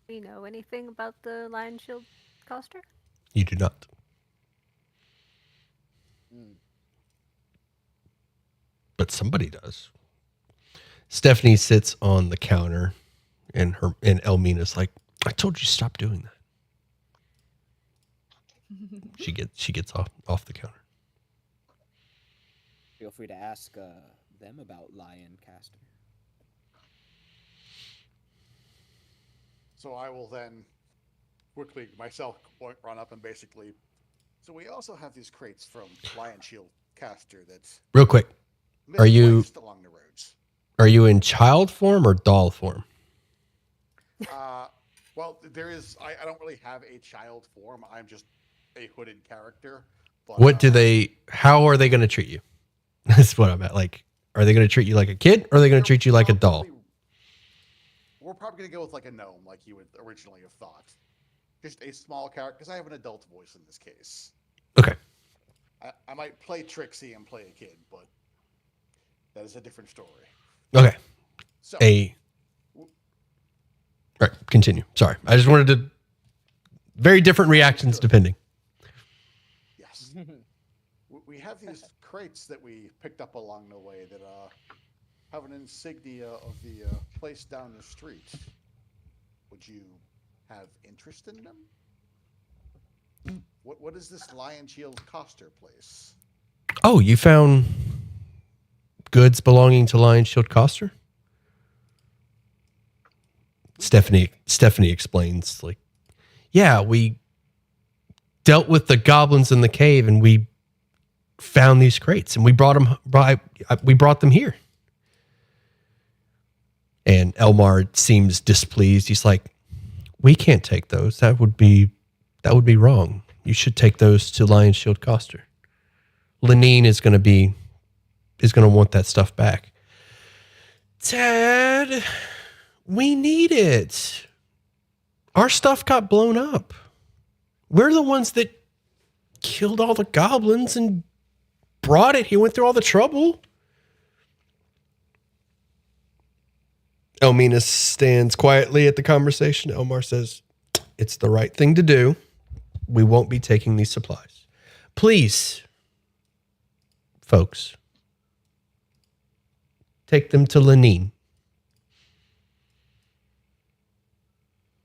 Do you know anything about the Lion Shield Coster? You do not. Mm. But somebody does. Stephanie sits on the counter and Elmina's like, I told you stop doing that. She gets off the counter. Feel free to ask them about Lion Caster. So I will then quickly myself run up and basically. So we also have these crates from Lion Shield Caster that's Real quick, Are you- misplaced along the roads. are you in child form or doll form? Well, there is. I don't really have a child form. I'm just a hooded character. But, how are they going to treat you? That's what I'm at. Like, are they going to treat you like a kid or are they going to treat you like a doll? We're probably going to go with like a gnome, like you would originally have thought. Just a small character, because I have an adult voice in this case. Okay. I might play Trixie and play a kid, but that is a different story. Okay. So, All right, continue. Sorry. I just wanted to very different reactions depending. yes. We have these crates that we picked up along the way that have an insignia of the place down the street. Would you have interest in them? What is this Lion Shield Coster place? Oh, you found goods belonging to Lion Shield Coster? Stephanie explains, like, yeah, we dealt with the goblins in the cave and we found these crates and we brought them here. And Elmar seems displeased. He's like, we can't take those. That would be wrong. You should take those to Lion Shield Coster. Lenine is going to want that stuff back. Dad, we need it. Our stuff got blown up. We're the ones that killed all the goblins and brought it. He went through all the trouble. Elmina stands quietly at the conversation. Elmar says, it's the right thing to do. We won't be taking these supplies. Please, folks, take them to Lenine.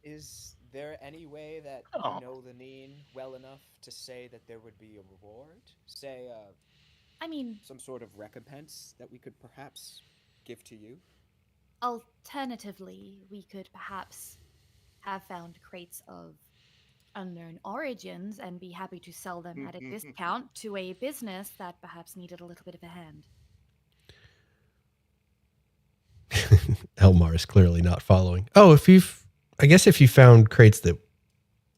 Is there any way that Oh. you know Lenine well enough to say that there would be a reward? Say, I mean, some sort of recompense that we could perhaps give to you? alternatively, we could perhaps have found crates of unknown origins and be happy to sell them at a discount to a business that perhaps needed a little bit of a hand. Elmar is clearly not following. Oh, if you found crates that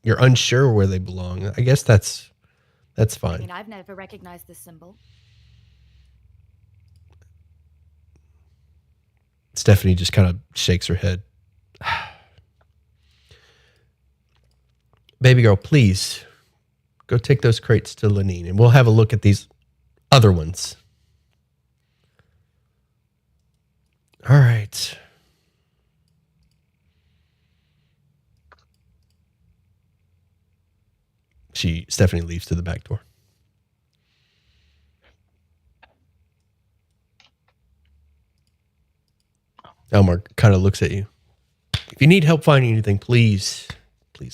you're unsure where they belong, I guess that's That's I fine. mean, I've never recognized this symbol. Stephanie just kind of shakes her head. Baby girl, please go take those crates to Lenine and we'll have a look at these other ones. All right. Stephanie leaves to the back door. Elmar kind of looks at you. If you need help finding anything, please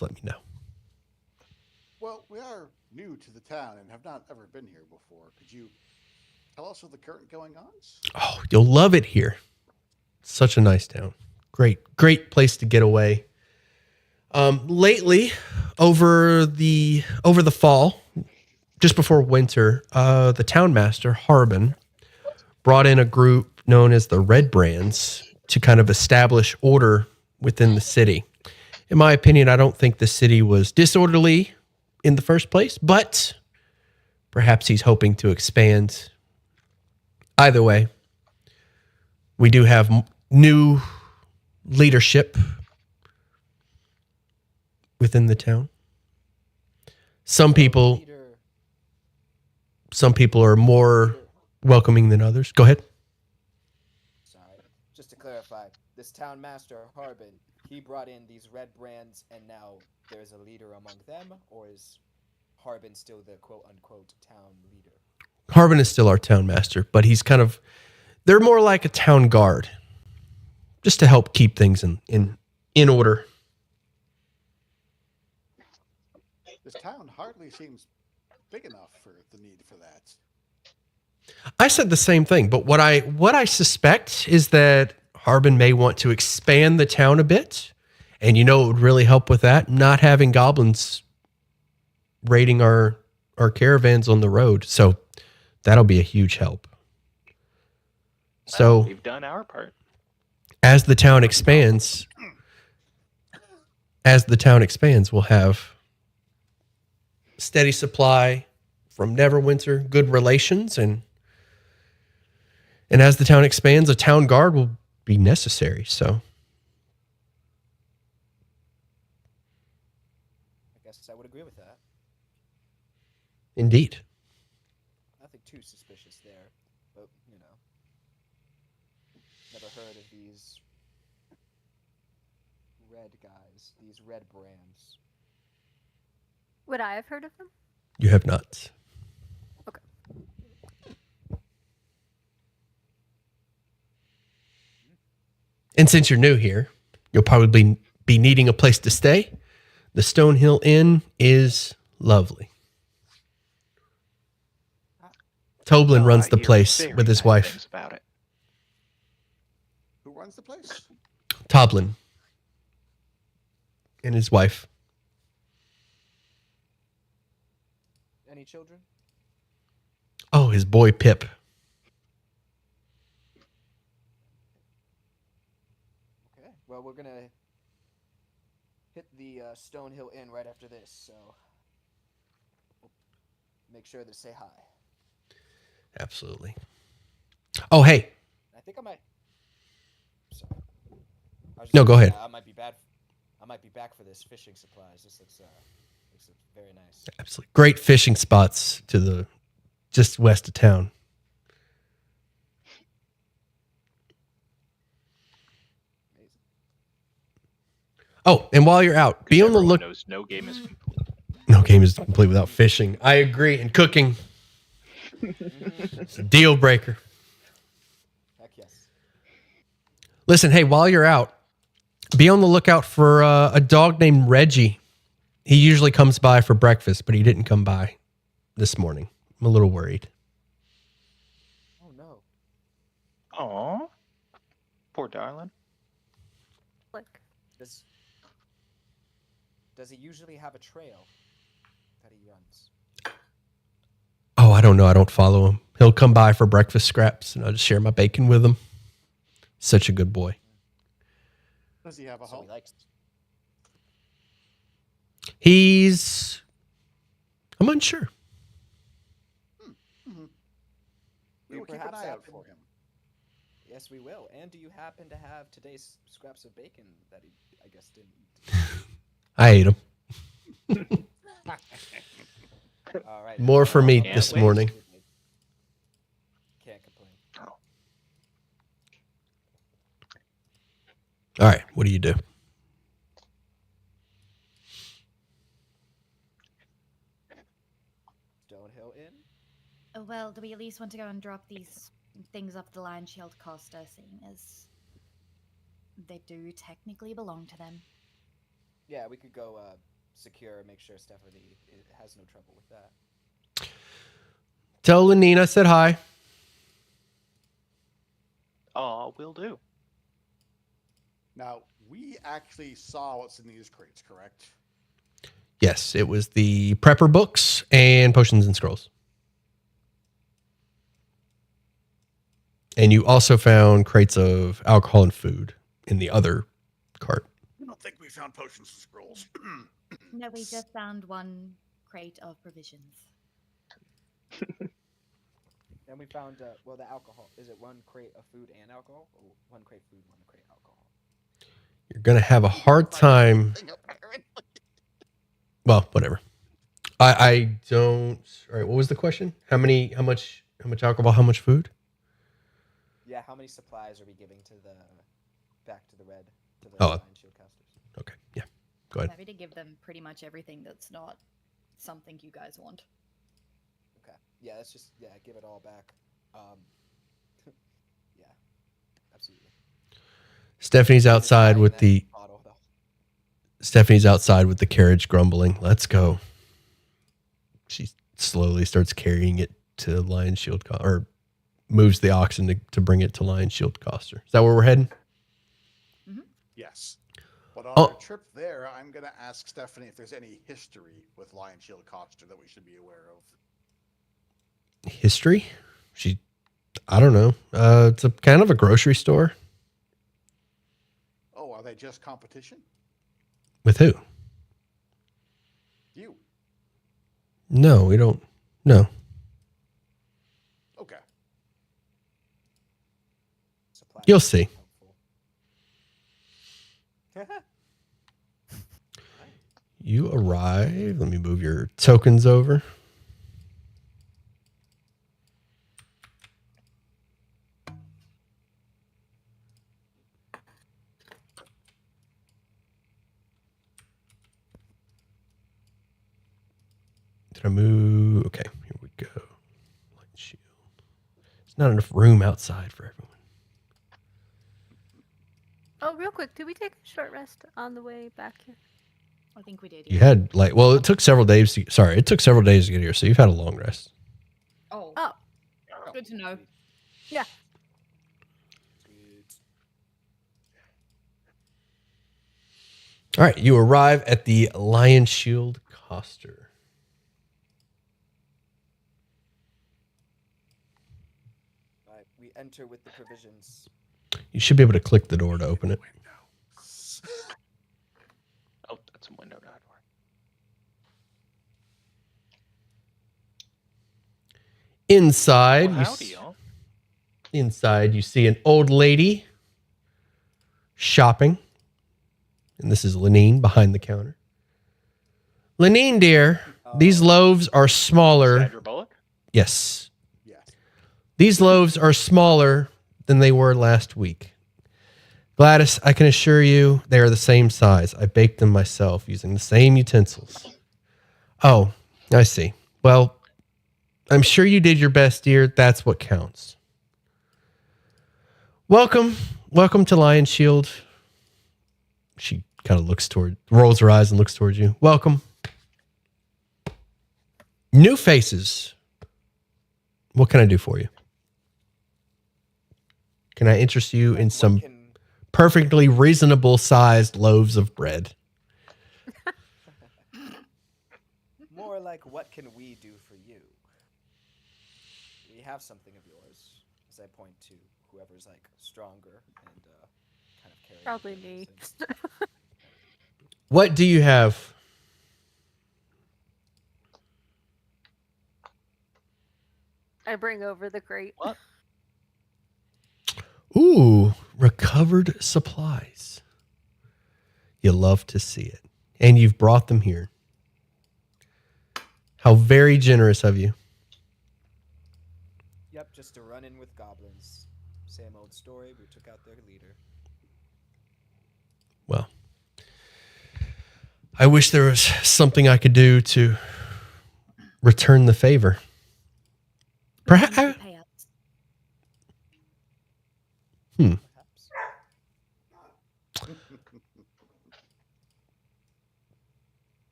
let me know. Well, we are new to the town and have not ever been here before. Could you tell us of the current going-ons? Oh, you'll love it here. Such a nice town. Great place to get away. Lately, over the fall, just before winter, the town master, Harbin, brought in a group known as the Red Brands to kind of establish order within the city. In my opinion, I don't think the city was disorderly in the first place, but perhaps he's hoping to expand. Either way, we do have new leadership within the town. Some people are more welcoming than others. Go ahead. Sorry. Just to clarify, this town master, Harbin, he brought in these Red Brands and now there's a leader among them, or is Harbin still the quote-unquote town leader? Harbin is still our town master, but they're more like a town guard, just to help keep things in order. This town hardly seems big enough for the need for that. I said the same thing, but what I suspect is that Harbin may want to expand the town a bit, and it would really help with that, not having goblins raiding our caravans on the road. So that'll be a huge help. So we've done our part. As the town expands, we'll have steady supply from Neverwinter, good relations, and as the town expands, a town guard will be necessary. So I guess I would agree with that. indeed. Nothing too suspicious there, but, never heard of these red guys, these Red Brands. Would I have heard of them? You have not. Okay. And since you're new here, you'll probably be needing a place to stay. The Stonehill Inn is lovely. Toblin runs the I hear place very with his nice wife. things about it. Who runs the place? Toblin and his wife. Any children? Oh, his boy Pip. Okay. Well, we're gonna hit the Stonehill Inn right after this, so we'll make sure to say hi. Absolutely. Oh, hey. I think I might. Sorry. I was just No, go gonna ahead. say, I might be bad. I might be back for this fishing supplies. This looks very nice. Absolutely. Great fishing spots to just west of town. Amazing. Oh, and while you're out, be on the Everyone look. knows no game is complete. No game is complete without fishing. I agree. And cooking. It's a deal breaker. Heck yes. Listen, hey, while you're out, be on the lookout for a dog named Reggie. He usually comes by for breakfast, but he didn't come by this morning. I'm a little worried. Oh no. Aw. Poor darling. Like, Does he usually have a trail that he runs? Oh, I don't know. I don't follow him. He'll come by for breakfast scraps, and I'll just share my bacon with him. Such a good boy. Does he have a So home? he likes. I'm unsure. will keep an perhaps eye out happen- for him. Yes, we will. And do you happen to have today's scraps of bacon that he, I guess, didn't eat? I ate them. All right. More for Oh, me can't this wait. morning. Can't complain. All right, what do you do? Stonehill Inn? Oh, well, do we at least want to go and drop these things off the Lion Shield Costa, seeing as they do technically belong to them? Yeah, we could go secure, make sure Stephanie has no trouble with that. Tell Lenine I said hi. Oh, will do. Now, we actually saw what's in these crates, correct? Yes, it was the prepper books and potions and scrolls. And you also found crates of alcohol and food in the other cart. I don't think we found potions and scrolls. No, we just found one crate of provisions. And we found, well, the alcohol. Is it one crate of food and alcohol? Or one crate food, one crate alcohol? You're going to have a hard time. Well, whatever. I don't. All right, what was the question? How much alcohol, how much food? Yeah, how many supplies are we giving to the back to the red to the Oh. Lion Shield casters? Okay, yeah. Go ahead. Happy to give them pretty much everything that's not something you guys want. Okay. Yeah, let's just give it all back. Yeah, absolutely. Stephanie's outside Buying with that the bottle, though. carriage grumbling. Let's go. She slowly starts carrying it to Lion Shield or moves the oxen to bring it to Lion Shield Coster. Is that where we're heading? Yes. But on Oh. our trip there, I'm going to ask Stephanie if there's any history with Lion Shield Coster that we should be aware of. History? I don't know. It's a kind of a grocery store. Oh, are they just competition? With who? You. No, we don't. No. Okay. Supplies You'll are see. helpful. You arrive. Let me move your tokens over. Did I move? Okay, here we go. Light shield. There's not enough room outside for everyone. Oh, real quick, did we take a short rest on the way back here? I think we did. You had it took several days. It took several days to get here, so you've had a long rest. Oh, Oh, good to know. yeah. Sweet. All right, you arrive at the Lion Shield Coster. All right, we enter with the provisions. You should be able to click the door to open it. Oh, that's a window, not a door. Inside, Well, you howdy, y'all. Inside, you see an old lady shopping. And this is Lenine behind the counter. Lenine, dear, these loaves are smaller. Sandra Bullock? Yes. Yes. These loaves are smaller than they were last week. Gladys, I can assure you they are the same size. I baked them myself using the same utensils. Oh, I see. Well, I'm sure you did your best, dear. That's what counts. Welcome to Lion Shield. She kind of rolls her eyes and looks towards you. Welcome. New faces. What can I do for you? Can I interest you in What some can- perfectly reasonable sized loaves of bread? More like, what can we do for you? We have something of yours, as I point to whoever's like stronger and kind of carrying. Probably things me. and- What do you have? I bring over the crate. What? Ooh, recovered supplies. You love to see it. And you've brought them here. How very generous of you. Yep, just to run in with goblins. Same old story. We took out their leader. Well, I wish there was something I could do to return the favor. Perhaps. Payouts. Perhaps.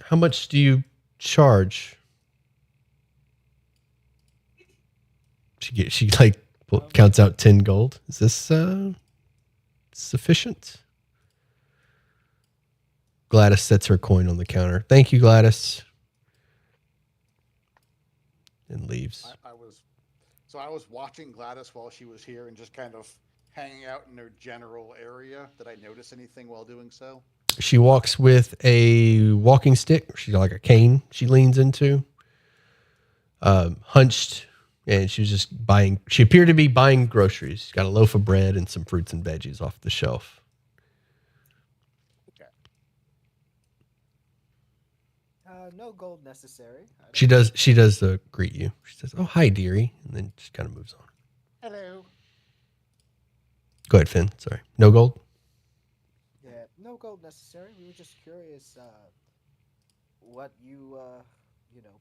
How much do you charge? She counts out 10 gold. Is this sufficient? Gladys sets her coin on the counter. Thank you, Gladys. And leaves. I was watching Gladys while she was here and just kind of hanging out in her general area. Did I notice anything while doing so? She walks with a walking stick. She's got like a cane she leans into. Hunched, and she was just buying. She appeared to be buying groceries. She's got a loaf of bread and some fruits and veggies off the shelf. Okay. No gold necessary. She does greet you. She says, "Oh, hi, dearie," and then just kind of moves on. Hello. Go ahead, Finn. Sorry. No gold? Yeah, no gold necessary. We were just curious what you,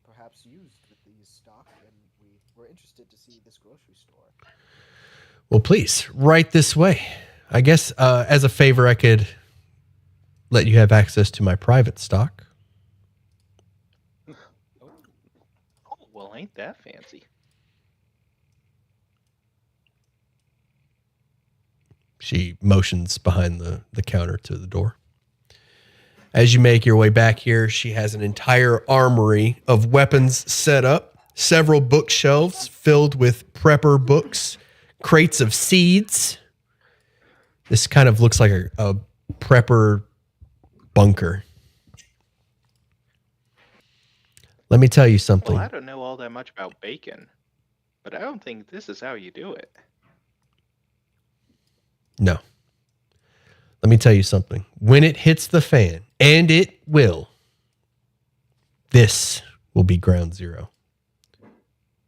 perhaps used with these stock, and we were interested to see this grocery store. Well, please, right this way. I guess as a favor, I could let you have access to my private stock. Oh, well, ain't that fancy? She motions behind the counter to the door. As you make your way back here, she has an entire armory of weapons set up, several bookshelves filled with prepper books, crates of seeds. This kind of looks like a prepper bunker. Let me tell you something. Well, I don't know all that much about bacon, but I don't think this is how you do it. No. Let me tell you something. When it hits the fan, and it will, this will be ground zero.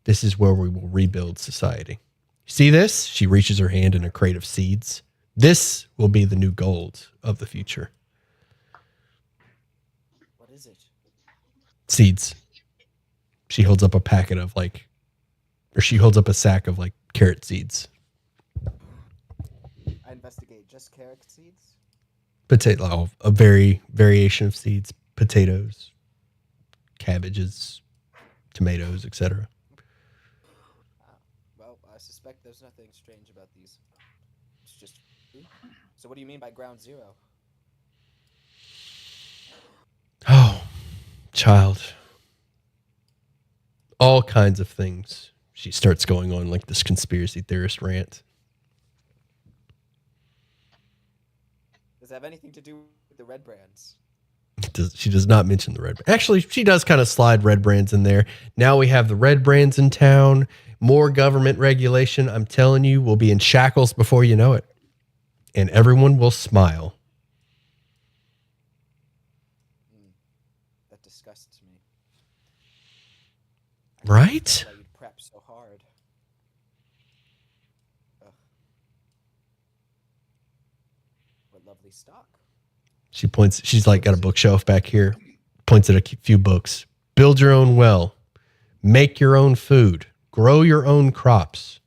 This is where we will rebuild society. See this? She reaches her hand in a crate of seeds. This will be the new gold of the future. What is it? Seeds. She holds up a packet of she holds up a sack of carrot seeds. I investigate just carrot seeds. Potato, a variation of seeds, potatoes, cabbages, tomatoes, etc. Well, I suspect there's nothing strange about these. It's just food. So what do you mean by ground zero? Oh, child. All kinds of things. She starts going on like this conspiracy theorist rant. Does it have anything to do with the red brands? She does not mention the red brand. Actually, she does kind of slide red brands in there. Now we have the red brands in town. More government regulation. I'm telling you, we'll be in shackles before you know it. And everyone will smile. That disgusts me. Right? Why you'd prep so hard. Ugh. What lovely stock. She points. She's got a bookshelf back here. Points at a few books. Build your own well. Make your own food. Grow your own crops.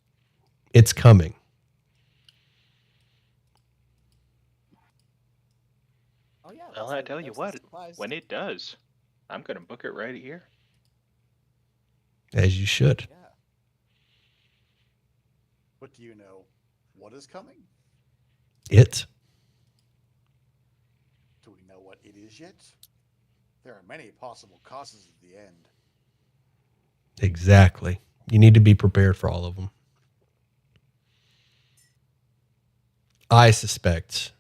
It's coming. Oh yeah. Well, I tell you what, when it does, I'm going to book it right here. As you should. Yeah. But do you know what is coming? It. Do we know what it is yet? There are many possible causes of the end. Exactly. You need to be prepared for all of them. I suspect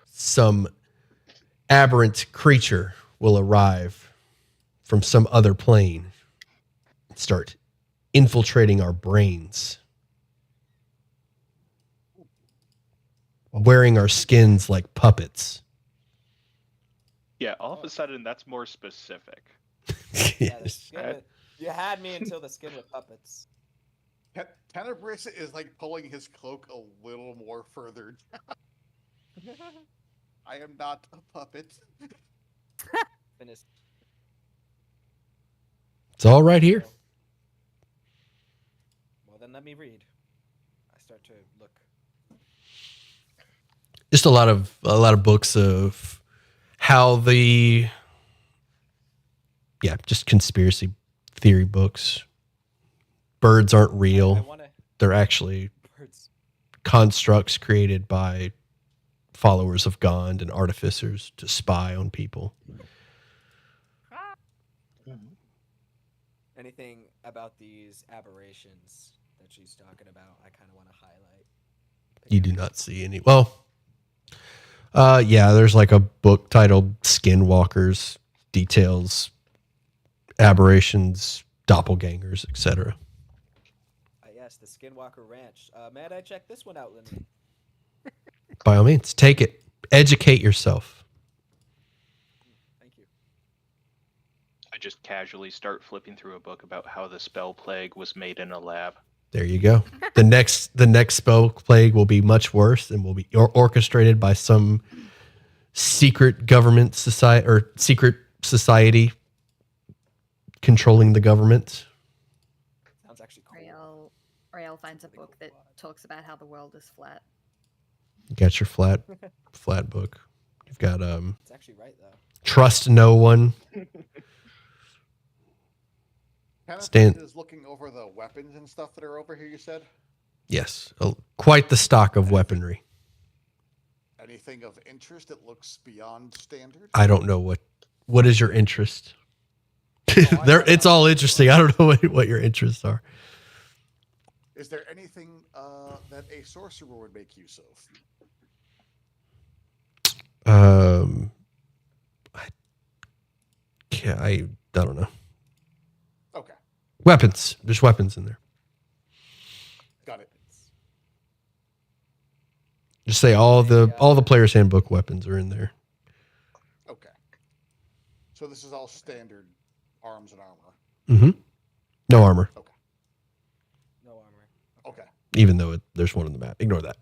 some aberrant creature will arrive from some other plane and start infiltrating our brains wearing our skins like puppets. Yeah, all of a sudden that's more specific. Yeah, the Yes. skin with, you had me until the skin with puppets. Tenebris is like pulling his cloak a little more further. I am not a puppet. Finish. It's all right here. Well, then let me read. I start to look. Just a lot of books of how just conspiracy theory books. Birds aren't I real. want to. They're actually Birds. constructs created by followers of Gond and artificers to spy on people. Anything about these aberrations that she's talking about, I kind of want to highlight. You do not see any. Well, there's like a book titled Skinwalkers, details aberrations, doppelgangers, etc. Yes, the Skinwalker Ranch. May I check this one out, Lindsay? By all means, take it. Educate yourself. Thank you. I just casually start flipping through a book about how the spell plague was made in a lab. There you go. The next spell plague will be much worse and will be orchestrated by some secret government society or secret society controlling the government. Sounds actually cool. Ariel finds a book that talks about how the world is flat. You got your flat book. You've got It's actually right though. Trust No One. Tenebris is looking over the weapons and stuff that are over here, you said? Yes, quite the stock of weaponry. Anything of interest that looks beyond standard? I don't know what is your interest. I It's all interesting. I don't know what your interests are. Is there anything that a sorcerer would make use of? I don't know. Okay, Weapons. There's weapons in there. got it. Just say all the player's handbook weapons are in there. Okay. So this is all standard arms and armor. Mm-hmm. No armor, No armor. Okay. even though there's one on the map. Ignore that.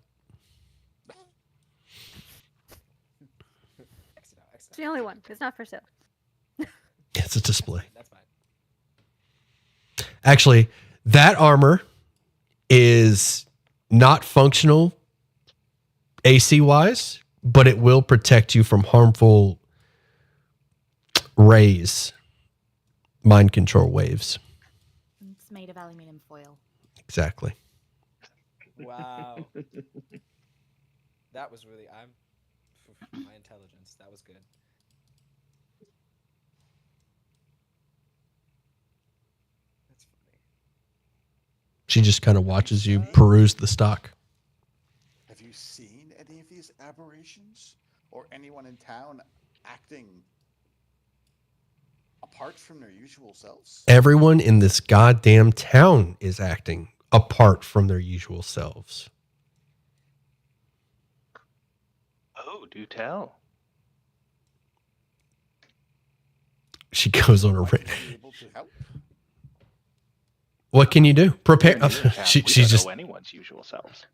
Exit out. It's the only one. It's not for sale. It's a display. That's fine. Actually, that armor is not functional AC wise, but it will protect you from harmful rays, mind control waves. It's made of aluminum foil. Exactly. Wow. That was really my intelligence. That was good. That's funny. She just kind of watches you peruse the stock. Have you seen any of these aberrations? Or anyone in town acting apart from their usual selves? Everyone in this goddamn town is acting apart from their usual selves. Oh, do tell. She goes on a Might rant. you be able to help? What can you do? Prepare. We don't She's just. know anyone's usual selves.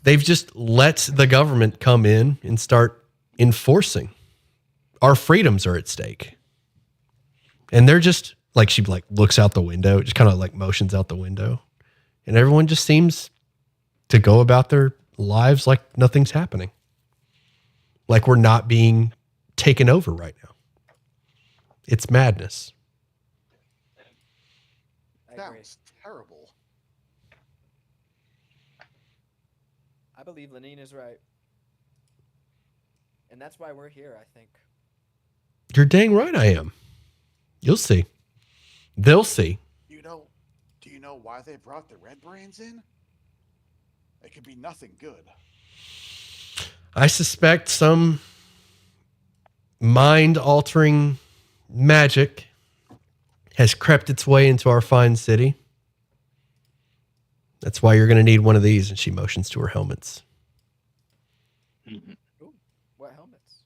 They've just let the government come in and start enforcing. Our freedoms are at stake. And they're just like, she like looks out the window, just kind of like motions out the window. And everyone just seems to go about their lives like nothing's happening. Like we're not being taken over right now. It's madness. I agree. Sounds terrible. I believe Lenine is right. And that's why we're here, I think. You're dang right I am. You'll see. They'll see. Do you know why they brought the Red Brands in? It could be nothing good. I suspect some mind-altering magic has crept its way into our fine city. That's why you're going to need one of these. And she motions to her helmets. Mhm. Ooh, what helmets?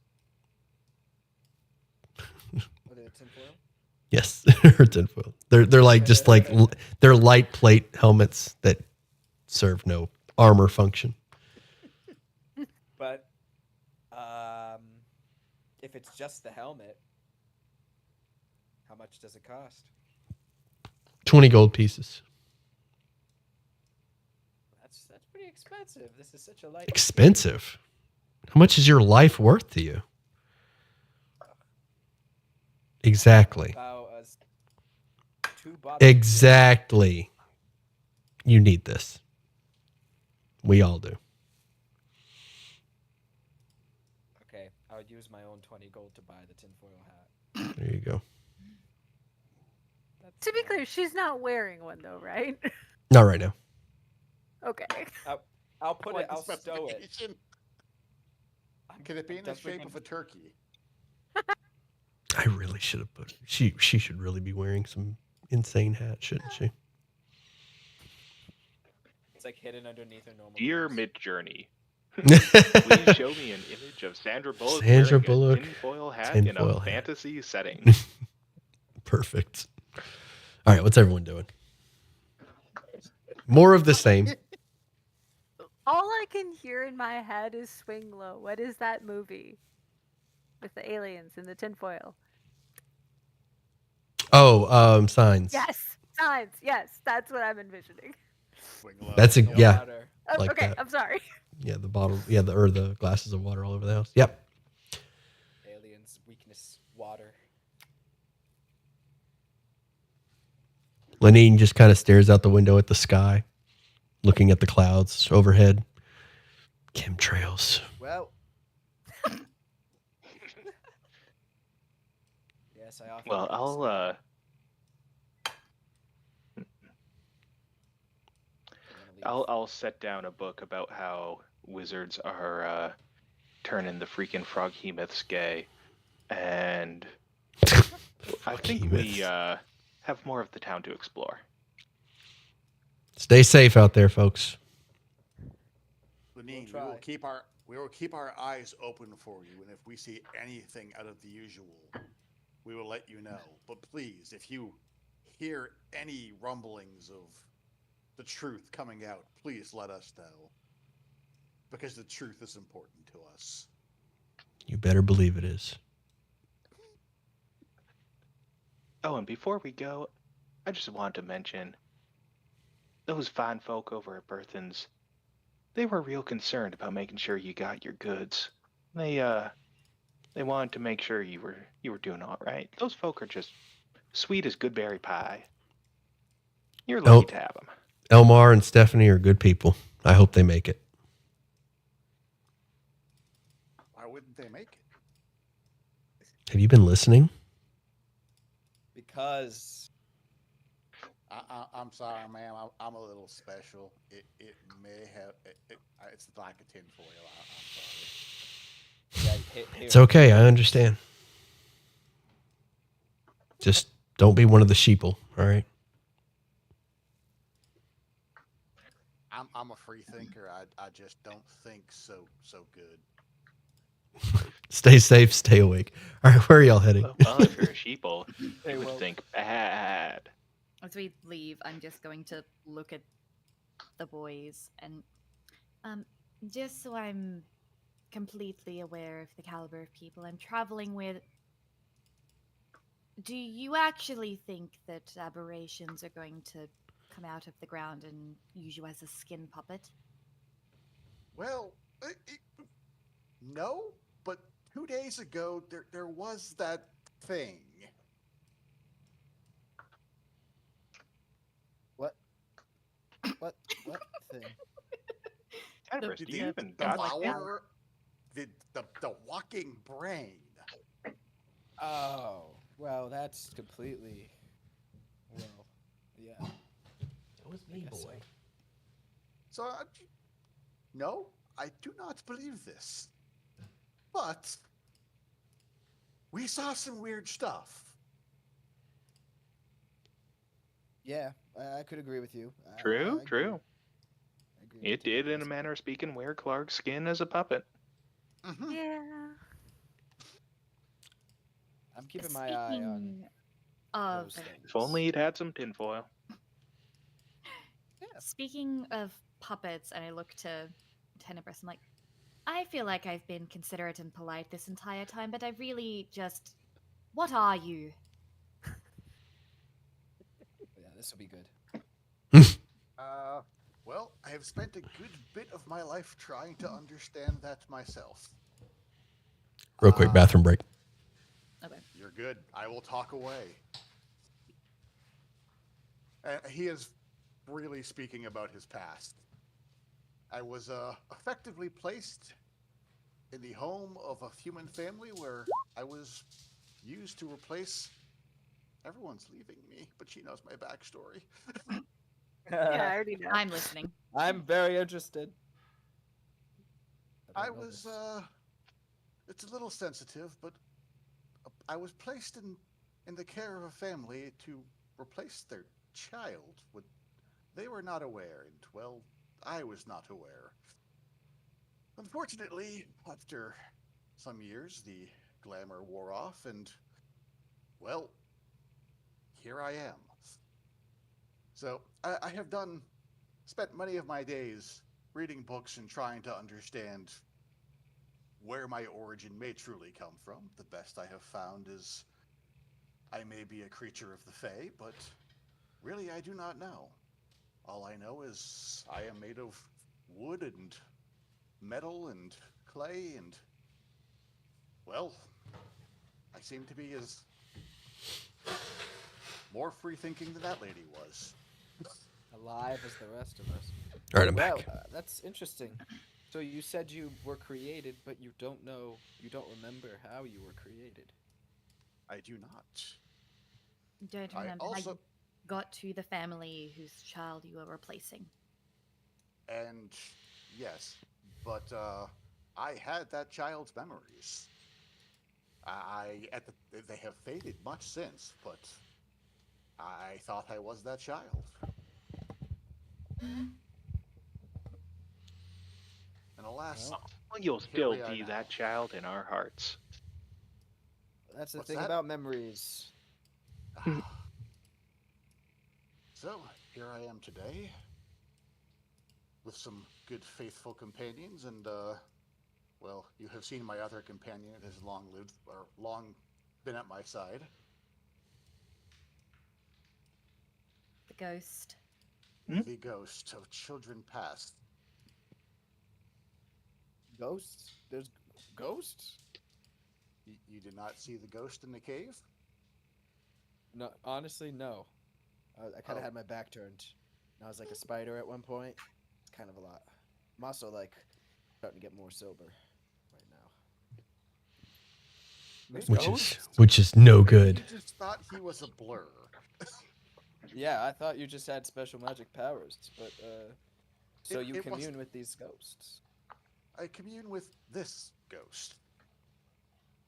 Are they tinfoil? Yes, or tinfoil. They're like just like they're light plate helmets that serve no armor function. But if it's just the helmet, how much does it cost? 20 gold pieces. That's pretty expensive. This is such a light. Expensive. How much is your life worth to you? Exactly. About two bottles. Exactly. You need this. We all do. Okay, I would use my own 20 gold to buy the tinfoil hat. There you go. That's, To be clear, she's not wearing one though, right? Not right now. Okay. I'll put Quite it. the I'll stow it. specification. Can it be in the shape of a turkey? I really should have put it. She should really be wearing some insane hat, shouldn't she? It's like hidden underneath her normal. Dear clothes. Mid-Journey, please show me an image of Sandra Bullock Sandra wearing Bullock, a tinfoil hat tinfoil in a hat. fantasy setting. Perfect. All right, what's everyone doing? More of the same. All I can hear in my head is Swing Low. What is that movie? With the aliens and the tinfoil. Oh, signs. Yes! Signs! Yes, that's what I'm envisioning. That's a The yeah. water. Oh, Like okay, that. I'm sorry. Yeah, the bottle. Yeah, the glasses of water all over the house. Yep. Aliens weakness water. Lenine just kind of stares out the window at the sky, looking at the clouds overhead. Chemtrails. Well. Yes, I often. Well, I'll set down a book about how wizards are turning the freaking froghemoths gay, and I think we have more of the town to explore. Stay safe out there, folks. Lenine, We'll we will keep our eyes open for you, and if we see anything out of the usual, we will let you know. But please, if you hear any rumblings of the truth coming out, please let us know, because the truth is important to us. You better believe it is. Oh, and before we go, I just wanted to mention those fine folk over at Berthan's. They were real concerned about making sure you got your goods. They wanted to make sure you were doing all right. Those folk are just sweet as good berry pie. You're lucky to have them. Elmar and Stephanie are good people. I hope they make it. Why wouldn't they make it? Have you been listening? Because. I'm sorry, ma'am. I'm a little special. It may have. It's like a tinfoil. I'm sorry. Yeah, It's okay. I understand. Just don't be one of the sheeple, all right? I'm a free thinker. I just don't think so good. Stay safe, stay awake. All right, where are y'all heading? Well, if you're a sheeple, Hey, you would well- think bad. As we leave, I'm just going to look at the boys and just so I'm completely aware of the caliber of people I'm traveling with. Do you actually think that aberrations are going to come out of the ground and use you as a skin puppet? Well, no, but 2 days ago there was that thing. What thing? Everest, do you even the got devourer, the walking brain. Oh, well, that's completely. Well, yeah. That was me, boy. So, no, I do not believe this. But we saw some weird stuff. Yeah, I could agree with you. True, I true. agree It with you. did, in a manner of speaking, wear Clark's skin as a puppet. Mhm. Yeah. I'm keeping my eye on Speaking of those things. If only he'd had some tinfoil. speaking of puppets, and I look to Tenebris, I'm like, I feel like I've been considerate and polite this entire time, but I really just, what are you? Yeah, this will be good. Well, I have spent a good bit of my life trying to understand that myself. Real quick, bathroom break. Okay. You're good. I will talk away. He is really speaking about his past. I was effectively placed in the home of a human family where I was used to replace. Everyone's leaving me, but she knows my backstory. Yeah, I already know. I'm listening. I'm very interested. I don't know was, this. it's a little sensitive, but I was placed in the care of a family to replace their child. They were not aware, and well, I was not aware. Unfortunately, after some years, the glamour wore off, and well, here I am. So I have spent many of my days reading books and trying to understand where my origin may truly come from. The best I have found is I may be a creature of the Fae, but really I do not know. All I know is I am made of wood and metal and clay and, well, I seem to be as more free thinking than that lady was. Alive as the rest of us. All right, I'm Well, back. that's interesting. So you said you were created, but you don't remember how you were created. I do not. Don't I remember how also, you got to the family whose child you were replacing. and yes, but I had that child's memories. They have faded much since, but I thought I was that child. And alas, Well, Well, you'll here still we are be now. that child in our hearts. that's the What's thing that? about memories. So, here I am today with some good, faithful companions, and, well, you have seen my other companion. It has long been at my side. The ghost. The ghost of children past. Ghosts? There's ghosts? You did not see the ghost in the cave? No, honestly, no. I kind of Oh. had my back turned. And I was like a spider at one point. It's kind of a lot. I'm also like starting to get more sober right now. There's Which is no Maybe good. you just thought he was a blur. Yeah, I thought you just had special magic powers, but so you It commune wasn't. with these ghosts. I commune with this ghost.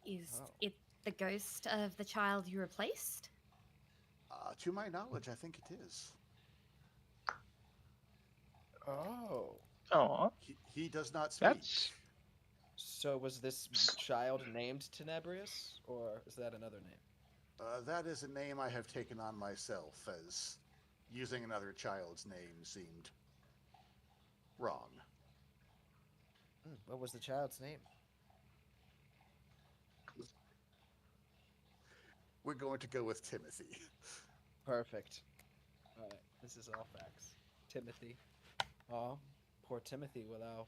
Is Oh. it the ghost of the child you replaced? To my knowledge, I think it is. Oh. Oh, He does not speak. that's So was this child named Tenebrius, or is that another name? That is a name I have taken on myself, as using another child's name seemed wrong. What was the child's name? We're going to go with Timothy. Perfect. All right, this is all facts. Timothy. Oh, poor Timothy. Well,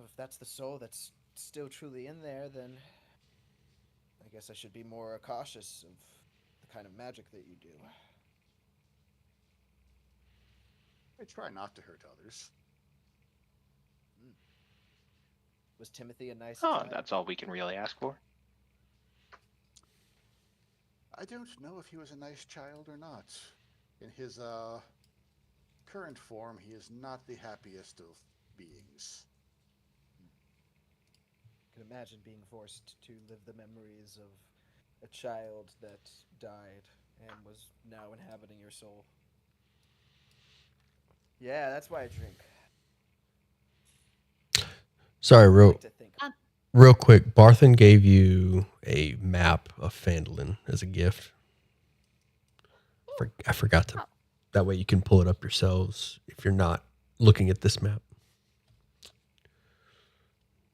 if that's the soul that's still truly in there, then I guess I should be more cautious of the kind of magic that you do. I try not to hurt others. Was Timothy a nice oh, child? that's all we can really ask for. I don't know if he was a nice child or not. In his current form, he is not the happiest of beings. I can imagine being forced to live the memories of a child that died and was now inhabiting your soul. Yeah, that's why I drink. Sorry, I real like to think. real quick. Barthen gave you a map of Phandalin as a gift. I forgot to. Oh. That way you can pull it up yourselves if you're not looking at this map.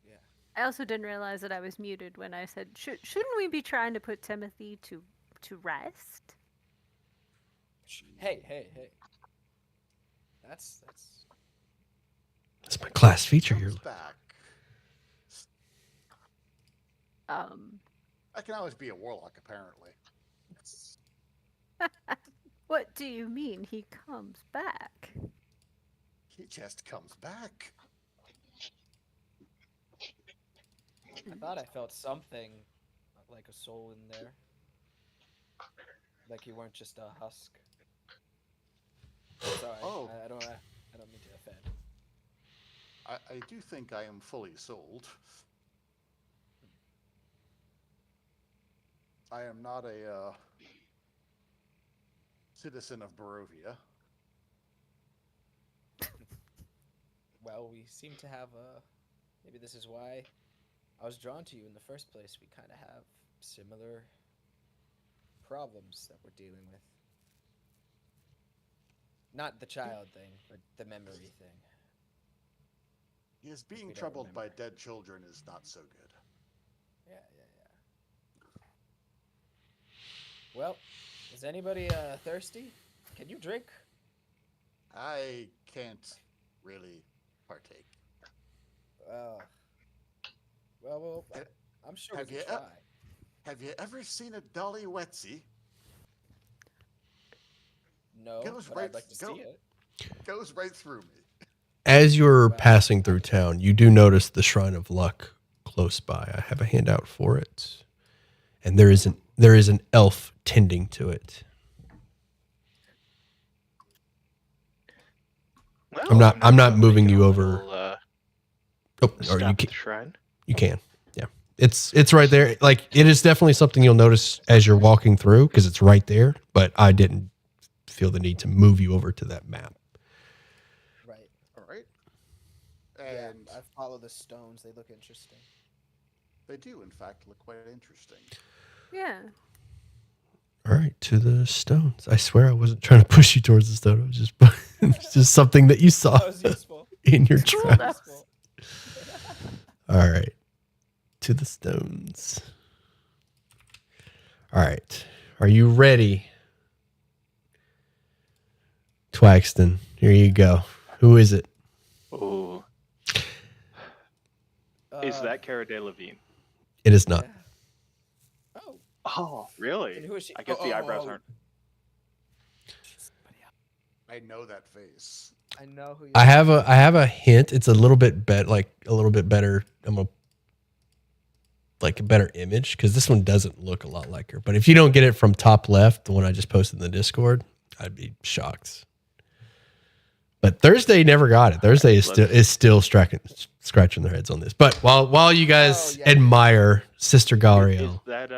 Yeah. I also didn't realize that I was muted when I said, shouldn't we be trying to put Timothy to rest? Hey. That's That's my class feature here. Comes back. I can always be a warlock, apparently. What do you mean he comes back? He just comes back. I thought I felt something like a soul in there. Like you weren't just a husk. Sorry, Oh. I don't mean to offend. I do think I am fully sold. I am not a citizen of Barovia. Well, we seem to have maybe this is why I was drawn to you in the first place. We kind of have similar problems that we're dealing with. Not the child thing, but the memory thing. Yes, being we don't troubled by remember. dead children is not so good. Yeah. Well, is anybody thirsty? Can you drink? I can't really partake. Well, I'm sure we Have can you try. Have you ever seen a Dolly Wetsy? No, Goes but right- I'd like to go- see it. Goes right through me. As you're passing through town, you do notice the Shrine of Luck close by. I have a handout for it, and there is an elf tending to it. Well, I'm not gonna moving make it you a over. little, Oh, or stop you at can. the shrine. You can. Yeah. It's right there. Like, it is definitely something you'll notice as you're walking through because it's right there, but I didn't feel the need to move you over to that map. Right. All right. Yeah, And I follow the stones. They look interesting. they do, in fact, look quite interesting. Yeah. All right, to the stones. I swear I wasn't trying to push you towards the stone. It was just it's just something that you saw That was useful. in your Cool, track. though. Useful. All right. To the stones. All right. Are you ready? Twagston, here you go. Who is it? Oh, is that Cara Delevingne? It is not. Yeah. Oh, Oh, really? and who is she? I guess the eyebrows aren't. I know that face. I know who. I have a hint. It's a little bit better. I'm gonna like a better image because this one doesn't look a lot like her. But if you don't get it from top left, the one I just posted in the Discord, I'd be shocked. But Thursday never got it. Thursday is still scratching their heads on this. But while you guys admire Sister Is Galriel, that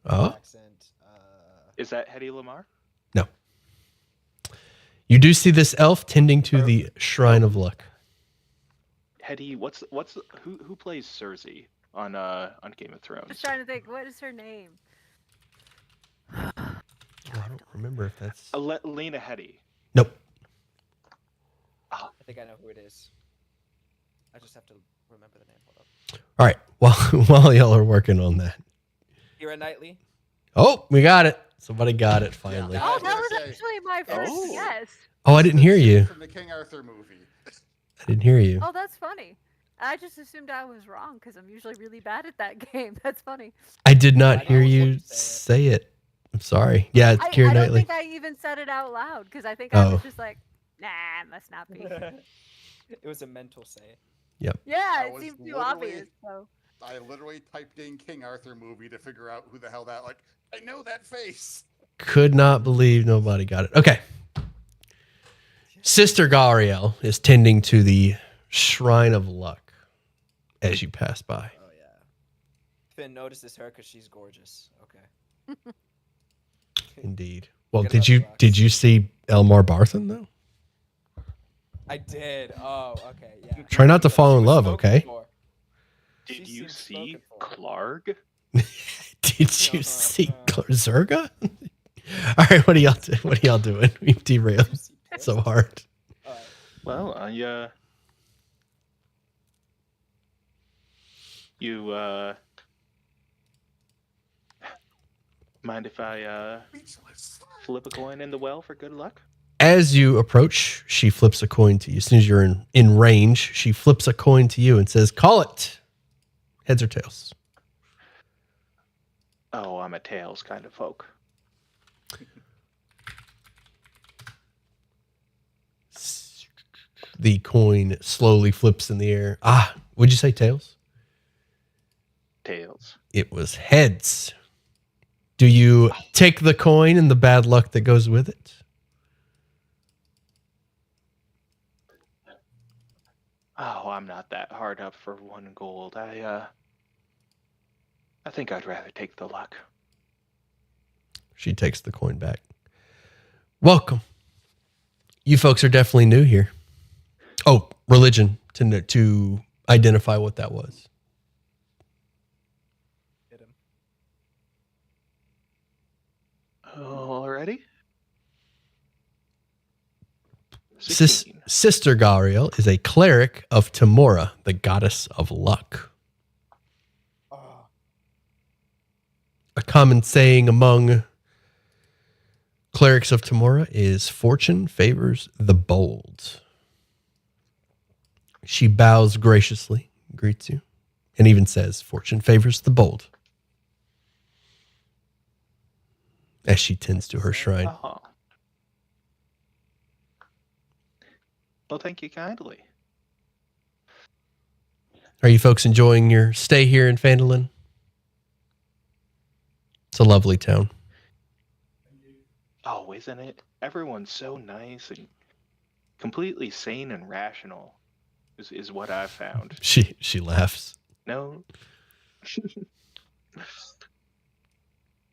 accent. is that Hedy Lamar? no, you do see this elf tending to the Shrine of Luck. Hedy, who plays Cersei on Game of I was Thrones? trying to think, what is her name? Oh, I don't remember if that's Lena Headey. nope. I think I know who it is. I just have to remember the name. Hold up. All right, while y'all are working on that. Kira Knightley. Oh, we got it. Somebody got it finally. Yeah. Oh, was that gonna was say- actually my first Oh. guess. Oh, I didn't hear you. From the King Arthur movie. I didn't hear you. Oh, that's funny. I just assumed I was wrong because I'm usually really bad at that game. That's funny. I did not I hear was you looking to say it. I'm sorry. Yeah, it's I Keira don't Knightley. think I even said it out loud because I think I was Oh. just like, nah, it must not be. It was a mental say. Yeah, I it was seemed too literally- obvious. So. I literally typed in King Arthur movie to figure out who the hell that. Like, I know that face. Could not believe nobody got it. Okay. Sister Galriel is tending to the Shrine of Luck as you pass by. Oh yeah. Finn notices her because she's gorgeous. Okay. Indeed. Well, Forget did about you the rocks. did you see Elmar Barthen though? I did. Oh, okay, yeah. Try not to That's what fall she in was love, smoking okay? for. Did She you seemed see smoking for. Clark? Did you see Zerga? All right, what are y'all doing? We've derailed Did you see so pissed? hard. All right. Well, you mind if I Speechless. flip a coin in the well for good luck? As you approach, she flips a coin to you. As soon as you're in range, she flips a coin to you and says, "Call it." Heads or tails? Oh, I'm a tails kind of folk. The coin slowly flips in the air. Would you say tails? Tails. It was heads. Do you take the coin and the bad luck that goes with it? Oh, I'm not that hard up for 1 gold. I think I'd rather take the luck. She takes the coin back. Welcome. You folks are definitely new here. Oh, religion to identify what that was. Hit him. Already? 16. Sister Gariel is a cleric of Tamora, the goddess of luck. Oh, A common saying among clerics of Tamora is fortune favors the bold. She bows graciously, greets you, and even says, "Fortune favors the bold," as she tends to her shrine. Oh. Well, thank you kindly. Are you folks enjoying your stay here in Phandalin? It's a lovely town. Oh, isn't it? Everyone's so nice and completely sane and rational is what I've found. She laughs. No?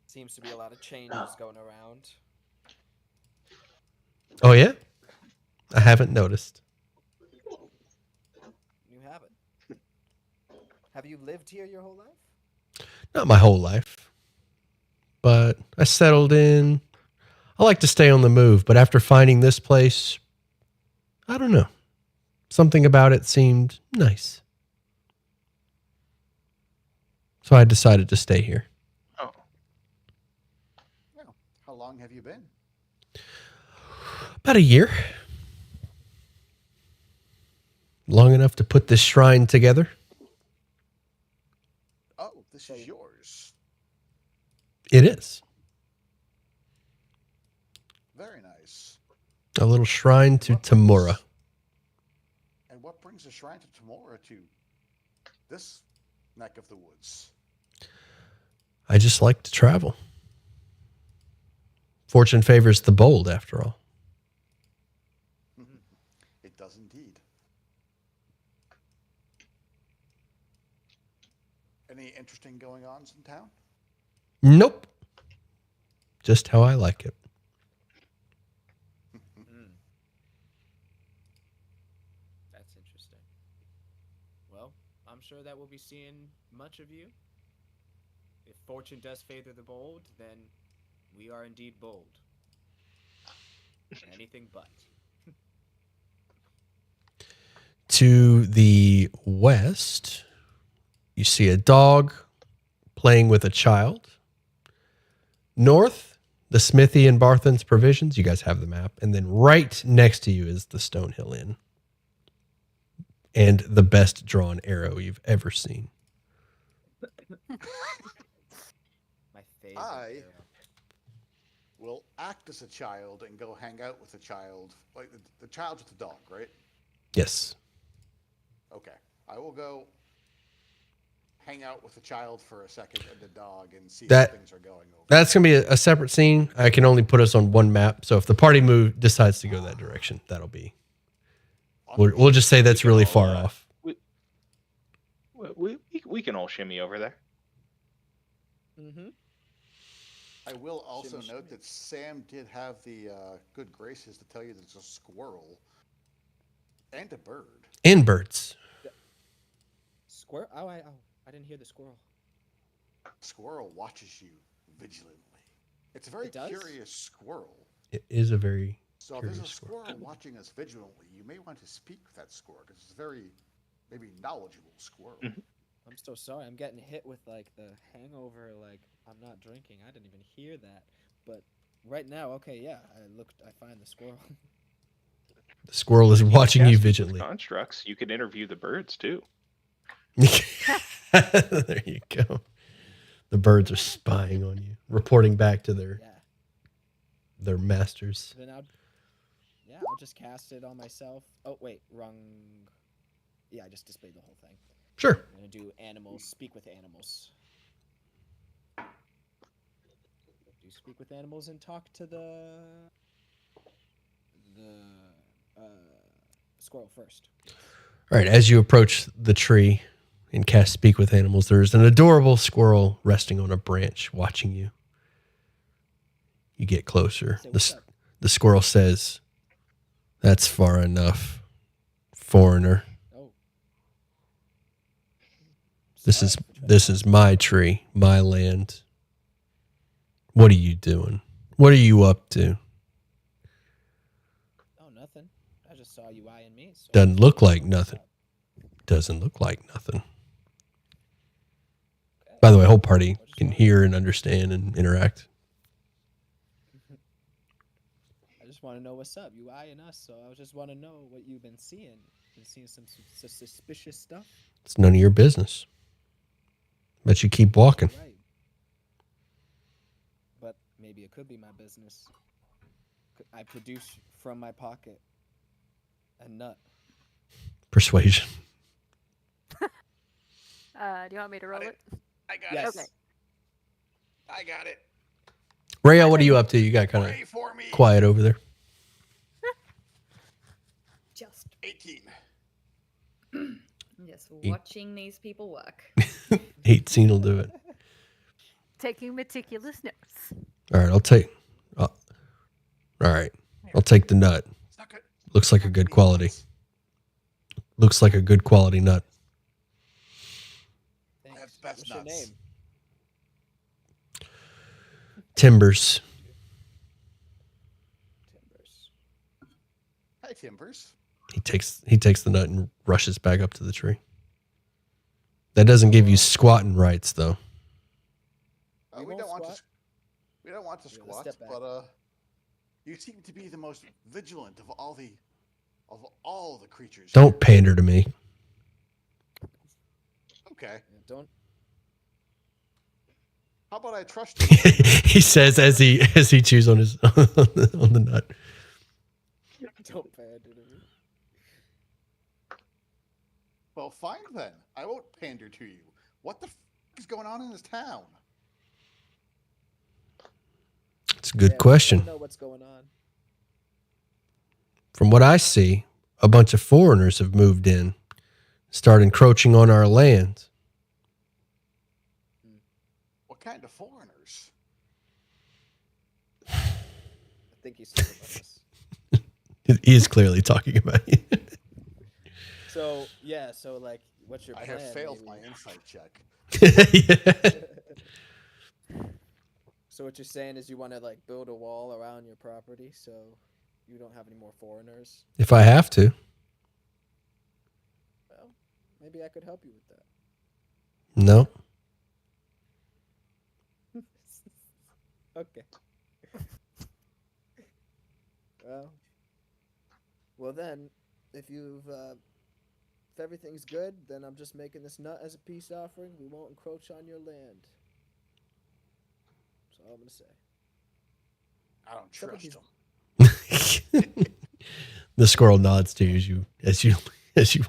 seems to be a lot of changes going around. Oh, yeah? I haven't noticed. You haven't. Have you lived here your whole life? Not my whole life, but I settled in. I like to stay on the move, but after finding this place, I don't know. Something about it seemed nice. So I decided to stay here. Oh. Well, how long have you been? About a year. Long enough to put this shrine together. Oh, this is yours. It is. Very nice. A little shrine to What Tamora. brings- And what brings a shrine to Tamora to this neck of the woods? I just like to travel. Fortune favors the bold, after all. It does indeed. Any interesting going-ons in town? Nope. Just how I like it. That's interesting. Well, I'm sure that we'll be seeing much of you. If fortune does favor the bold, then we are indeed bold. Anything but. To the west, you see a dog playing with a child. North, the Smithy and Barthen's Provisions. You guys have the map. And then right next to you is the Stonehill Inn. And the best drawn arrow you've ever seen. My favorite. I will act as a child and go hang out with a child. Like the child's with the dog, right? Yes. Okay. I will go hang out with the child for a second and the dog and see how things are going over. That's going to be a separate scene. I can only put us on one map. So if the party decides to go that direction, that'll be. We'll just say that's really far off. We can all shimmy over there. Mm-hmm. I will also Shimmy, note shimmy. that Sam did have the good graces to tell you there's a squirrel And a bird. And birds. Squirrel? I didn't hear the squirrel. Squirrel watches you vigilantly. It's a very It does? curious squirrel. It is a very So if there's a curious squirrel. squirrel watching us vigilantly, you may want to speak with that squirrel because it's a very, maybe knowledgeable squirrel. Mhm. I'm so sorry. I'm getting hit with like the hangover. Like I'm not drinking. I didn't even hear that. But right now, okay, yeah. I find the squirrel. The squirrel is watching you Cast vigilantly. Constructs. You can interview the birds too. There you go. The birds are spying on you, reporting back to Yeah. their masters. Then I'll just cast it on myself. Oh wait, wrong. Yeah, I just displayed the whole thing. Sure. I'm gonna do animals. Speak with animals. Do speak with animals and talk to the squirrel first. All right. As you approach the tree and cast Speak with Animals, there's an adorable squirrel resting on a branch watching you. You get closer. Say, "What's up?" The squirrel says, "That's far enough, foreigner. Oh. This is my tree, my land. What are you doing? What are you up to? Oh, nothing. I just saw you eyeing me. So Doesn't look like nothing. Doesn't look like nothing." Okay. By the way, whole party can hear and understand and interact. I just want to know what's up. You eyeing us, so I just want to know what you've been seeing. Been seeing some suspicious stuff. It's none of your business. But you keep walking. Right. But maybe it could be my business. I produce from my pocket a nut. Persuasion. Do you want me to roll it? I got Yes. it. Okay. I got it. Rayo, what are you up to? You got kind Pray of for me. quiet over there. Just 18. just watching these people work. 18 will do it. Taking meticulous notes. All right, I'll take the nut. It's not good. Looks like a good quality. Looks like a good quality nut. Thanks. That's best What's your nuts. name? Timbers. Timbers. Hi, Timbers. He takes the nut and rushes back up to the tree. That doesn't give you squatting rights though. We We won't don't want to. squat. We don't want to Yeah, let's squat, step back. but you seem to be the most vigilant of all the creatures. Don't here. pander to me. Okay. Yeah, don't. How about I trust you? He says as he chews on his on the nut. Don't pander to me. Well, fine then. I won't pander to you. What the is going on in this town? It's a good Yeah, question. I don't know what's going on. From what I see, a bunch of foreigners have moved in, start encroaching on our land. What kind of foreigners? I think he's talking about us. He is clearly talking about you. So yeah, so like, what's your I plan? have failed maybe? my insight check. Yeah. So what you're saying is you want to like build a wall around your property so you don't have any more foreigners? If I have to. Well, maybe I could help you with that. No. Okay. Well then, if everything's good, then I'm just making this nut as a peace offering. We won't encroach on your land. That's all I'm gonna say. I don't Except if trust he's- them. The squirrel nods to you as you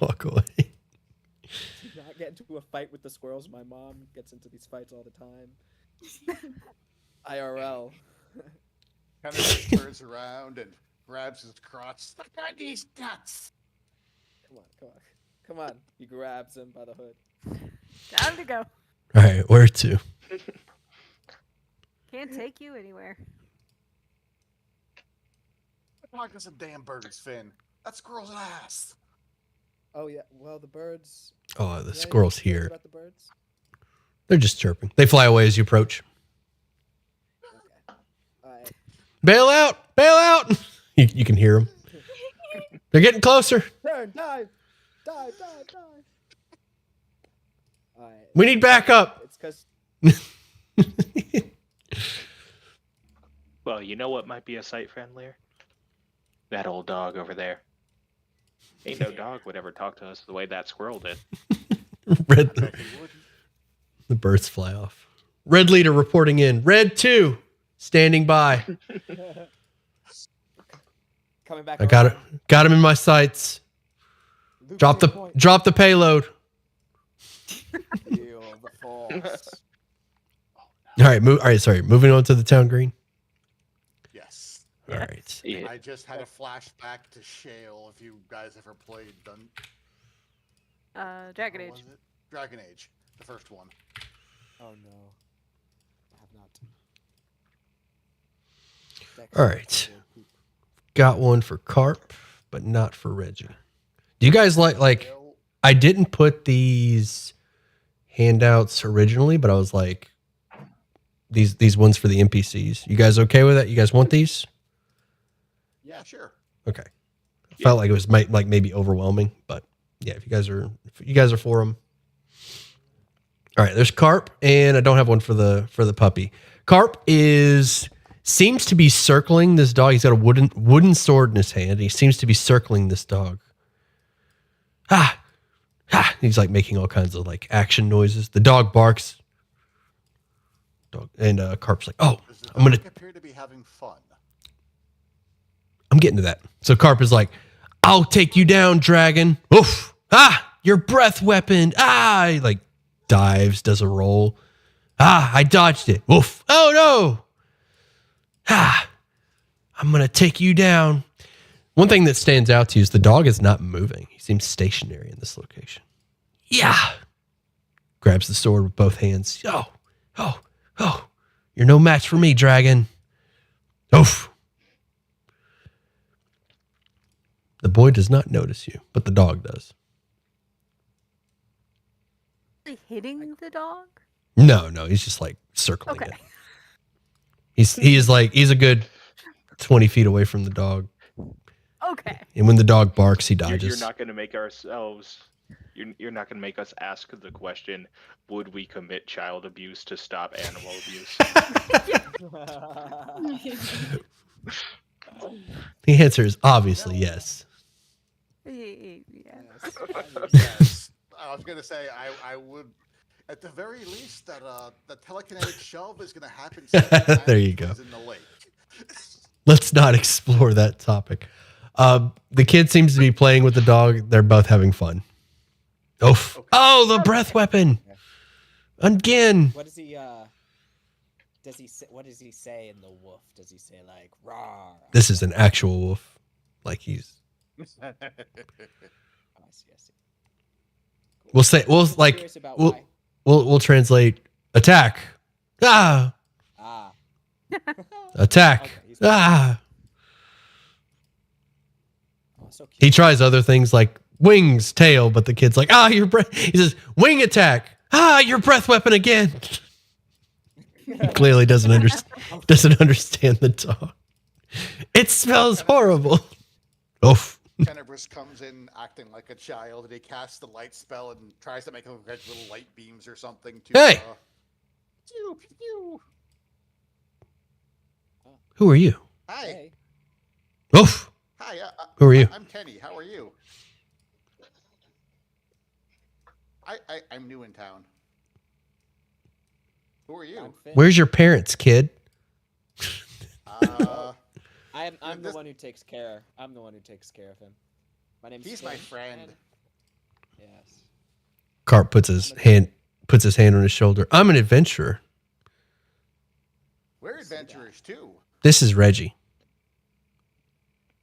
walk away. Do not get into a fight with the squirrels. My mom gets into these fights all the time. IRL. Kind of just turns around and grabs his crotch. Suck on these nuts. Come on. He grabs him by the hood. Time to go. All right, where to? Can't take you anywhere. Talk to some damn birds, Finn. That squirrel's an ass. Oh yeah. Well, the birds. Oh, the Did I squirrel's notice here. About the birds. They're just chirping. They fly away as you approach. Okay. Alright. Bail out! Bail out! You can hear them. They're getting closer. Turn! Dive! Dive! Dive! Dive! Alright. We need backup. It's because Well, you know what might be a sight friendlier? That old dog over there. Ain't no dog would ever talk to us the way that squirrel did. Red. Bet he wouldn't. The birds fly off. Red leader reporting in. Red 2 standing by. coming back. I got it. around. Got him in my sights. Luke, Drop to the your point. drop the payload. Feel the force. All right, move. All right, sorry. Moving on to the town green. Yes. All right. Yeah. I just had a flashback to Shale. If you guys ever played Dragon what Age. was it? Dragon Age, the first one. Oh no. I have not. All right. Got one for Carp, but not for Reggie. Do you guys like? Shale, I didn't put these handouts originally, but I was like, these ones for the NPCs. You guys okay with that? You guys want these? yeah, sure. Okay. I felt like it was maybe overwhelming, but yeah, if you guys are for them. All right, there's Carp, and I don't have one for the puppy. Carp seems to be circling this dog. He's got a wooden sword in his hand. He seems to be circling this dog. Ah, ah. He's like making all kinds of like action noises. The dog barks. Dog and Carp's like, oh, Does the I'm gonna. dog appear to be having fun? I'm getting to that. So Carp is like, I'll take you down, dragon. Oof. Ah, your breath weapon. Ah, he like dives, does a roll. Ah, I dodged it. Oof. Oh no. Ah, I'm going to take you down. One thing that stands out to you is the dog is not moving. He seems stationary in this location. Yeah. Grabs the sword with both hands. Oh. You're no match for me, dragon. Oof. The boy does not notice you, but the dog does. Hitting the dog? No, he's just like circling Okay. it. He's a good 20 feet away from the dog. Okay. And when the dog barks, he You're dodges. not going to make ourselves. You're not going to make us ask the question: would we commit child abuse to stop animal abuse? The answer is obviously yes. Yeah. Yes. I was gonna say I would, at the very least, that the telekinetic shove is gonna happen. There you go. In the lake. Let's not explore that topic. The kid seems to be playing with the dog. They're both having fun. Oof. Okay. Oh, the breath weapon. Again. What does he? What does he say in the wolf? Does he say like "rawr"? This is an actual wolf. Like he's. Oh, I see. We'll say we'll I'm like curious about we'll why. we'll translate attack. Ah, Ah. attack. Okay, he's- Ah. Oh, so cute. He tries other things like wings, tail, but the kid's like, your breath. He says, wing attack. Your breath weapon again. He clearly doesn't understand the dog. It smells horrible. Oof. Tenebris comes in acting like a child, and he casts the light spell and tries to make him catch little light beams or something. To, Hey! pew, pew. Who are you? Hi, Hey. Oof. hi. Who are you? I'm Kenny. How are you? I'm new in town. Who are you? I'm Finn. Where's your parents, kid? I'm the this- one who takes care. I'm the one who takes care of him. My name's He's my Finn, friend. and- Yes. Carp puts his hand on his shoulder. I'm an adventurer. We're I see that. adventurers too. This is Reggie.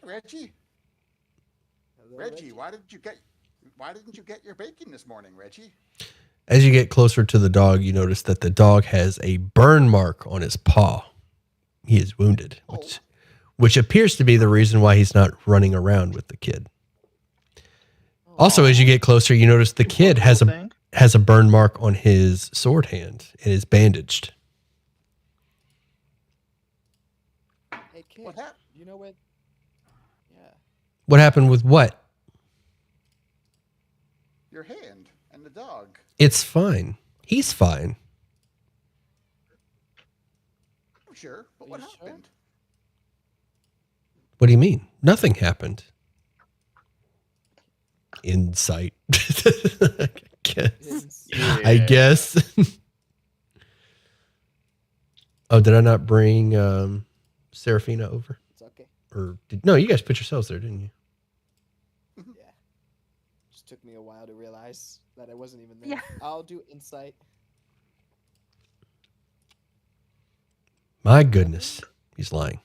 Reggie, Hello, Reggie, why didn't you get your bacon this morning, Reggie? As you get closer to the dog, you notice that the dog has a burn mark on his paw. He is wounded, which appears to be the reason why he's not running around with the kid. Also, as you get closer, you notice the kid has Cool a thing. has a burn mark on his sword hand and is bandaged. Hey kid, What hap- you know what? Yeah. What happened with what? Your hand and the dog. It's fine. He's fine. I'm sure, but Are what you sure? happened? What do you mean? Nothing happened. Insight. I guess. I guess. Oh, did I not bring Serafina over? It's okay. Or no, you guys put yourselves there, didn't you? Yeah. Just took me a while to realize that I wasn't even there. Yeah. I'll do insight. My goodness. He's lying.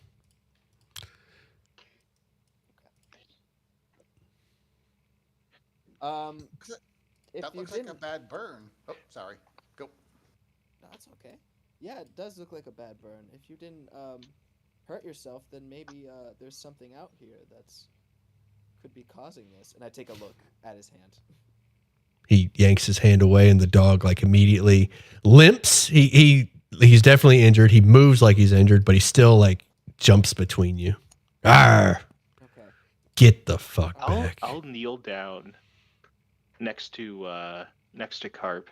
If That you looks like didn't, a bad burn. Oh, sorry. Go. no, that's okay. Yeah, it does look like a bad burn. If you didn't hurt yourself, then maybe there's something out here that's could be causing this. And I take a look at his hand. He yanks his hand away and the dog like immediately limps. He's definitely injured. He moves like he's injured, but he still like jumps between you. Arr! Okay. Get the fuck back. I'll kneel down next to Carp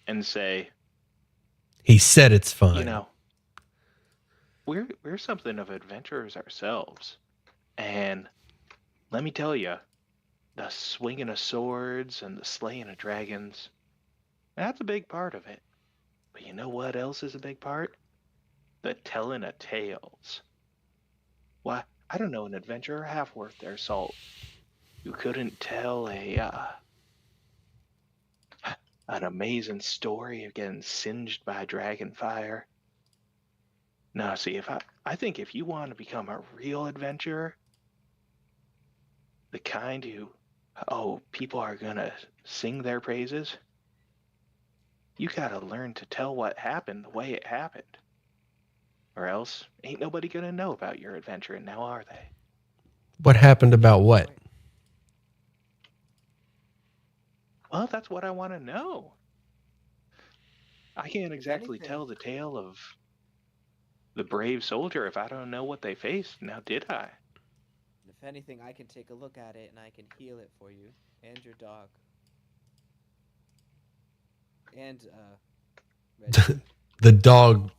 and say, He said it's fine. you know, we're something of adventurers ourselves, and let me tell you, the swinging of swords and the slaying of dragons, that's a big part of it. But you know what else is a big part? The telling of tales. Why, I don't know an adventurer half worth their salt who couldn't tell an amazing story of getting singed by dragon fire. No, see, I think if you want to become a real adventurer, the kind who, people are gonna sing their praises, you gotta learn to tell what happened the way it happened. Or else, ain't nobody gonna know about your adventure, and now are they? What happened about what? Well, that's what I want to know. I can't exactly anything- tell the tale of the brave soldier if I don't know what they faced. Now, did I? If anything, I can take a look at it and I can heal it for you and your dog. And Reggie. The dog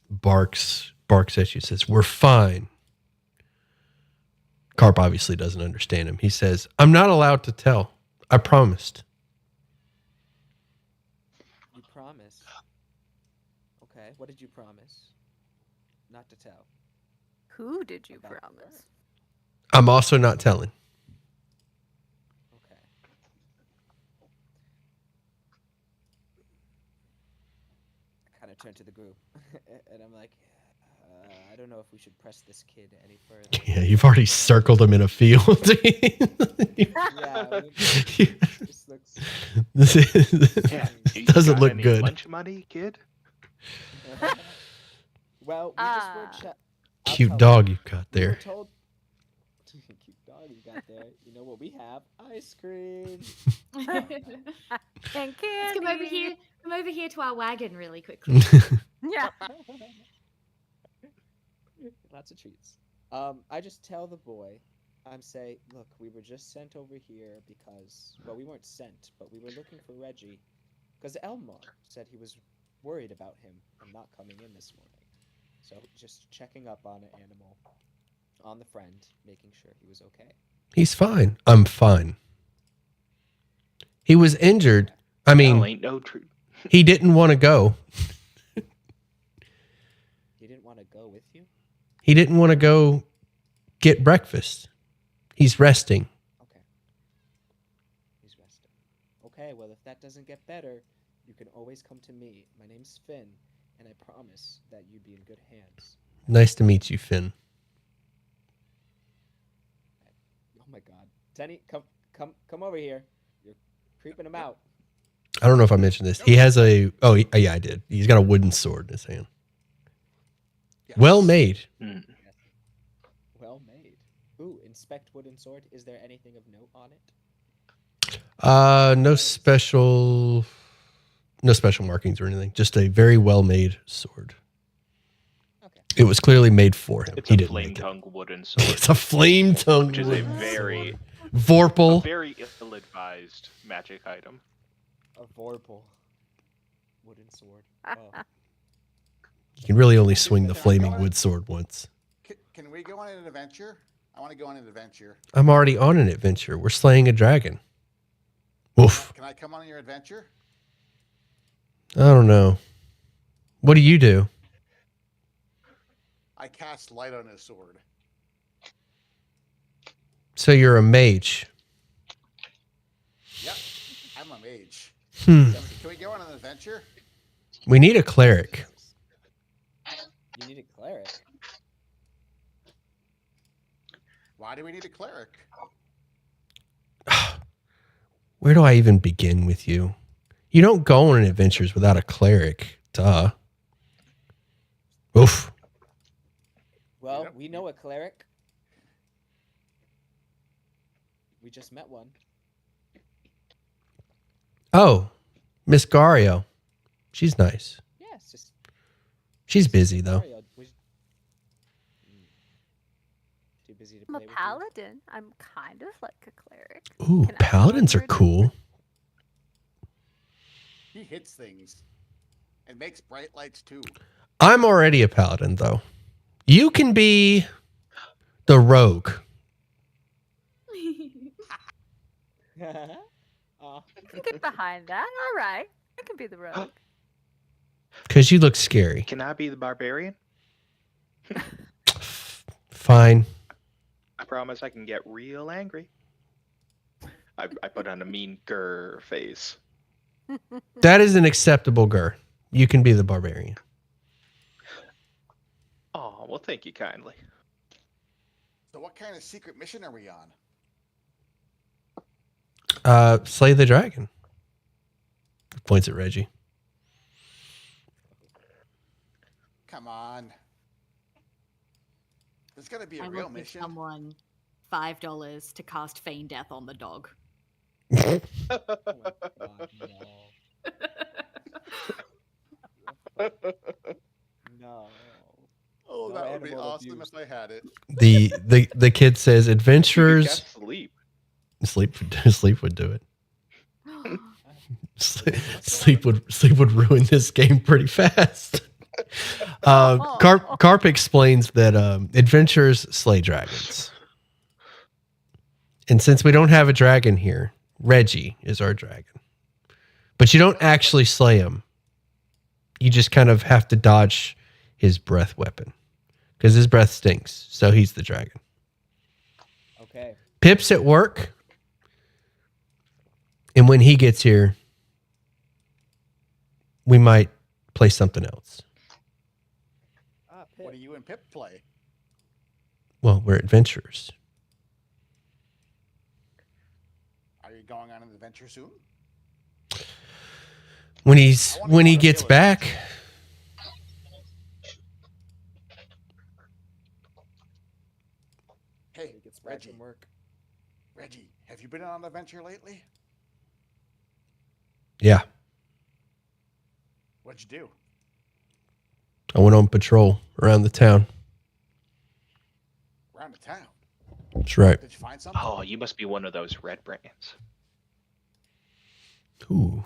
barks at you, says, "We're fine." Carp obviously doesn't understand him. He says, "I'm not allowed to tell. I promised." You promise. Okay, what did you promise? Not to tell. Who did you About promise? I'm also not telling. Okay. I kind of turn to the group, and I'm like, I don't know if we should press this kid any further. Yeah, you've already circled him in a field. Yeah, it just looks. Yeah. You Doesn't got look any good. lunch money, kid? Well, we just were. I'll Cute tell dog you. you've got We were there. told. Cute dog you got there. You know what we have? Ice cream. And Let's candy. come over here. Come over here to our wagon really quickly. Yeah. Lots of treats. I just tell the boy, say, look, we were just sent over here because, well, we weren't sent, but we were looking for Reggie, because Elmar said he was worried about him and not coming in this morning. So just checking up on an animal, on the friend, making sure he was okay. He's fine. I'm fine. He was injured. I No, mean, ain't no truth. he didn't want to go. He didn't want to go with you? He didn't want to go get breakfast. He's resting. Okay. He's resting. Okay, well, if that doesn't get better, you can always come to me. My name's Finn, and I promise that you'd be in good hands. Nice to meet you, Finn. Oh my God, Tenny, come over here. You're creeping him out. I don't know if I mentioned this. He has yeah, I did. He's got a wooden sword in his hand. Yes. Well made. Mm. Well made. Ooh, inspect wooden sword. Is there anything of note on it? No special markings or anything. Just a very well made sword. Okay. It was clearly made for him. It's He a didn't make it. flame-tongue wooden sword, It's a flame tongue which is a wooden very, sword. Vorpal. very ill-advised magic item. A vorpal wooden sword. Oh. You can really only swing the flaming wood sword once. Can we go on an adventure? I want to go on an adventure. I'm already on an adventure. We're slaying a dragon. Woof. Can I come on your adventure? I don't know. What do you do? I cast light on his sword. So you're a mage. Yep, I'm a mage. Hmm. Can we go on an adventure? We need a cleric. You need a cleric. Why do we need a cleric? Where do I even begin with you? You don't go on adventures without a cleric. Duh. Oof. Well, Yep. we know a cleric. We just met one. Oh, Miss Gario. She's nice. Yeah, it's just She's busy though. Mario. Too busy to I'm play a with you. paladin. I'm kind of like a cleric. Ooh, Can I go paladins on are your cool. He hits things and makes bright lights too. I'm already a paladin though. You can be the rogue. Oh, I can get behind that. All right. I can be the rogue. Because you look scary. Can I be the barbarian? Fine. I promise I can get real angry. I put on a mean grr face. That is an acceptable gur. You can be the barbarian. Oh, well, thank you kindly. So what kind of secret mission are we on? Slay the dragon. Points at Reggie. Come on. There's got to be a I real will give mission. someone $5 to cast Feign Death on the dog. oh my god, no. No. Oh, No that would be animal awesome abuse. if I had it. The kid says You adventurers got sleep. sleep would do it. Sleep would ruin this game pretty fast. Carp explains that adventurers slay dragons, and since we don't have a dragon here, Reggie is our dragon. But you don't actually slay him. You just kind of have to dodge his breath weapon because his breath stinks. So he's the dragon. Okay. Pip's at work, and when he gets here, we might play something else. Ah, What do Pip. you and Pip play? Well, we're adventurers. Are you going on an adventure soon? When he gets back, Hey, He gets back Reggie. from work. Reggie, have you been on an adventure lately? yeah, What'd you do? I went on patrol around the town. Around the town. That's right. Did you find something? Oh, you must be one of those red brands. Ooh,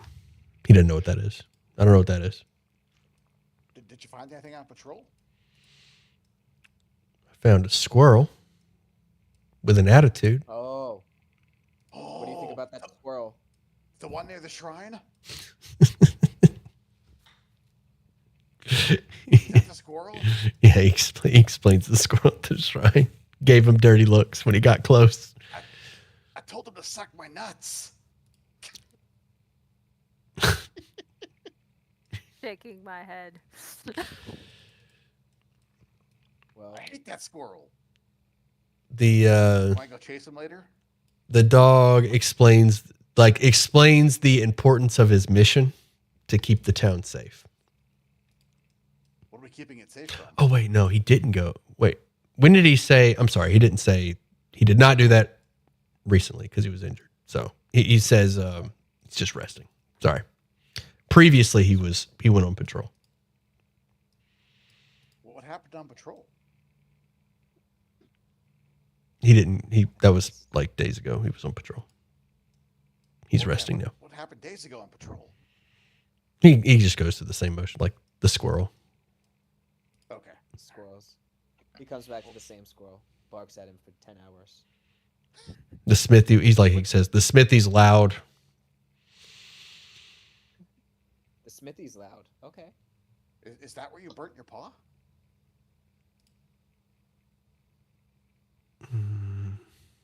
he doesn't know what that is. I don't know what that is. Did you find anything on patrol? I found a squirrel with an attitude. Oh, Oh, what do you think about that squirrel? the one near the shrine? Is that the squirrel? Yeah, he explains the squirrel at the shrine. Gave him dirty looks when he got close. I told him to suck my nuts. Shaking my head. Well, I hate that squirrel. The Want to go chase him later? the dog explains the importance of his mission to keep the town safe. What are we keeping it safe from? Oh wait, no, he didn't go. Wait, when did he say? I'm sorry, he didn't say. He did not do that recently because he was injured. So He says he's just resting. Sorry. Previously, he went on patrol. What happened on patrol? He didn't. That was like days ago. He was on patrol. He's resting now. What happened days ago on patrol? He just goes through the same motion, like the squirrel. Okay. Squirrels. He comes back to the same squirrel, barks at him for 10 hours. The smithy. He says the smithy's loud. The smithy's loud. Okay. Is that where you burnt your paw?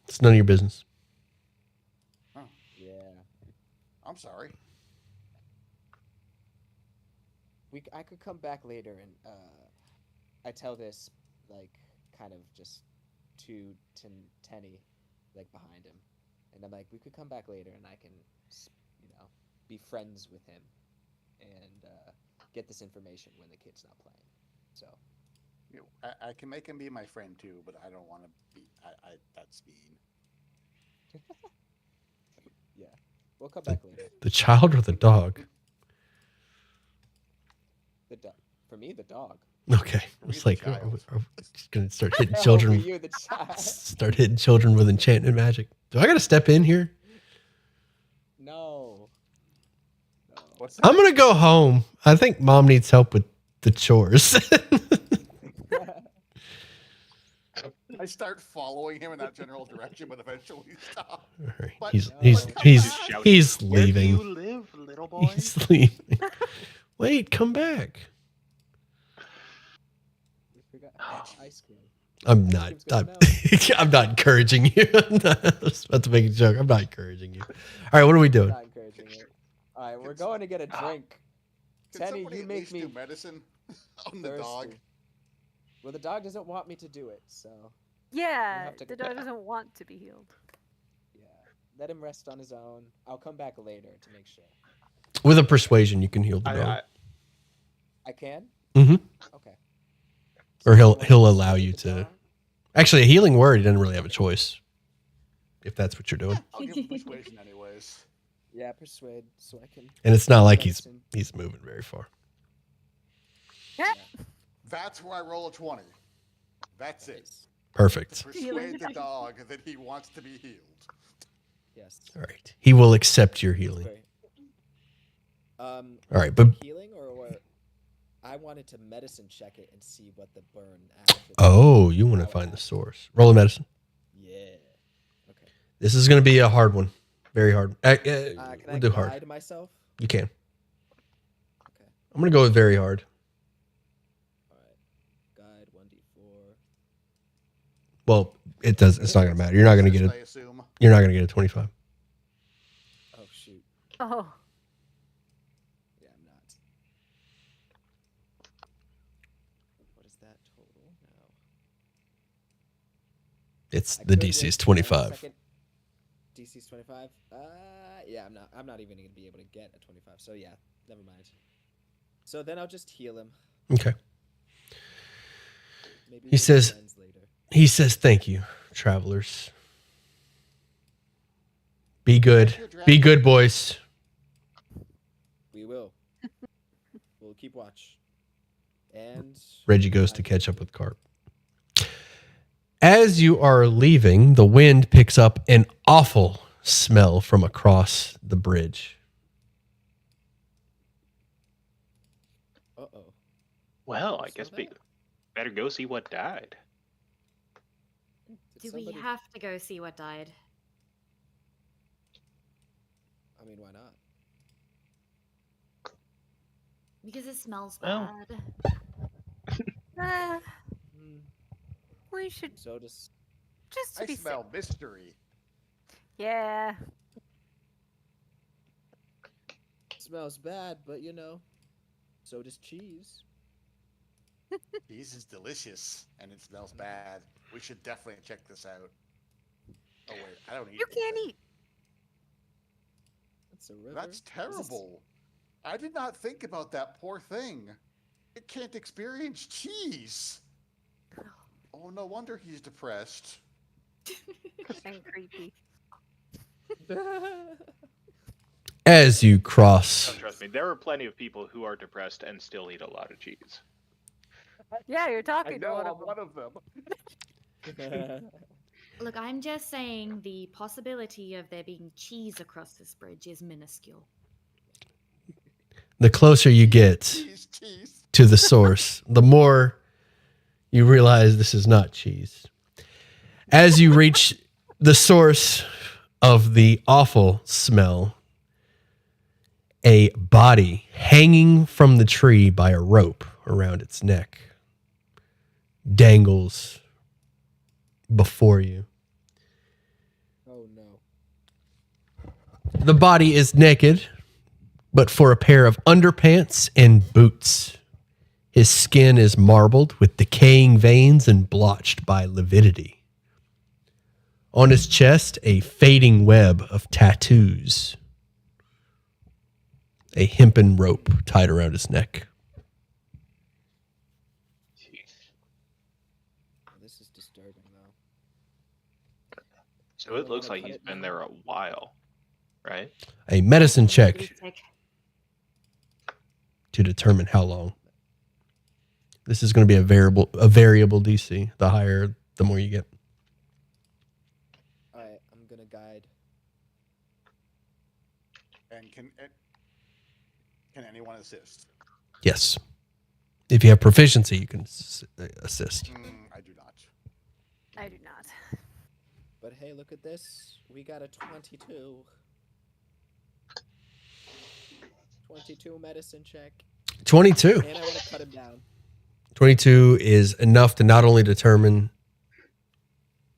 It's none of your business. Yeah. I'm sorry. I could come back later and I tell this like kind of just to Tenny, like behind him, and I'm like, we could come back later and I can, be friends with him and get this information when the kid's not playing. So. I can make him be my friend too, but I don't want to be. That's mean. Yeah, we'll come back later. The child or the dog? The dog. For me, the dog. Okay, it's like are we gonna start hitting No, children. for you, the child. Start hitting children with enchanted magic. Do I gotta step in here? No. What's I'm gonna go home. I think Mom needs help with the chores. I start following him in that general direction, but eventually stop. All right. But- He's Just shouting, he's Where do leaving. you live, little boy? He's leaving. Wait, come back. We forgot ice cream. I'm not. Ice cream's gonna I'm not encouraging you. I was about to make a joke. I'm not encouraging you. All right, what are we doing? Not encouraging it. All right, we're going to get a drink. Can Tenny, somebody you at make least me do medicine on the thirsty. dog? Well, the dog doesn't want me to do it, so Yeah, have to- the dog doesn't want to be healed. yeah. Let him rest on his own. I'll come back later to make sure. With a persuasion, you can heal the dog, I can? Mhm. Okay. or So he'll you want he'll to allow persuade you the to. dog? Actually, a healing word. He doesn't really have a choice. If that's what you're doing, I'll give him persuasion anyways. Yeah, persuade, so I can. and it's not like medicine. he's moving very far. That's where I roll a 20. That's it. Nice. Perfect. Persuade the dog that he wants to be healed. Yes. All right, he will accept your healing. Great. All right, but Healing or I wanted to medicine check it and see what the burn actually. you want to find the source? Roll a medicine. Yeah. Okay. This is going to be a hard one, very hard. Can We'll I do guide hard. myself? You can. Okay. I'm going to go with very hard. All right. Guide 1d4. Well, it does. It's not going to matter. You're not going to get I it. assume. You're not going to get a 25. Oh shoot. Oh, Yeah, I'm not. What is that total now? It's I the could DC is with 25. DC's 25. Yeah, I'm not even gonna be able to get a 25. So yeah, never mind. So then I'll just heal him. Okay. Maybe He we'll be says- friends later. He says, "Thank you, travelers. Be good. Be good, boys." We will. We'll keep watch. And Reggie goes to catch up with Carp. As you are leaving, the wind picks up an awful smell from across the bridge. Uh-oh. Well, I What's guess so we bad? better go see what died. Did Do we somebody- have to go see what died? I mean, why not? Because it smells Well. bad. Hmm. we should So does just to I be smell mystery. Yeah. smells bad, but so does cheese. Cheese is delicious, and it smells bad. We should definitely check this out. Oh wait, I don't eat. You can't anything. eat. That's a river. That's Is this- terrible. I did not think about that poor thing. It can't experience cheese. Oh, no wonder he's depressed. And creepy. As you Oh, cross, trust me, there are plenty of people who are depressed and still eat a lot of cheese. Yeah, you're I talking to know one I'm of them. one of them. Look, I'm just saying the possibility of there being cheese across this bridge is minuscule. the closer you get Cheese. to the source, the more you realize this is not cheese. As you reach the source of the awful smell, a body hanging from the tree by a rope around its neck dangles before you. Oh no. The body is naked, but for a pair of underpants and boots. His skin is marbled with decaying veins and blotched by lividity. On his chest, a fading web of tattoos. A hempen rope tied around his neck. This is disturbing though. So it Anyone looks wanna like cut he's it been now? there a while, right? A medicine check Check. to determine how long. This is going to be a variable DC. The higher, the more you get. Alright, I'm gonna guide. And can anyone assist? Yes. If you have proficiency, you can assist. I do not. I do not. But hey, look at this. We got a 22. 22 medicine check. 22. And I want to cut him down. 22 is enough to not only determine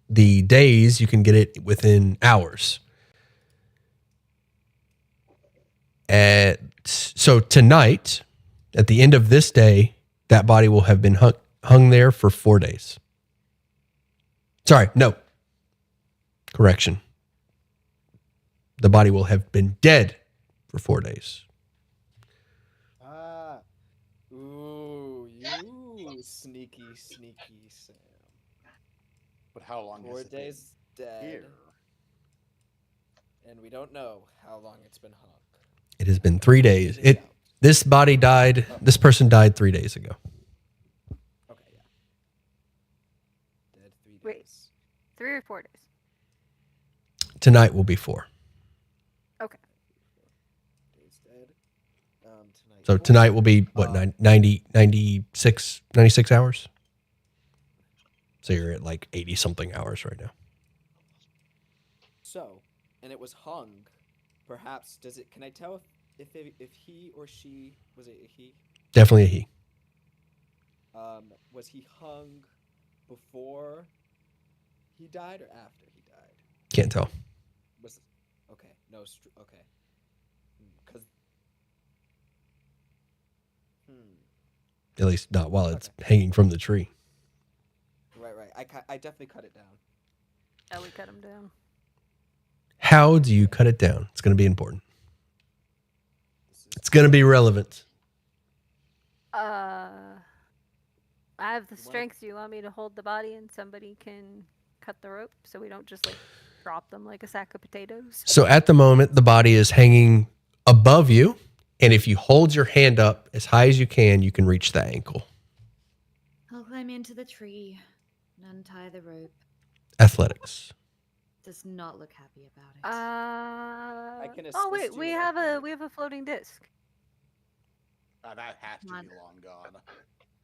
the days, you can get it within hours. So tonight, at the end of this day, that body will have been hung there for 4 days. Sorry, no. Correction. The body will have been dead for 4 days. Ah. Ooh, you sneaky Sam. But how long 4 has it days been dead. here? And we don't know how long it's been hung. It has been 3 days. Figure it out. This body died. This person died 3 days ago. Okay, yeah. Dead 3 days. Wait. 3 or 4 days. Tonight will be 4. Okay. Days dead. Tonight. So tonight will be, what, 96 hours? So you're at like 80-something hours right now. So, and it was hung. Perhaps does it? Can I tell if he or she was it a he? Definitely a he. Was he hung before he died or after he died? Can't tell. Was okay. No. Okay. Because. At least not while it's hanging from the tree. Right. I definitely cut it down. Oh, we cut him down. How do you cut it down? It's going to be important. It's going to be relevant. I have the strength. Do you want me to hold the body and somebody can cut the rope so we don't just like drop them like a sack of potatoes? So at the moment, the body is hanging above you. And if you hold your hand up as high as you can reach the ankle. I'll climb into the tree and untie the rope. Athletics. Does not look happy about it. I can Oh wait, assist you we with have that. a floating disc. That has to Come be on. long gone.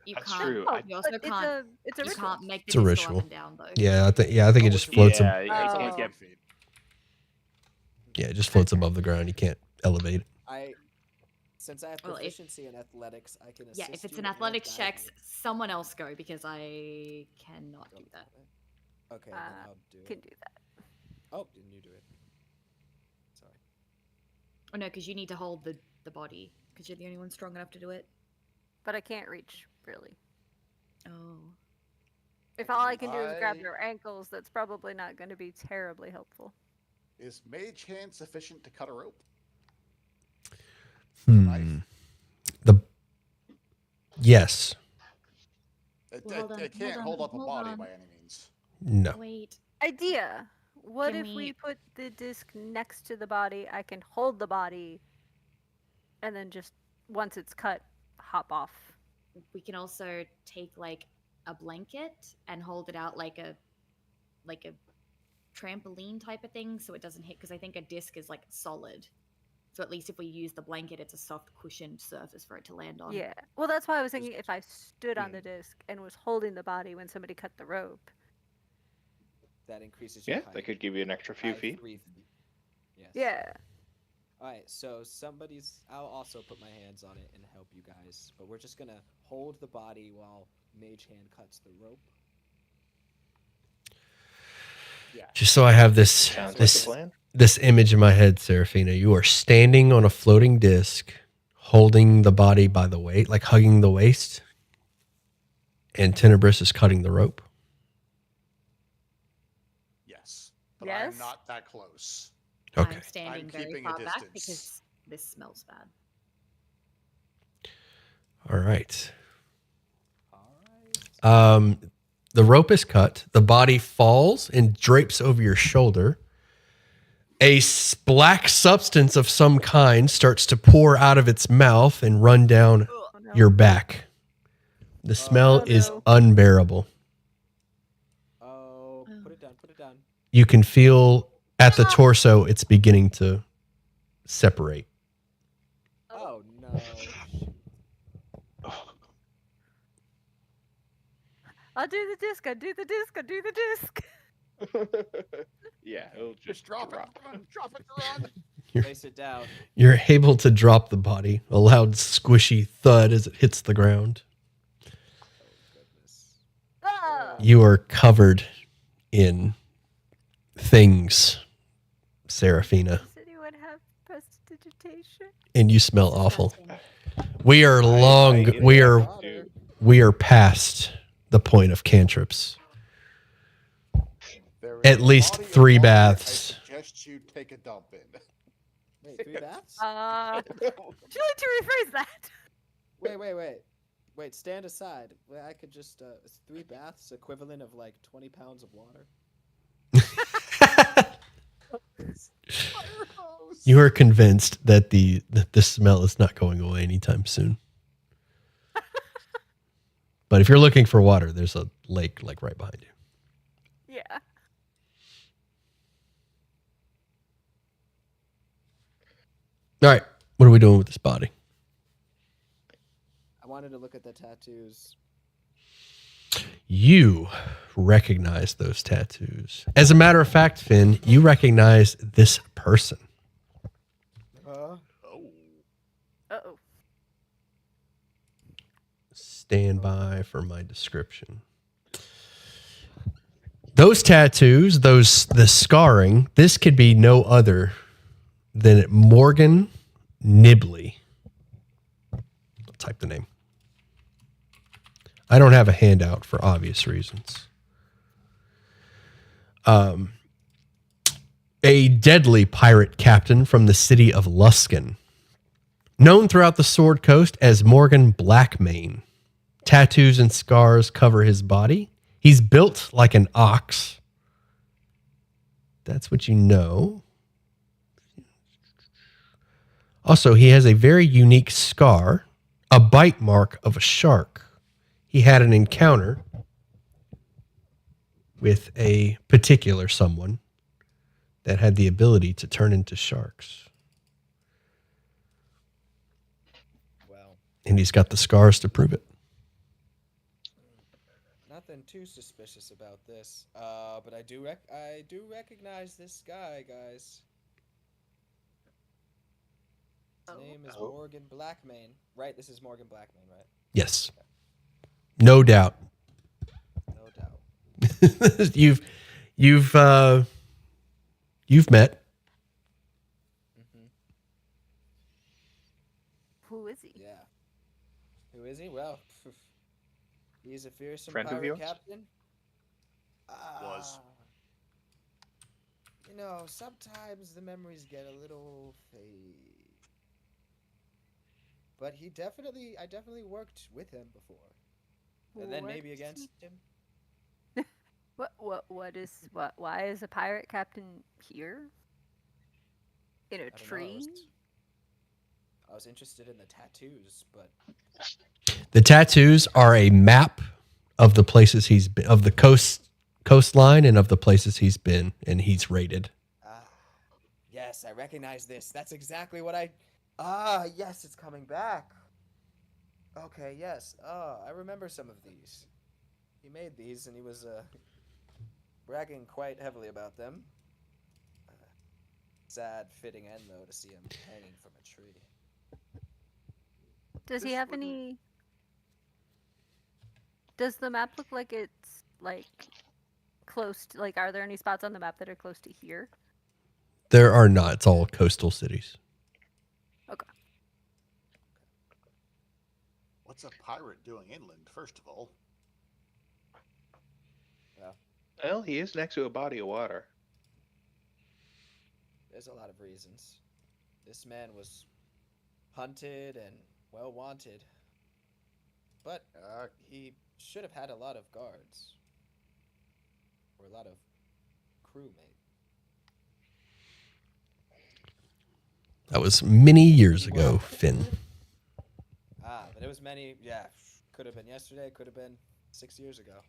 You That's can't. true. Oh, You also but can't. it's a You ritual. can't make the It's a disc ritual. go up and down though. Yeah, I think it just floats. Yeah, you Oh. can't get. It just floats above the ground. You can't elevate it. Since I have Well, if- proficiency in athletics, I can assist Yeah, if it's you an and athletics guide check, you. someone else go because I cannot do that. Okay, then I'll do Can it. do that. Oh, didn't you do it? Sorry. Oh no, because you need to hold the body because you're the only one strong enough to do it. But I can't reach really. Oh. If all I can do is grab I- their ankles, that's probably not going to be terribly helpful. Is mage hand sufficient to cut a rope? Yes. It Well, hold on, can't hold hold up a on. body by any means. No. Wait. Idea. What Can if we we- put the disc next to the body? I can hold the body, and then just once it's cut, hop off. We can also take like a blanket and hold it out like a trampoline type of thing, so it doesn't hit. Because I think a disc is like solid, so at least if we use the blanket, it's a soft cushioned surface for it to land on. Yeah. Well, that's why I was thinking if I stood on the disc and was holding the body when somebody cut the rope. That increases your Yeah, height that could give you an extra few by feet. 3 feet. Yes. Yeah. All right, so I'll also put my hands on it and help you guys, but we're just gonna hold the body while Mage Hand cuts the rope. Yeah. Just so I have this Sounds this like a plan. this image in my head, Serafina. You are standing on a floating disc, holding the body by the waist, like hugging the waist, and Tenebris is cutting the rope. Yes. But I am Yes? not that close. Okay. I'm standing I'm very keeping a far back distance. because this smells bad. All right. All right. The rope is cut. The body falls and drapes over your shoulder. Black substance of some kind starts to pour out of its mouth and run down Oh, no. your back. The smell Oh, is no. unbearable. Oh, put it down. Put it down. You can feel at the torso it's beginning to separate. Oh no. I'll do the disc. I'll do the disc. I'll do the disc. Yeah, it'll Just drop it. Run. Drop it. Run. Place it down. You're able to drop the body, a loud squishy thud as it hits the ground. Oh goodness. Ah! You are covered in things, Serafina, Does anyone have prestidigitation? and you smell awful. We are long. I We are do. we are past the point of cantrips. There At is a least body of 3 water baths. I suggest you take a dump in. Wait, 3 baths? Would you like to rephrase that? Wait, stand aside. Well, I could just, 3 baths equivalent of like 20 pounds of water. Fire hose. You are convinced that the smell is not going away anytime soon. But if you're looking for water, there's a lake like right behind you. Yeah. All right, what are we doing with this body? I wanted to look at the tattoos. You recognize those tattoos. As a matter of fact, Finn, you recognize this person. Oh. Uh-oh. Stand by for my description. Those tattoos, the scarring, this could be no other than Morgan Nibley. I'll type the name. I don't have a handout for obvious reasons. A deadly pirate captain from the city of Luskan, known throughout the Sword Coast as Morgan Blackmane. Tattoos and scars cover his body. He's built like an ox. That's what you know. Also, he has a very unique scar, a bite mark of a shark. He had an encounter with a particular someone that had the ability to turn into sharks. Well, And he's got the scars to prove it. nothing too suspicious about this. But I do recognize this guy, guys. His name is Oh. Morgan Blackmane. Right? This is Morgan Blackmane, right? Yes. No doubt. No doubt. you've met. Mm-hmm. Who is he? Yeah. Who is he? Well, he's a fearsome Friend of pirate yours? captain. Was. You know, sometimes the memories get a little fade. But I definitely worked with him before. And then maybe Worked? against him. Why is a pirate captain here? In a I don't know. tree? I was interested in the tattoos, but The tattoos are a map of the places he's been, of the coastline and of the places he's been, and he's rated. ah, yes, I recognize this. That's exactly what I. Yes, it's coming back. Okay, yes. I remember some of these. He made these, and he was bragging quite heavily about them. Uh, Sad, fitting end though to see him hanging from a tree. Does he This have wouldn't- any? Does the map look like it's like close to, like, are there any spots on the map that are close to here? There are not. It's all coastal cities. Okay. What's a pirate doing inland, first of all? Well, he is next to a body of water. There's a lot of reasons. This man was hunted and well wanted, but he should have had a lot of guards or a lot of crewmates. That was many years ago, Finn. But it was many. Yeah, could have been yesterday. Could have been 6 years ago.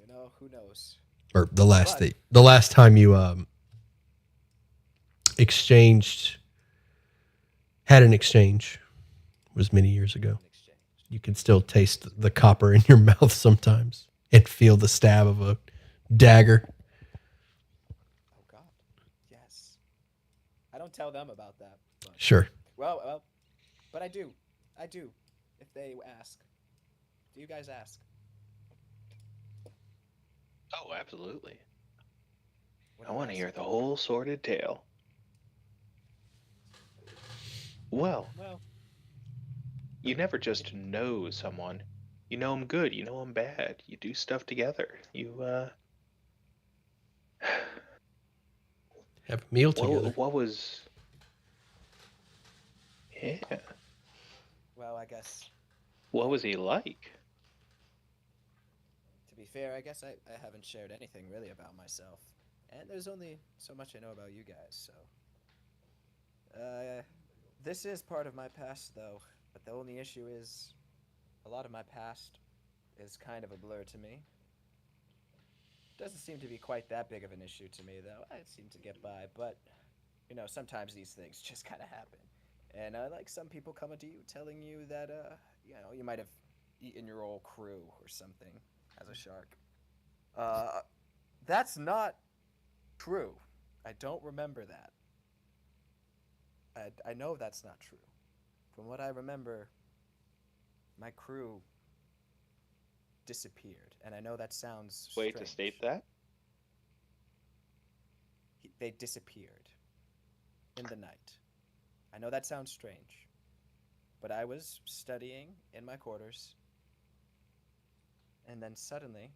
You know, who knows? Or the last time you had an exchange was many years ago. In exchange. You can still taste the copper in your mouth sometimes and feel the stab of a dagger. Oh God, yes. I don't tell them about that. But, Sure. well, but I do. If they ask, do you guys ask? Oh, absolutely. What I do you want to guys hear say? the whole sordid tale. Well, Well, you never just know someone. You know them good. You know them bad. You do stuff together. Have a meal together. What was? Yeah. well, I guess What was he like? to be fair, I guess I haven't shared anything really about myself, and there's only so much I know about you guys. So, this is part of my past, though. But the only issue is, a lot of my past is kind of a blur to me. Doesn't seem to be quite that big of an issue to me, though. I seem to get by, but you know, sometimes these things just kind of happen. And like some people coming to you telling you that you know, you might have eaten your old crew or something as a shark. That's not true. I don't remember that. I know that's not true. From what I remember, my crew disappeared, and I know that sounds Way strange. to state that? They disappeared in the night. I know that sounds strange, but I was studying in my quarters, and then suddenly,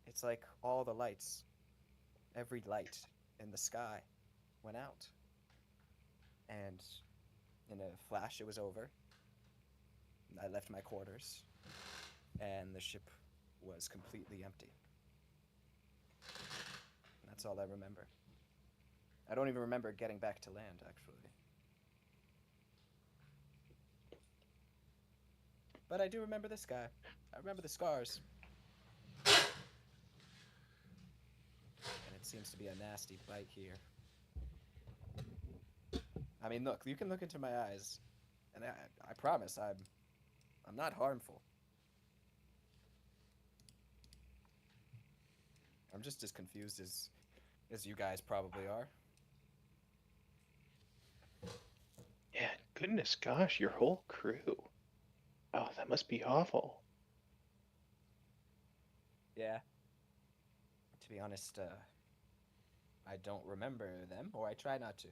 it's like all the lights, every light in the sky went out. And in a flash, it was over. I left my quarters, and the ship was completely empty. That's all I remember. I don't even remember getting back to land, actually. But I do remember this guy. I remember the scars. And it seems to be a nasty bite here. I mean, look, you can look into my eyes, and I promise I'm not harmful. I'm just as confused as you guys probably are. Yeah, goodness gosh, your whole crew. Oh, that must be awful. Yeah. To be honest, I don't remember them, or I try not to.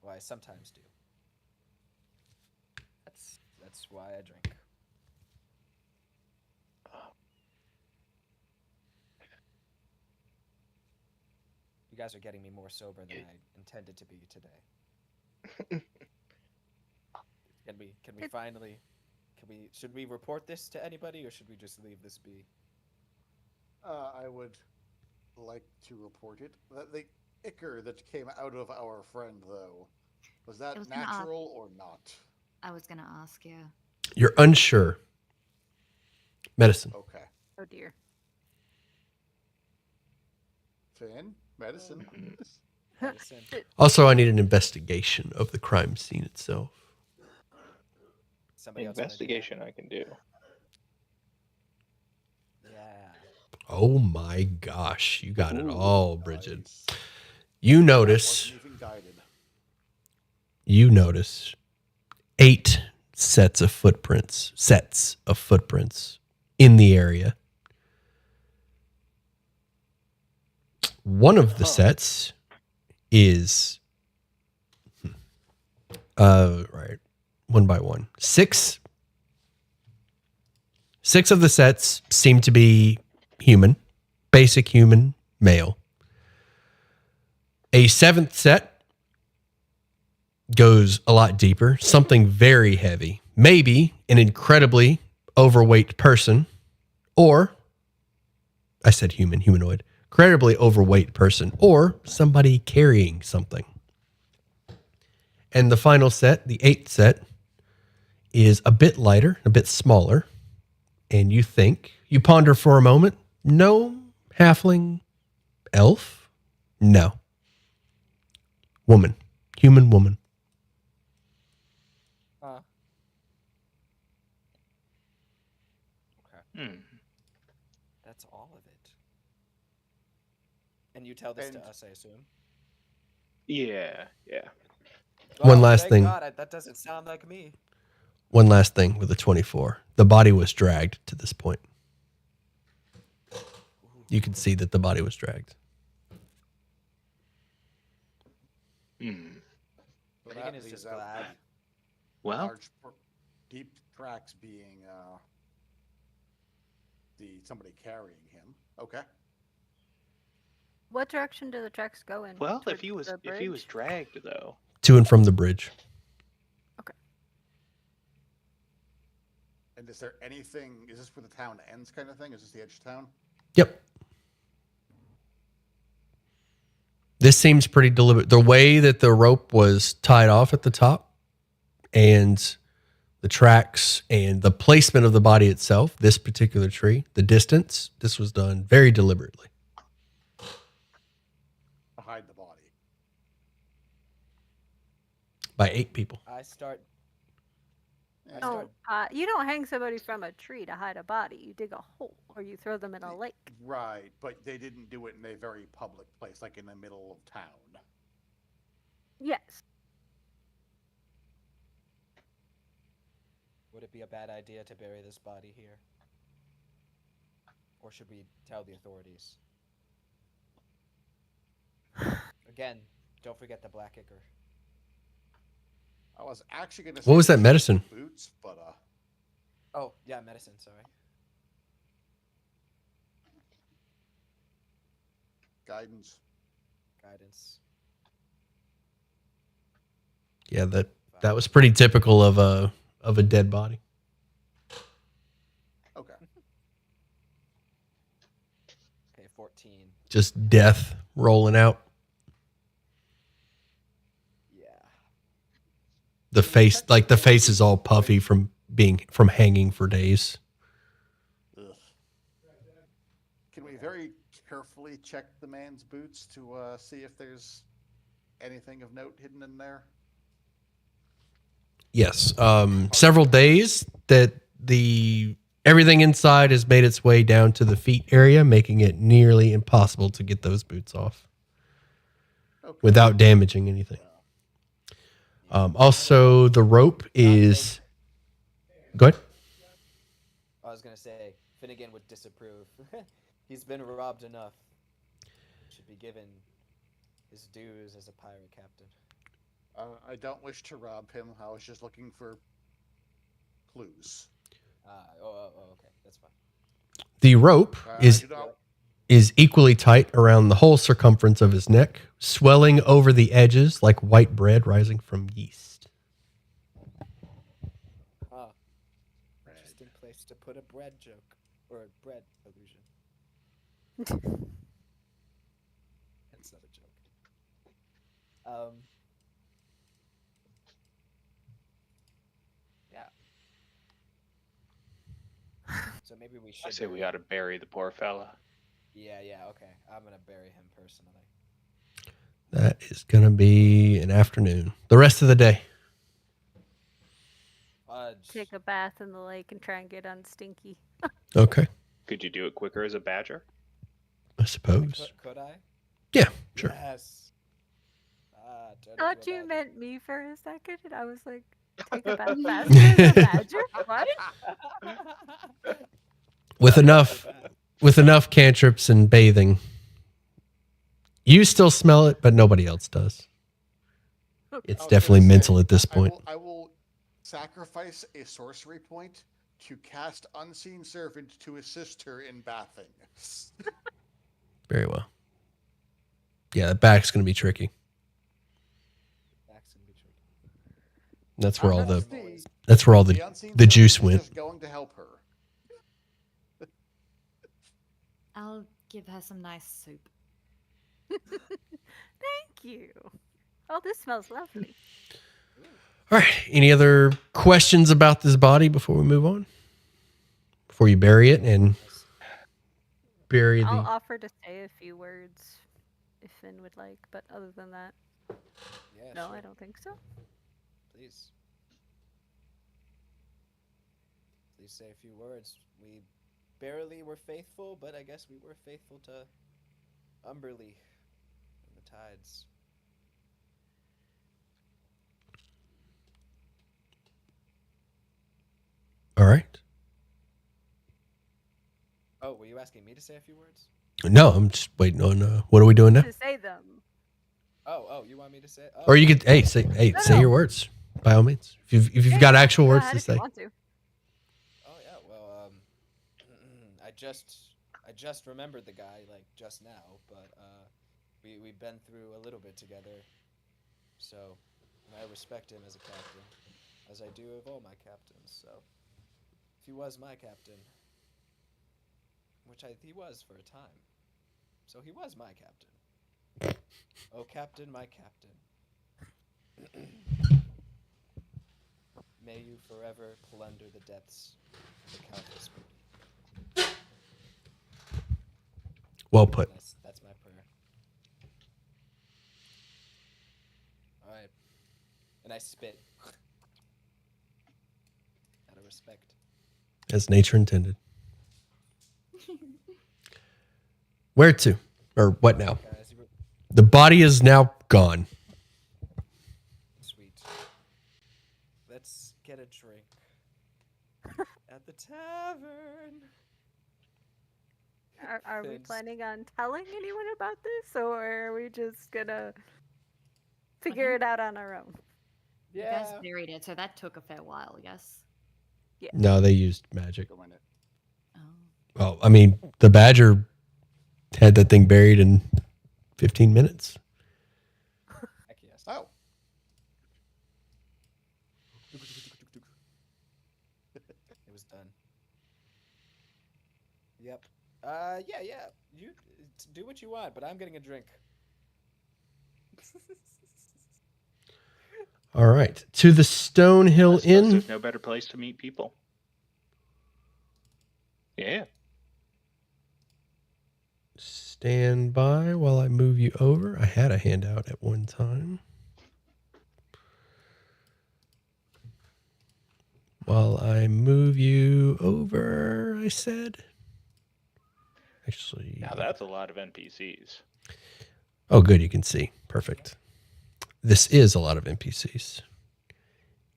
Well, I sometimes do. That's why I drink. Oh, You guys are getting me more sober than I intended to be today. Can we finally should we report this to anybody, or should we just leave this be? I would like to report it. The ichor that came out of our friend, though, was I that was gonna ask. natural or not? I was gonna ask you. You're unsure. Medicine. Okay. Oh dear. Finn, medicine. Medicine. Also, I need an investigation of the crime scene itself. Somebody else wanna do that? Investigation I can do. Yeah. Oh my gosh, you got it Ooh, all, Bridget. Nice. You That notice. wasn't even guided. You notice 8 sets of footprints in the area. One of the sets is right, one by one. 6 of the sets seem to be human, basic human male. A 7th set goes a lot deeper, something very heavy, maybe an incredibly overweight person, or I said humanoid, incredibly overweight person, or somebody carrying something. And the final set, the 8th set, is a bit lighter, a bit smaller, and you ponder for a moment, no halfling, elf, no. Woman, human woman. Okay. Hmm. That's all of it. And you tell this to And- us, I assume. Yeah. One last thank thing. God, that doesn't sound like me. One last thing with the 24. The body was dragged to this point. You can see that the body was dragged. Hmm. So Finnegan that is leaves just out glad. Well, large, deep tracks being somebody carrying him. Okay. What direction do the tracks go in? if Towards he was the bridge? dragged though, To and from the bridge. And is there anything? Is this where the town ends, kind of thing? Is this the edge of town? Yep. This seems pretty deliberate. The way that the rope was tied off at the top and the tracks and the placement of the body itself, this particular tree, the distance, this was done very deliberately. To hide the body. By 8 people. I start. Yeah. No, you don't hang somebody from a tree to hide a body. You dig a hole or you throw them in a lake. Right, but they didn't do it in a very public place, like in the middle of town. Yes. Would it be a bad idea to bury this body here? Or should we tell the authorities? Again, don't forget the black ichor. I was actually going to. What was that medicine? Boots, but Oh, yeah, medicine, sorry. guidance. Guidance. Yeah, that was pretty typical of a dead body. Okay. Okay, 14. Just death rolling out. Yeah. The face is all puffy from hanging for days. Ugh. Can we very carefully check the man's boots to see if there's anything of note hidden in there? Yes. Several days that everything inside has made its way down to the feet area, making it nearly impossible to get those boots off without damaging anything. Also, the rope is. Go ahead. I was gonna say, Finnegan would disapprove. He's been robbed enough. Should be given his dues as a pirate captain. I don't wish to rob him. I was just looking for clues. Okay, that's fine. The rope I do not- is equally tight around the whole circumference of his neck, swelling over the edges like white bread rising from yeast. Interesting place to put a bread joke or a bread illusion. That's not a joke. Yeah. So maybe we should. I say we bury ought to bury the poor fella. Yeah, okay. I'm gonna bury him personally. That is going to be an afternoon. The rest of the day. Fudge. Take a bath in the lake and try and get unstinky. Okay. Could you do it quicker as a badger? I suppose. Could I? Yeah, sure. Yes. Turn Thought into a you badger. meant me for a second, and I was like, take a bath faster than a badger? What? With enough cantrips and bathing. You still smell it, but nobody else does. It's I was definitely gonna say, mental at this point. I will sacrifice a sorcery point to cast Unseen Servant to assist her in bathing. Very well. Yeah, the back's going to be tricky. That's gonna be tricky. That's where all the Noise. that's where all The the Unseen the juice Servant is went. just going to help her. I'll give her some nice soup. Thank you. Oh, this smells lovely. All right. Any other questions about this body before we move on? Before you bury it and bury I'll the. offer to say a few words if Finn would like, but other than that, Yeah. no, sure. I don't think so. Please. Please say a few words. We barely were faithful, but I guess we were faithful to Umberly and the tides. All right. Oh, were you asking me to say a few words? No, I'm just waiting on. What are we doing now? To say them. Oh, you want me to say it? Oh, Or you could say No. your words by all means. If you've Yeah, got yeah, actual go words ahead to if you say. want to. Oh yeah, well, I just remembered the guy like just now, but we've been through a little bit together, so and I respect him as a captain, as I do of all my captains. So if he was my captain, which he was for a time, so he was my captain. Oh, captain, my captain. May you forever plunder the depths of the countless booty. Well put. That's my prayer. All right, and I spit out of respect. As nature intended. Where to? Or what now? Guys, you were The body is now gone. sweet. Let's get a drink at the tavern. Are we Finn's- planning on telling anyone about this, or are we just gonna figure it out on our own? You guys buried it, so that took a fair while, yes? No, they used magic. Go in it. Oh. Well, I mean, the badger had that thing buried in 15 minutes. Heck yes. Oh, It was done. Yep. Yeah. You do what you want, but I'm getting a drink. All right. To the Stonehill I suppose Inn. there's no better place to meet people. Yeah. Stand by while I move you over. I had a handout at one time. While I move you over, I said. Actually. Now that's a lot of NPCs. Oh, good. You can see. Perfect. This is a lot of NPCs.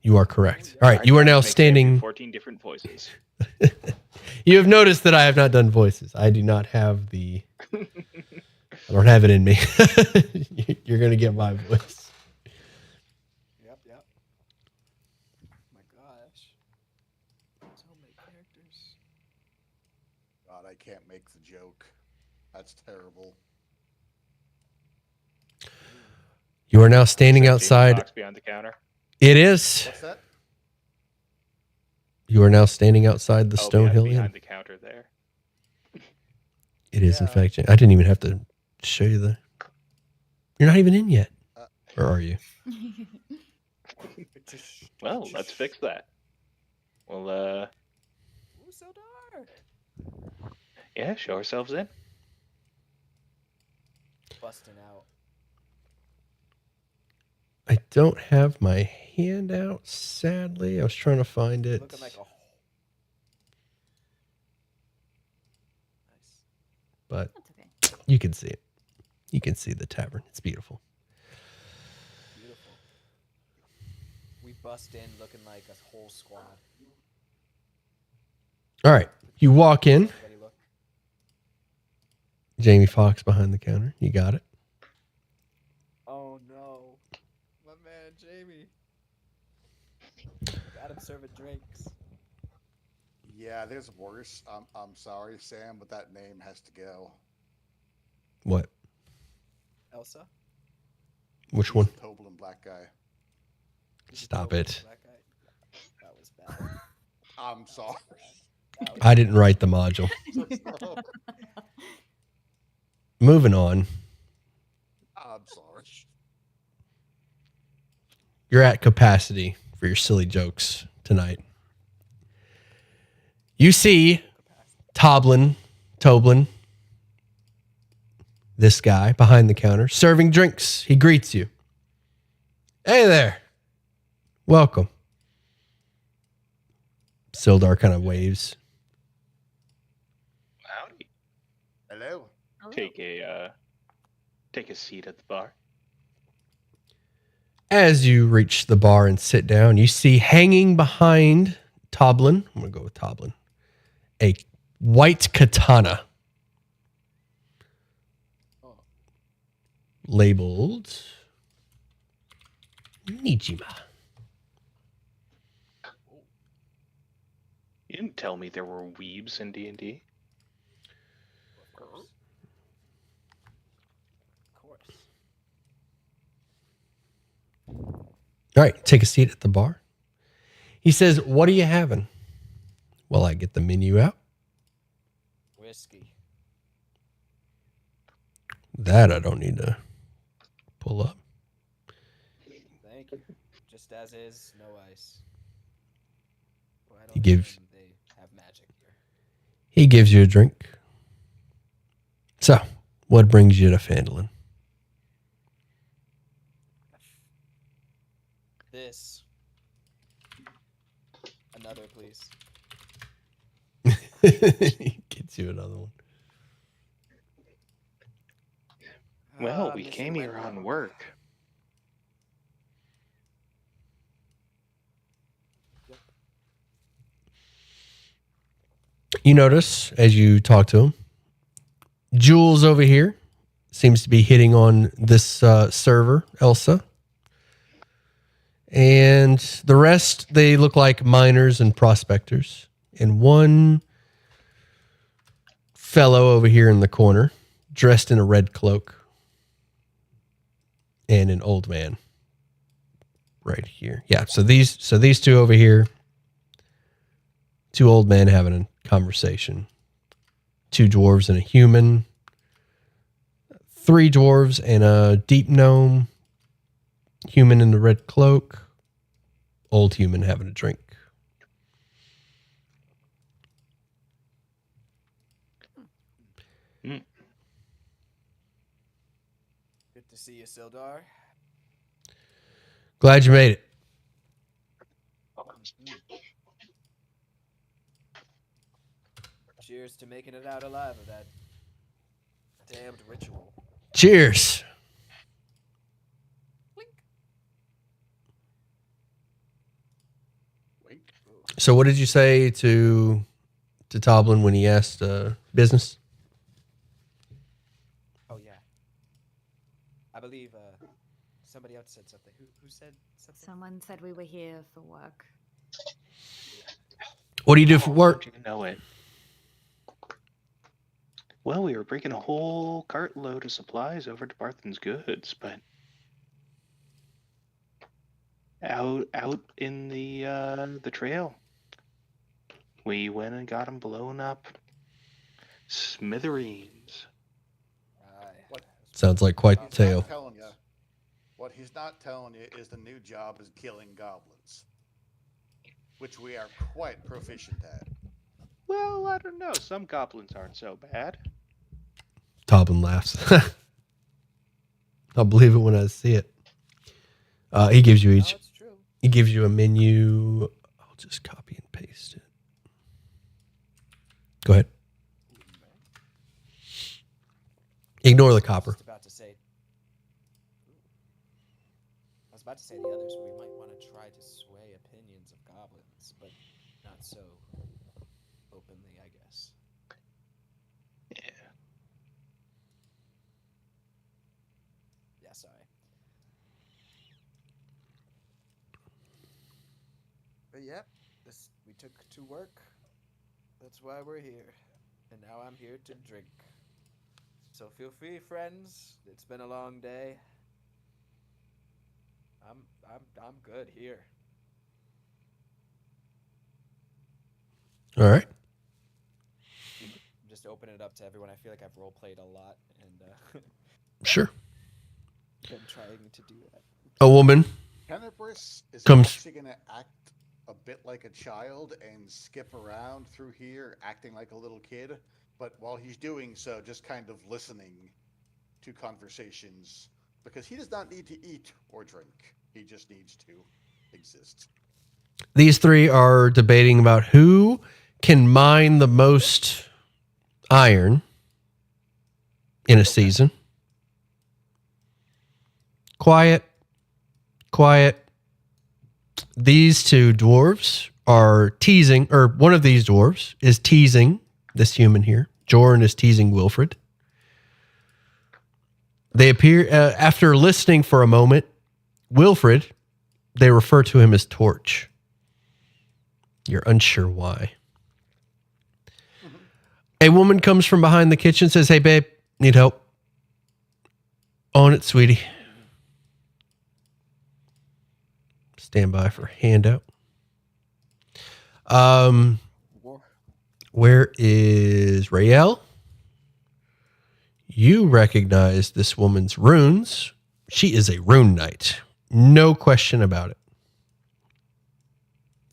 You are correct. All right. You are now Makes me have standing. 14 different voices. You have noticed that I have not done voices. I do not have the. I don't have it in me. You're going to get my voice. Yep. My gosh. So many characters. God, I can't make the joke. That's terrible. You are now standing Is that Jamie outside. Foxx behind the counter. It is. What's that? You are now standing outside the Oh, Stonehill Inn. behind the counter there. It is Yeah. infecting. I didn't even have to show you the. You're not even in yet, Uh, or are you? Well, let's fix that. Well, Ooh, so dark. yeah, show ourselves in. Busting out. I don't have my handout, sadly. I was trying to find it. Looking like a. Nice. But That's okay. you can see it. You can see the tavern. It's beautiful. Beautiful. We bust in looking like a whole squad. All right. You walk in. Everybody look. Jamie Foxx behind the counter. You got it. Oh no. My man Jamie. Got him serving drinks. Yeah, there's worse. I'm sorry, Sam, but that name has to go. What? Elsa? Which He's one? the Toblin black guy. He's a Stop Toblin it. black guy. That was bad. I'm sorry. That was I didn't write the module. Moving on. I'm sorry. You're at capacity for your silly jokes tonight. You see Toblin, this guy behind the counter, serving drinks. He greets you. Hey there. Welcome. Sildar kind of waves. Howdy. Hello. Take a seat at the bar. As you reach the bar and sit down, you see hanging behind Toblin, I'm going to go with Toblin, a white katana labeled Nijima. You didn't tell me there were weebs in D&D. Of course. Of course. All right, take a seat at the bar. He says, "What are you having?" Well, I get the menu out. Whiskey. That I don't need to pull up. Thank you. Just as is, no ice. Well, I He don't gives- assume they have magic here. He gives you a drink. So, what brings you to Phandalin? This. Another, please. He gets you another one. Well, we Mr. came here Wendell. on work. You notice as you talk to him, Jules over here seems to be hitting on this server, Elsa. And the rest, they look like miners and prospectors. And one fellow over here in the corner, dressed in a red cloak. And an old man right here. Yeah, so these two over here, two old men having a conversation. Two dwarves and a human. Three dwarves and a deep gnome. Human in the red cloak. Old human having a drink. Good to see you, Sildar. Glad you made it. Cheers to making it out alive of that damned ritual. Cheers. Wink. So what did you say to Toblin when he asked business? Oh yeah. I believe somebody else said something. Who said something? Someone said we were here for work. What do you do for work? You know it. Well, we were bringing a whole cartload of supplies over to Barthen's Goods, but out in the trail, we went and got them blown up. Smithereens. Sounds like quite the He's tale. not telling you. What he's not telling you is the new job is killing goblins, which we are quite proficient at. Well, I don't know. Some goblins aren't so bad. Tobin laughs. I'll believe it when I see it. He gives you No, each. it's true. He gives you a menu. I'll just copy and paste it. Go ahead. Ignore the copper. I was about to say. I was about to say the others. We might want to try to sway opinions of goblins, but not so openly, I guess. Yeah. Yeah, sorry. But yep, we took to work. That's why we're here, and now I'm here to drink. So feel free, friends. It's been a long day. I'm good here. All right. Just open it up to everyone. I feel like I've role played a lot, and Sure. been trying to do that. A woman Tenebris is Comes- actually going to act a bit like a child and skip around through here, acting like a little kid. But while he's doing so, just kind of listening to conversations, because he does not need to eat or drink. He just needs to exist. These three are debating about who can mine the most iron in a season. Quiet. These two dwarves are teasing, or one of these dwarves is teasing this human here. Joran is teasing Wilfred. They appear, after listening for a moment, Wilfred, they refer to him as Torch. You're unsure why. A woman comes from behind the kitchen, says, "Hey, babe, need help?" On it, sweetie. Stand by for handout. Where is Rael? You recognize this woman's runes. She is a rune knight. No question about it.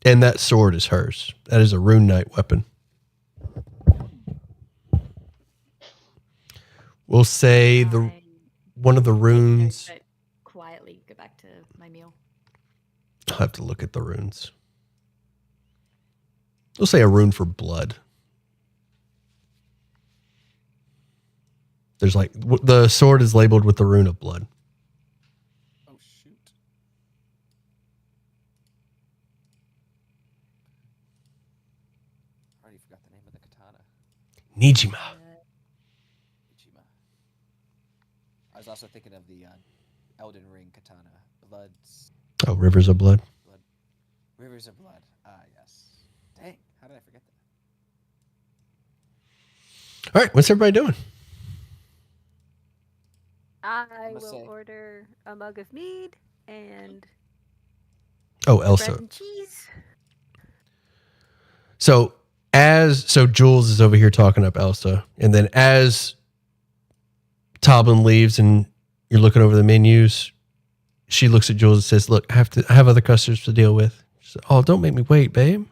And that sword is hers. That is a rune knight weapon. We'll say one of the runes. But quietly go back to my meal. I'll have to look at the runes. We'll say a rune for blood. There's like, the sword is labeled with the rune of blood. Oh shoot! I already forgot the name of the katana. Nijima. Ichima. I was also thinking of the Elden Ring katana. Bloods. Oh, Rivers of Blood. Rivers of Blood. Ah, yes. Dang, how did I forget that? All right, what's everybody doing? I I'ma will say- order a mug of mead and Oh, bread Elsa. and cheese. So Jules is over here talking up Elsa, and then as Toblin leaves and you're looking over the menus, she looks at Jules and says, "Look, I have other customers to deal with." She said, "Oh, don't make me wait, babe."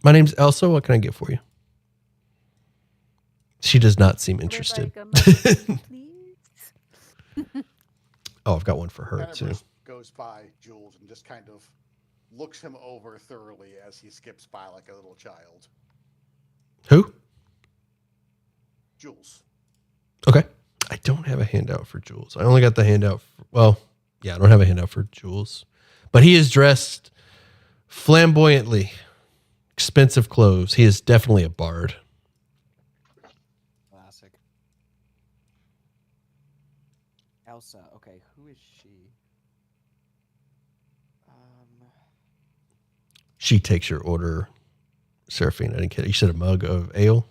My name's Elsa. What can I get for you? She does not seem Would interested. like a mug of mead, please. Oh, I've got one for her too. Tenebris goes by Jules and just kind of looks him over thoroughly as he skips by like a little child. Who? Jules. Okay. I don't have a handout for Jules. I only got the handout. I don't have a handout for Jules. But he is dressed flamboyantly. Expensive clothes. He is definitely a bard. Classic. Elsa. Okay, who is she? She takes your order, Seraphine. I didn't get it. You said a mug of ale?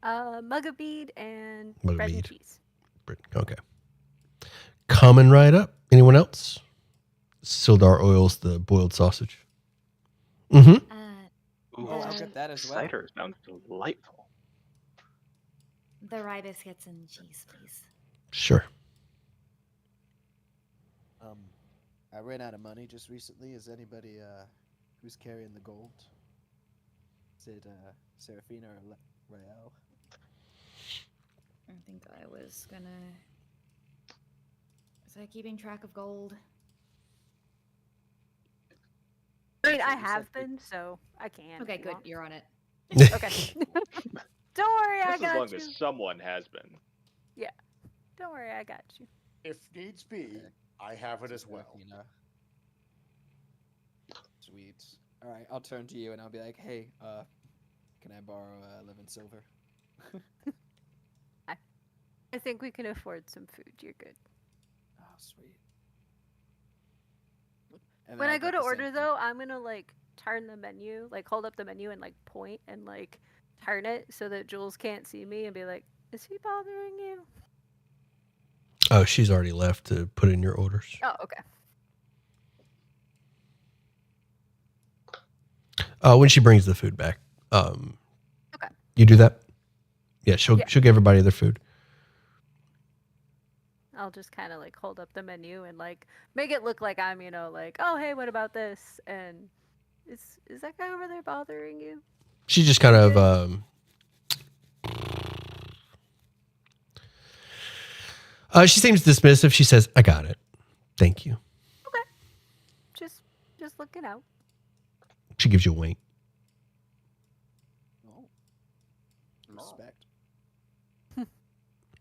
Mug of mead and Mug of bread mead. and cheese. Okay. Coming right up. Anyone else? Sildar oils the boiled sausage. Mm-hmm. Ooh, Oh, I'll get that as well. cider sounds delightful. The rye biscuits and cheese, please. Sure. I ran out of money just recently. Is anybody who's carrying the gold? Is it Serafina or Rael? I think I was gonna. Was I keeping track of gold? I mean, I You said have big- been, so I can. Okay, if you good. want. You're on it. Okay. Don't worry, I Just as got long you. as someone has been. Don't worry, I got you. If needs be, Okay. I have it So as well. Serafina. Sweet. All right, I'll turn to you and I'll be like, "Hey, can I borrow 11 silver?" I think we can afford some food. You're good. Oh, sweet. And then When I'll I go get to the same order thing. though, I'm gonna like turn the menu, like hold up the menu and like point and like turn it so that Jules can't see me and be like, "Is he bothering you?" Oh, she's already left to put in your orders. Oh, okay. When she brings the food back. Okay. You do that? Yeah, she'll Yeah. give everybody their food. I'll just kind of like hold up the menu and like make it look like I'm, like, "Oh, hey, what about this?" And is that guy over there bothering you? She just kind of she seems dismissive. She says, "I got it. Thank you." Just looking out. She gives you a wink. Oh. Respect.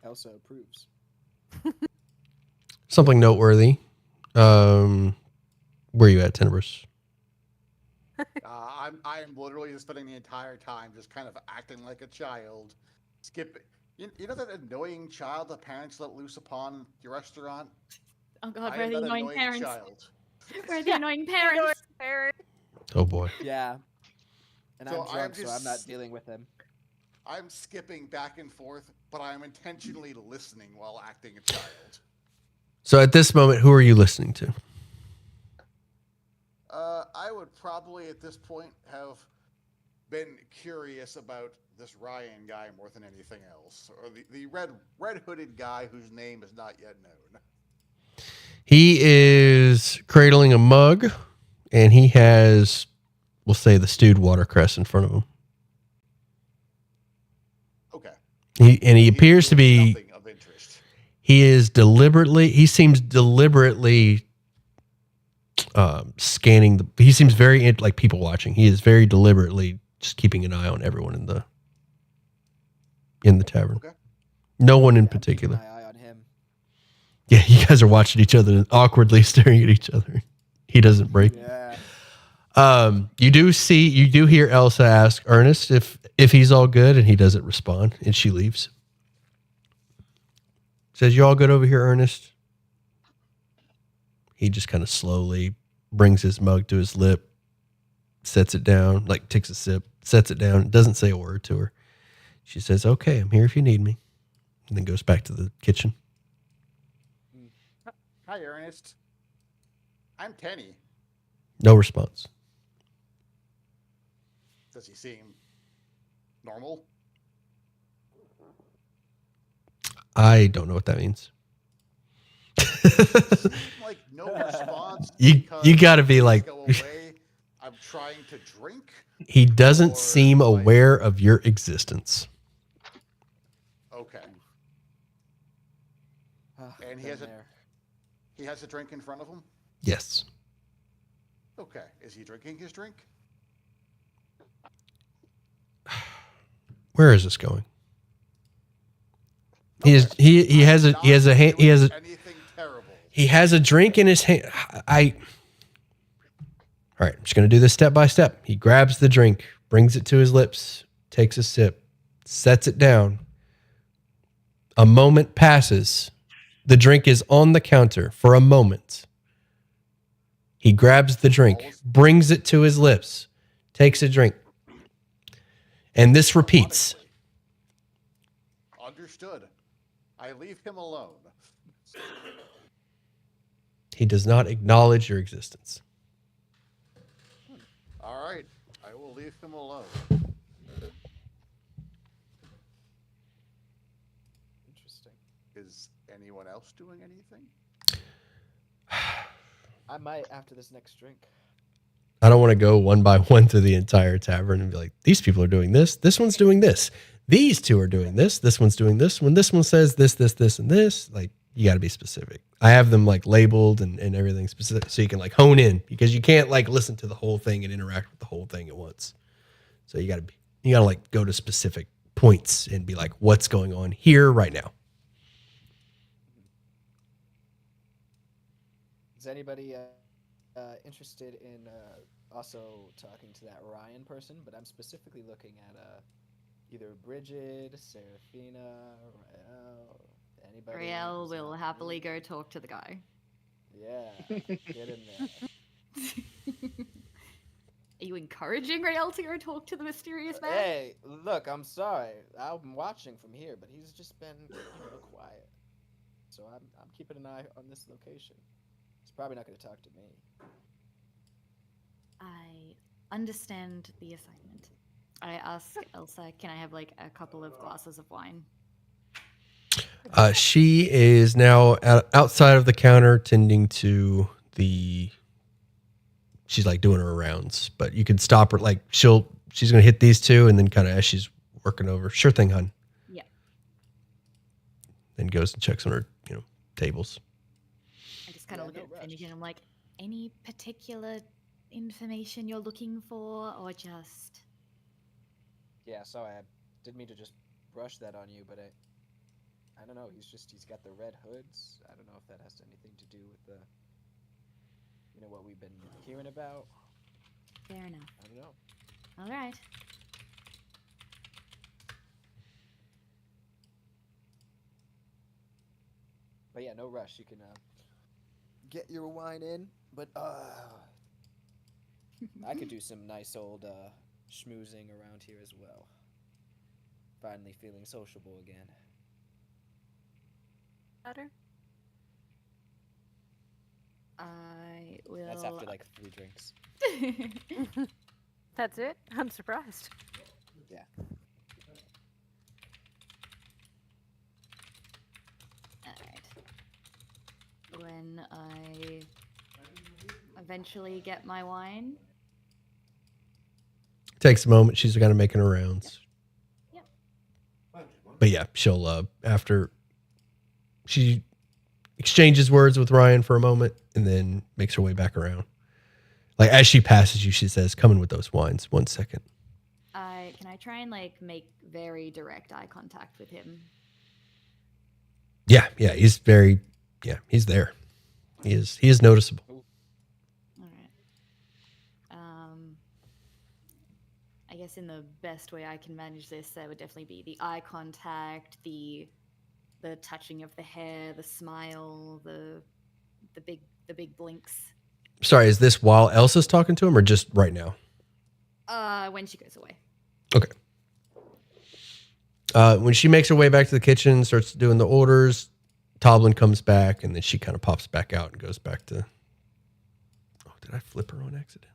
Elsa approves. Something noteworthy. Where are you at, Tenebris? I'm literally just spending the entire time just kind of acting like a child, skipping. You know that annoying child the parents let loose upon your restaurant? Oh god, I we're am the that annoying annoying parents. child. We're the Yeah, annoying You know parents. what, Barry? Oh boy. Yeah. And So I'm I'm drunk, so I'm not just- dealing with him. I'm skipping back and forth, but I'm intentionally listening while acting a child. So at this moment, who are you listening to? I would probably at this point have been curious about this Ryan guy more than anything else, or the red hooded guy whose name is not yet known. He is cradling a mug, and he has, we'll say, the stewed watercress in front of him. Okay. He appears to really be. nothing of interest. He seems deliberately scanning he seems very like people watching. He is very deliberately just keeping an eye on everyone in the tavern. Okay. No one in Yeah, I'm keeping particular. my eye on him. Yeah, you guys are watching each other and awkwardly staring at each other. He doesn't break. Yeah. You do hear Elsa ask Ernest if he's all good, and he doesn't respond, and she leaves. Says, "You all good over here, Ernest?" He just kind of slowly brings his mug to his lip, sets it down, like takes a sip, sets it down, doesn't say a word to her. She says, "Okay, I'm here if you need me," and then goes back to the kitchen. Hi, Ernest. I'm Tenny. No response. Does he seem normal? I don't know what that means. Seem like no response. You because gotta be please like- go away. I'm trying to drink. He doesn't Or, seem like- aware of your existence. Okay. And he Been has a- there. He has a drink in front of him. Yes. Okay. Is he drinking his drink? Where is this going? He has Anything terrible. he has a drink in his hand. All right, I'm just going to do this step by step. He grabs the drink, brings it to his lips, takes a sip, sets it down. A moment passes. The drink is on the counter for a moment. He grabs the drink, brings it to his lips, takes a drink. And this repeats. Understood. I leave him alone. He does not acknowledge your existence. All right. I will leave him alone. Is anyone else doing anything? I might after this next drink. I don't want to go one by one through the entire tavern and be like, these people are doing this. This one's doing this. These two are doing this. This one's doing this. When this one says this, this, this, and this, like, you got to be specific. I have them like labeled and everything specific so you can like hone in, because you can't like listen to the whole thing and interact with the whole thing at once. So you got to like go to specific points and be like, what's going on here right now? Is anybody interested in also talking to that Ryan person? But I'm specifically looking at either Bridget, Serafina, Rael, anybody. Riel who's will not happily me? go talk to the guy. Yeah, get in there. Are you encouraging Riel to go talk to the mysterious man? Hey, look, I'm sorry. I'm watching from here, but he's just been quiet. So I'm keeping an eye on this location. He's probably not going to talk to me. I understand the assignment. I ask Elsa, can I have like a couple of glasses of wine? She is now outside of the counter tending to she's like doing her rounds, but you could stop her. Like she's going to hit these two and then kind of as she's working over. Sure thing, hon. Yeah. Then goes and checks on her, tables. I just kind of Yeah, look no at rush. Finnegan and I'm like, any particular information you're looking for or just... Yeah, sorry, I didn't mean to just brush that on you, but I don't know. He's got the red hoods. I don't know if that has anything to do with the, what we've been hearing about. Fair enough. I don't know. All right. But yeah, no rush. You can get your wine in, but I could do some nice old schmoozing around here as well. Finally feeling sociable again. Butter? I will... That's after like 3 drinks. That's it? I'm surprised. Yeah. Alright. When I eventually get my wine... Takes a moment. She's kind of making her rounds. Yep. But yeah, she'll, after she exchanges words with Ryan for a moment and then makes her way back around. Like as she passes you, she says, "Come in with those wines. 1 second." Can I try and like make very direct eye contact with him? Yeah. He's there. He is noticeable. All right. I guess in the best way I can manage this, there would definitely be the eye contact, the touching of the hair, the smile, the big blinks. Sorry, is this while Elsa's talking to him or just right now? When she goes away. Okay. When she makes her way back to the kitchen, starts doing the orders, Toblin comes back, and then she kind of pops back out and goes back to... Oh, did I flip her on accident?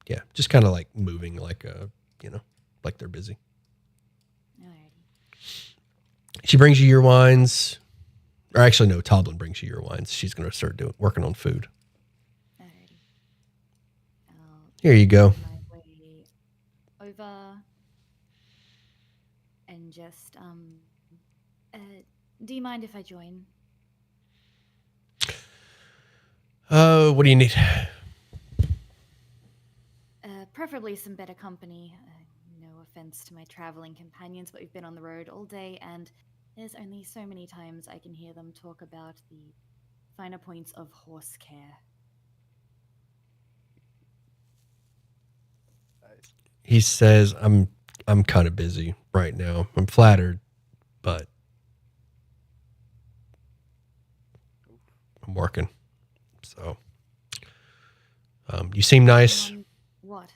Yeah, just kind of like moving like like they're busy. Alrighty. She brings you your wines. Or actually, no, Toblin brings you your wines. She's going to start working on food. Alrighty. Here you go. My way over and just do you mind if I join? What do you need? Preferably some better company. No offense to my traveling companions, but we've been on the road all day, and there's only so many times I can hear them talk about the finer points of horse care. He says, I'm kind of busy right now. I'm flattered, but I'm working. So, you seem nice. What?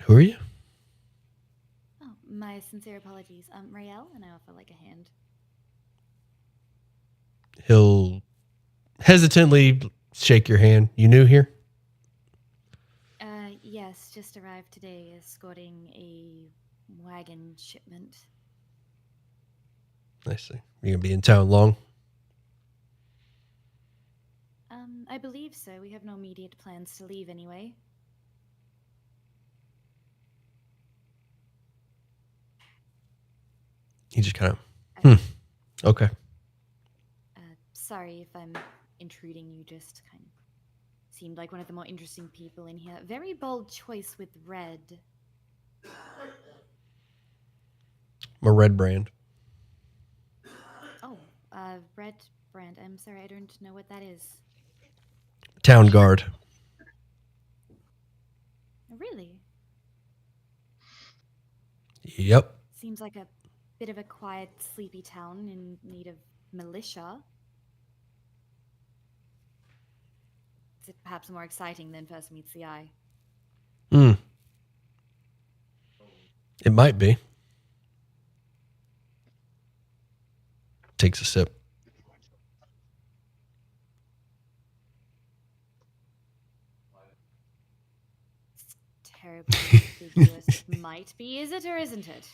Who are you? Oh, my sincere apologies. Rael, and I offer like a hand. He'll hesitantly shake your hand. You new here? Yes, just arrived today escorting a wagon shipment. I see. You gonna be in town long? I believe so. We have no immediate plans to leave anyway. He just kind of, okay. Sorry if I'm intruding. You just kind of seemed like one of the more interesting people in here. Very bold choice with red. I'm a red brand. Oh, red brand. I'm sorry, I don't know what that is. Town guard. Really? Yep. Seems like a bit of a quiet, sleepy town in need of militia. Is it perhaps more exciting than first meets the eye? It might be. Takes a sip. It's terribly ambiguous. It might be, is it or isn't it?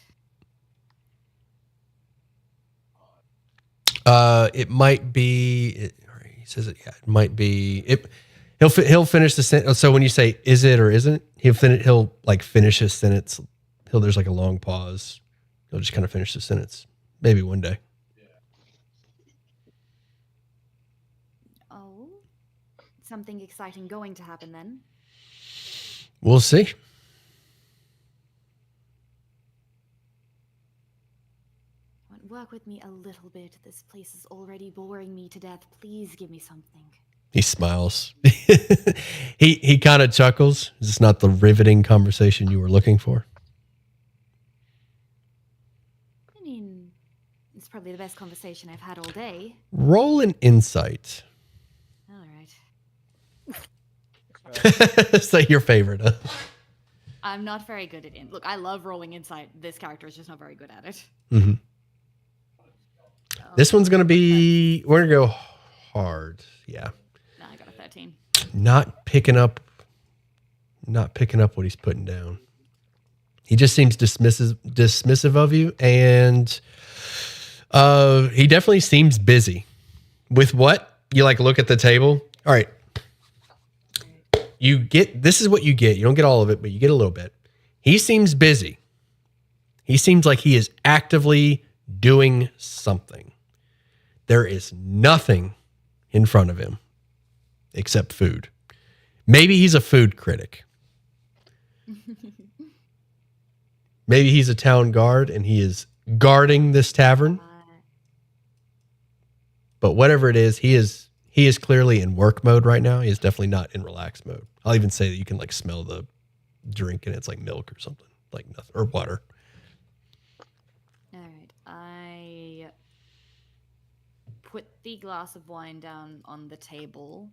It might be. He says it. Yeah, it might be. He'll finish the sentence. So when you say "is it" or "isn't," he'll like finish his sentence. There's like a long pause. He'll just kind of finish the sentence. Maybe one day. Oh, something exciting going to happen then. We'll see. Work with me a little bit. This place is already boring me to death. Please give me something. He smiles. he kind of chuckles. Is this not the riveting conversation you were looking for? I mean, it's probably the best conversation I've had all day. Roll an insight. All right. Is that your favorite? Huh? I'm not very good at it. Look, I love rolling insight. This character is just not very good at it. Mm-hmm. This one's gonna be. We're gonna go hard. Yeah. No, I got a 13. Not picking up what he's putting down. He just seems dismissive of you, and he definitely seems busy. With what? You like look at the table. All right. This is what you get. You don't get all of it, but you get a little bit. He seems busy. He seems like he is actively doing something. There is nothing in front of him except food. Maybe he's a food critic. Maybe he's a town guard and he is guarding this tavern. But whatever it is, he is clearly in work mode right now. He is definitely not in relax mode. I'll even say that you can like smell the drink and it's like milk or something, like nothing, or water. All right. I put the glass of wine down on the table.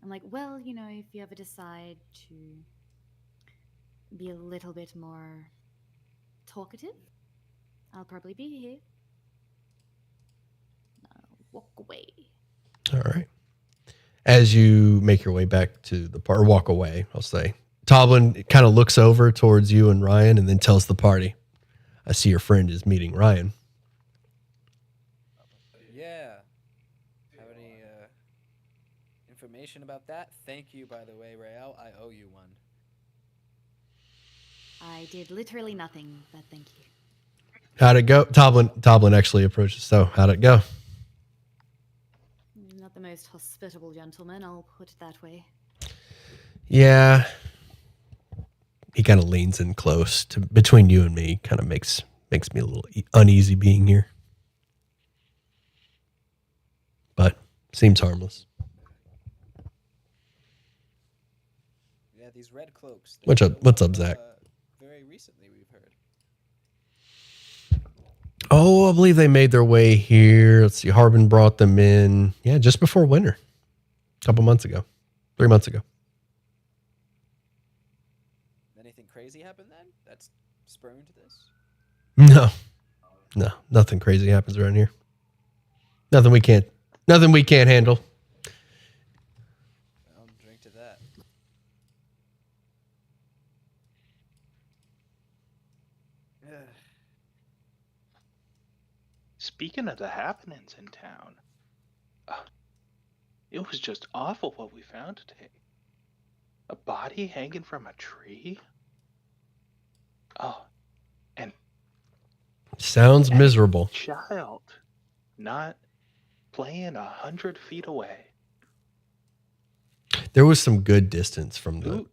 I'm like, well, if you ever decide to be a little bit more talkative, I'll probably be here. I'll walk away. All right. As you make your way back to the party, or walk away, I'll say, Toblin kind of looks over towards you and Ryan and then tells the party, I see your friend is meeting Ryan. Yeah. Have any information about that? Thank you, by the way, Rael. I owe you one. I did literally nothing, but thank you. How'd it go? Toblin actually approaches. So how'd it go? Not the most hospitable gentleman, I'll put it that way. Yeah. He kind of leans in close to between you and me. Kind of makes me a little uneasy being here. But seems harmless. Yeah, these red cloaks. What's up, Zach? Very recently, we've heard. Oh, I believe they made their way here. Let's see. Harbin brought them in. Yeah, just before winter. A couple months ago. 3 months ago. Anything crazy happened then? That's spurring to this? No, nothing crazy happens around here. Nothing we can't handle. I'll drink to that. speaking of the happenings in town, it was just awful what we found today. A body hanging from a tree. Oh, and Sounds and a miserable. child not playing 100 feet away. There was some good distance from the. Ooh.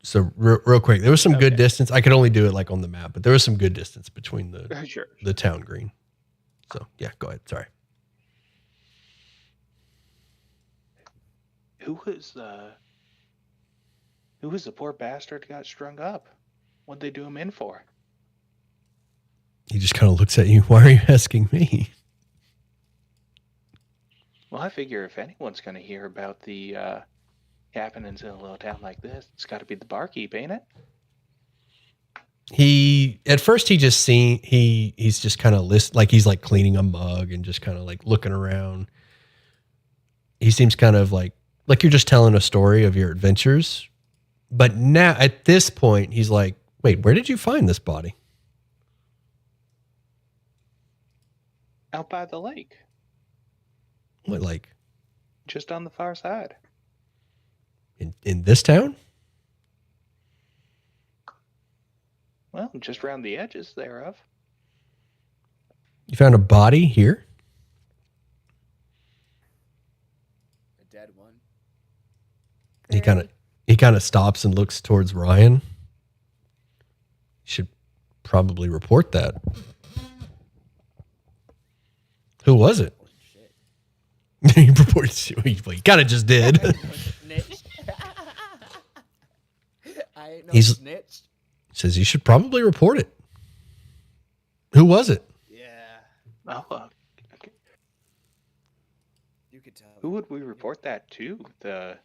So real quick, there was some good Okay. distance. I could only do it like on the map, but there was some good distance between Sure. the town green. So yeah, go ahead. Sorry. Who was the poor bastard who got strung up? What'd they do him in for? He just kind of looks at you. Why are you asking me? Well, I figure if anyone's going to hear about the happenings in a little town like this, it's got to be the barkeep, ain't it? He at first he just he's just kind of like he's like cleaning a mug and just kind of like looking around. He seems kind of like you're just telling a story of your adventures. But now at this point, he's like, "Wait, where did you find this body?" Out by the lake, What, like just on the far side. in this town? Well, just around the edges thereof. You found a body here? A dead one. He kind of stops and looks towards Ryan. You should probably report that. Who was it? Oh, shit. He reports. Well, you kind of just did. Snitch. I ain't no He's- snitch. Says you should probably report it. Who was it? Yeah. Oh, okay. You could tell. Who would we report that to? The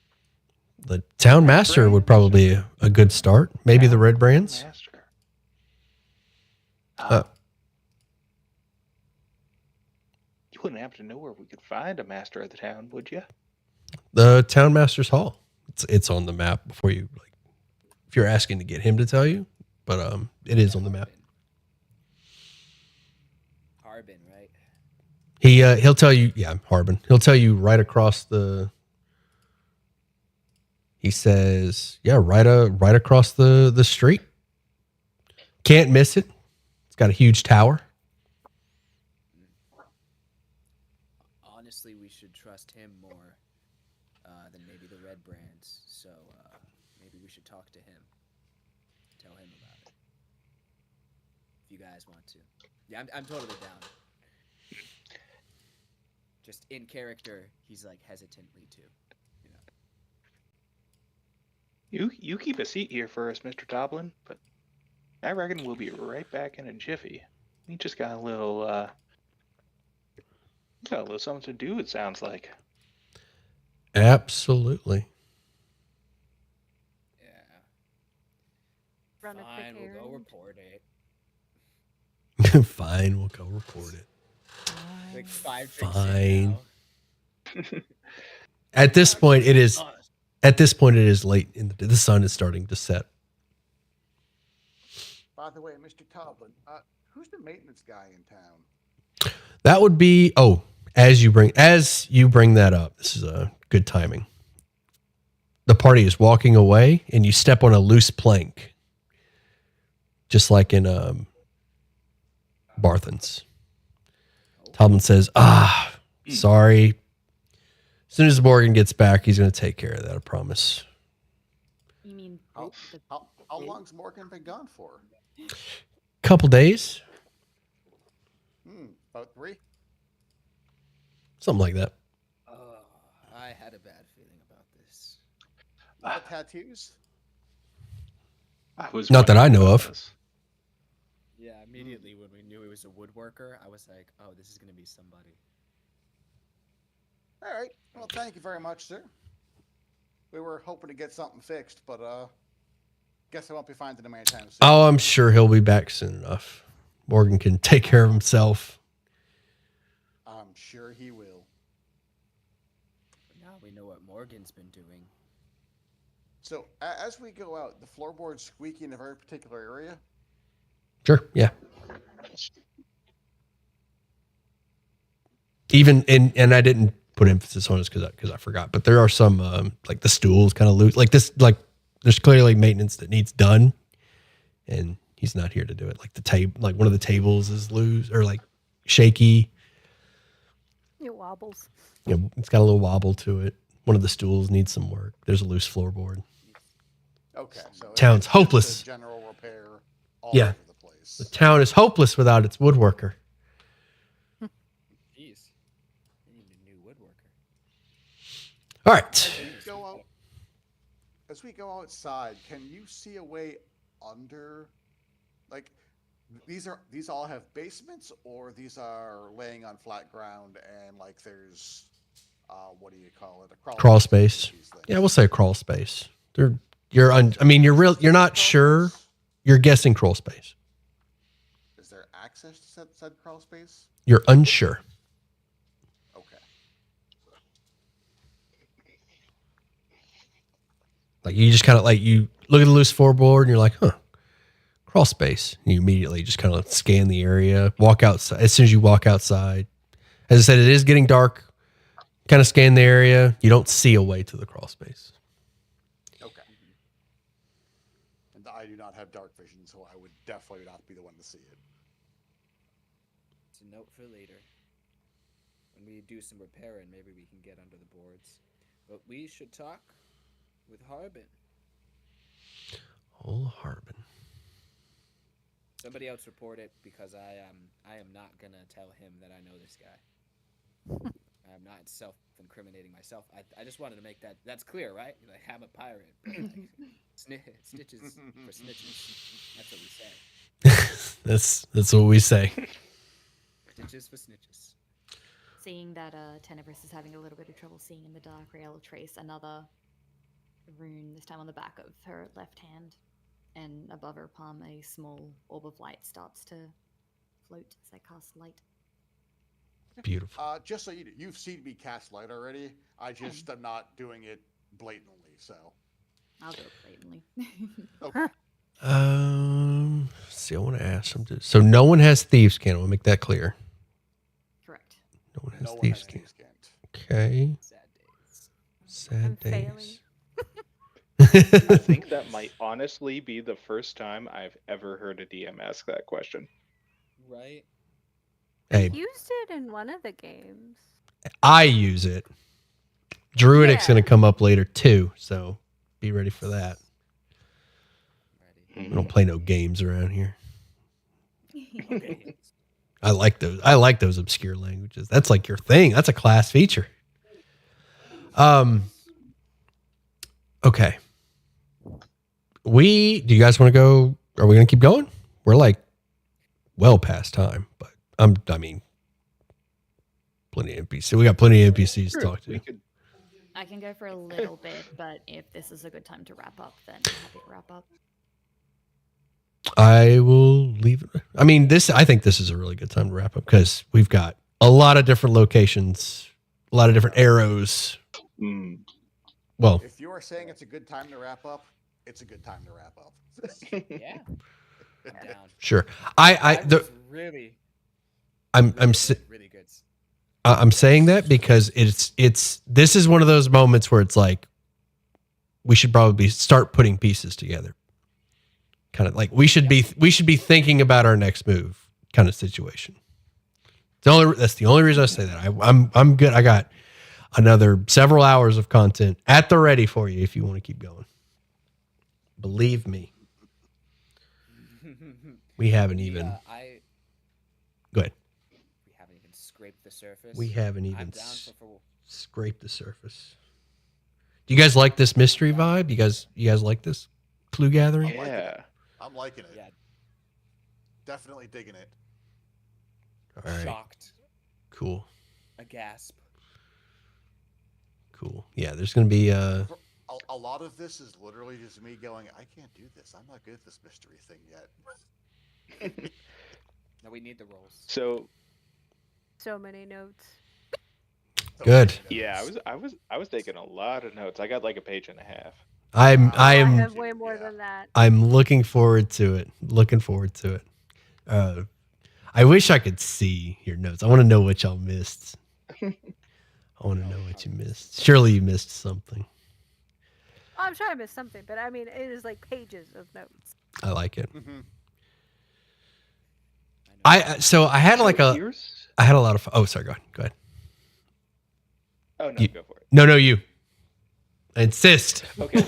The town master would probably be a good start. Maybe the Red Brands. master. You wouldn't happen to know where we could find a master of the town, would you? The town master's hall. It's on the map before you like. If you're asking to get him to tell you, but it is on the map. Harbin, right? He'll tell you. Yeah, Harbin. He'll tell you right across the. He says, "Yeah, right across the street. Can't miss it. It's got a huge tower." Honestly, we should trust him more than maybe the Red Brands. So maybe we should talk to him. Tell him about it. If you guys want to. Yeah, I'm totally down. Just in character, he's like hesitantly too. You keep a seat here for us, Mr. Toblin, but I reckon we'll be right back in a jiffy. We just got a little something to do, it sounds like. Absolutely. Yeah. Run a quick Fine, we'll go errand. report it. Fine, we'll go report it. Like 5 drinks Fine. in now. At this point, it is. At this point, it is late in the sun is starting to set. By the way, Mr. Toblin, who's the maintenance guy in town? That would be as you bring that up. This is a good timing. The party is walking away, and you step on a loose plank, just like in Barthen's. Toblin says, sorry. As soon as Morgan gets back, he's going to take care of that, I promise. You mean How, the how long's Morgan been gone for? Couple days, About 3? something like that. Oh, I had a bad feeling about this. Tattoos? I was Not that I wondering know about of. this. Yeah, immediately when we knew he was a woodworker, I was like, oh, this is going to be somebody. All right. Well, thank you very much, sir. We were hoping to get something fixed, but guess I won't be finding him anytime soon. Oh, I'm sure he'll be back soon enough. Morgan can take care of himself. I'm sure he will. But now we know what Morgan's been doing. So, as we go out, the floorboards squeaky in a very particular area. Sure, yeah. even and I didn't put emphasis on this because I forgot, but there are some like the stools kind of loose, like this, like there's clearly maintenance that needs done, and he's not here to do it. Like the table, like one of the tables is loose or like shaky. It wobbles. You know, it's got a little wobble to it. One of the stools needs some work. There's a loose floorboard. Okay, so Town's it's just hopeless. a general repair all Yeah. over the place. The town is hopeless without its woodworker. Jeez. I need a new woodworker. All right. As we go outside, can you see a way under? Like, these all have basements, or these are laying on flat ground and like there's, what do you call it? A Crawl space. Yeah, we'll say crawl space. You're not sure. You're guessing crawl space. Is there access to said crawl space? You're unsure. Okay. Like you just kind of like you look at the loose floorboard and you're like, huh, crawl space. And you immediately just kind of scan the area, walk outside. As soon as you walk outside, as I said, it is getting dark. Kind of scan the area. You don't see a way to the crawl space. Okay. And I do not have dark vision, so I would definitely not be the one to see it. It's a note for later. When we do some repairing, maybe we can get under the boards. But we should talk with Harbin. Oh, Harbin. Somebody else report it because I am not gonna tell him that I know this guy. I'm not self-incriminating myself. I just wanted to make that's clear, right? Like, I'm a pirate. But like, snitches for snitches. That's what we say. That's what we say. Snitches for snitches. Seeing that Tenebris is having a little bit of trouble seeing in the dark, Rael will trace another rune, this time on the back of her left hand. And above her palm, a small orb of light starts to float as I cast light. Beautiful. Just so you know, you've seen me cast light already. I just am not doing it blatantly, so. I'll do it blatantly. Okay. See, I want to ask something. So no one has thieves' cant. I want to make that clear. Correct. No one has No one thieves' has cant. thieves' cant. Okay. Sad days. Sad I'm days. I think that might honestly be the first time I've ever heard a DM ask that question. Right? Hey, Used it in one of the games. I use it. Druidic's Yeah. going to come up later too, so be ready for that. Ready. We don't play no games around here. Okay. I like those obscure languages. That's like your thing. That's a class feature. Okay. Do you guys want to go? Are we going to keep going? We're like well past time, but I mean, plenty of NPCs. We got plenty of NPCs to talk to. We could, I can go for a little bit, but if this is a good time to wrap up, then I'm happy to wrap up. I will leave it. I mean, I think this is a really good time to wrap up because we've got a lot of different locations, a lot of different arrows. Well, If you are saying it's a good time to wrap up, it's a good time to wrap up. Yeah. I'm down. sure. Really really good. I'm saying that because this is one of those moments where it's like we should probably start putting pieces together. Kind of like we should be thinking about our next move kind of situation. That's the only reason I say that. I'm good. I got another several hours of content at the ready for you if you want to keep going. Believe me. We haven't even go ahead. We haven't even scraped the surface. We haven't I'm even down for scraped the surface. Do you guys like this mystery vibe? You guys like this clue gathering? yeah. I'm liking it. Yeah. Definitely digging it. All right. Shocked. Cool. A gasp. Cool. Yeah, there's going to be A lot of this is literally just me going, I can't do this. I'm not good at this mystery thing yet. No, we need the rolls. So So many notes. Good. yeah, I was taking a lot of notes. I got like a page and a half. I I am have way more than that. I'm looking forward to it. I wish I could see your notes. I want to know what y'all missed. I want to know what you missed. Surely you missed something. Oh, I'm sure I missed something, but I mean, it is like pages of notes. I like it. Mm-hmm. I had like Here's... I had a lot of. Oh, sorry. Go ahead. Go ahead. Oh no, You- go for it. No, you. I insist. Okay,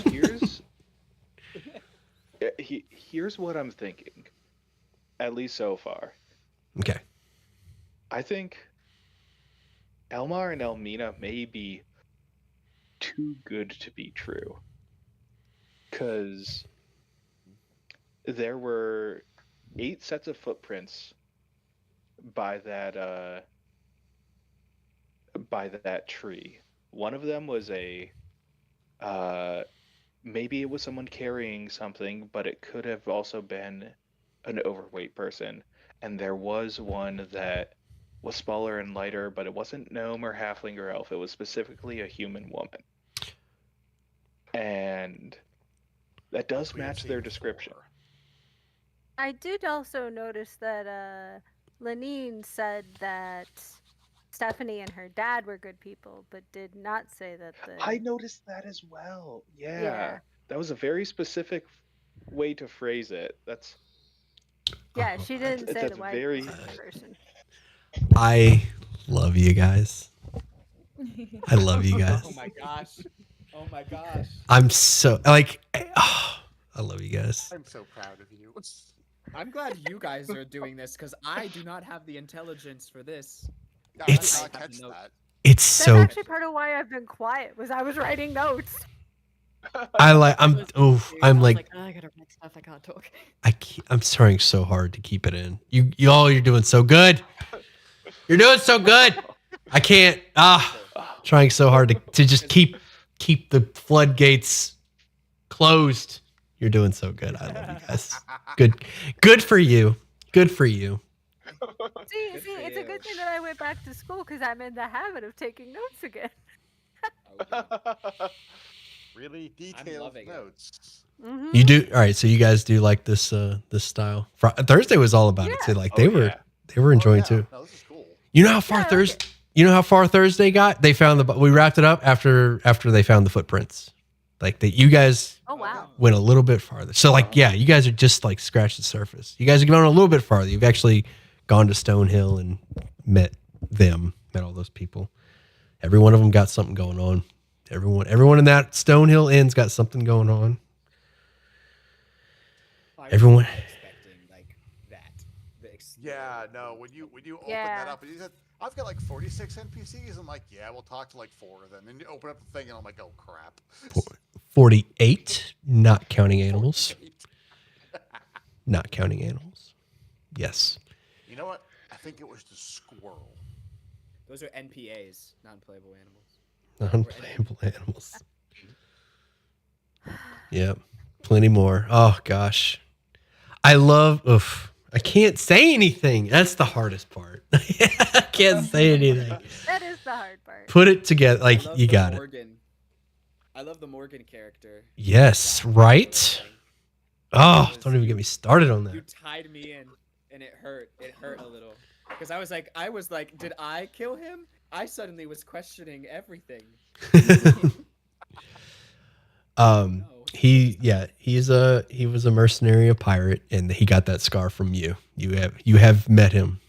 here's what I'm thinking. At least so far. Okay. I think Elmar and Elmina may be too good to be true. Because there were 8 sets of footprints by that tree. One of them was maybe it was someone carrying something, but it could have also been an overweight person. And there was one that was smaller and lighter, but it wasn't gnome or halfling or elf. It was specifically a human woman. And that does We have match seen their description. before. I did also notice that Lenine said that Stephanie and her dad were good people, but did not say that the. I noticed that as well. Yeah. Yeah. That was a very specific way to phrase it. That's Yeah, she didn't say that's the white very... person. I love you guys. I love you guys. Oh my gosh. Oh my gosh. I'm so like. I love you guys. I'm so proud of you. I'm glad you guys are doing this because I do not have the intelligence for this. No, It's- I did not catch Nope. that. It's That's so. actually part of why I've been quiet. Was I was writing notes. I'm I was like. "Oh, I gotta write stuff. I can't talk. I'm trying so hard to keep it in. You're doing so good. You're doing so good. I can't. Trying so hard to just keep the floodgates closed. You're doing so good. I love you guys. Good for you. Good for you. See, Good for it's a you. good thing that I went back to school because I'm in the habit of taking notes again. Okay. Really detailed loving it. notes. Mm-hmm. You do all right. So you guys do like this style. Thursday was all about it too. Like they were enjoying Oh, yeah. too. No, this is cool. You know how far Yeah, I like Thursday? You know how far Thursday got? They found we wrapped it up after they found the footprints. Like that, you guys Oh wow. went a little bit farther. So like, yeah, you guys are just like scratched the surface. You guys have gone a little bit farther. You've actually gone to Stonehill and met all those people. Every one of them got something going on. Everyone in that Stonehill Inn's got something going on. I was Everyone- not expecting like that. Yeah, no. When you open Yeah. that up and you said, "I've got like 46 NPCs," I'm like, "Yeah, we'll talk to like 4 of them." And you open up the thing and I'm like, "Oh crap." 48, not counting animals. Not counting animals. Yes. You know what? I think it was the squirrel. Those are NPAs, non-playable animals. Non-playable animals. Yep. Plenty more. Oh gosh. I can't say anything. That's the hardest part. I can't say anything. That is the hard part. Put it together. I Like love you the got it. Morgan. I love the Morgan character. Yes, That right? whole thing. Oh, don't even get me started on You that. tied me in, and it hurt. It hurt a little because I was like, did I kill him? I suddenly was questioning everything. No. He was a mercenary, a pirate, and he got that scar from you. You have met him.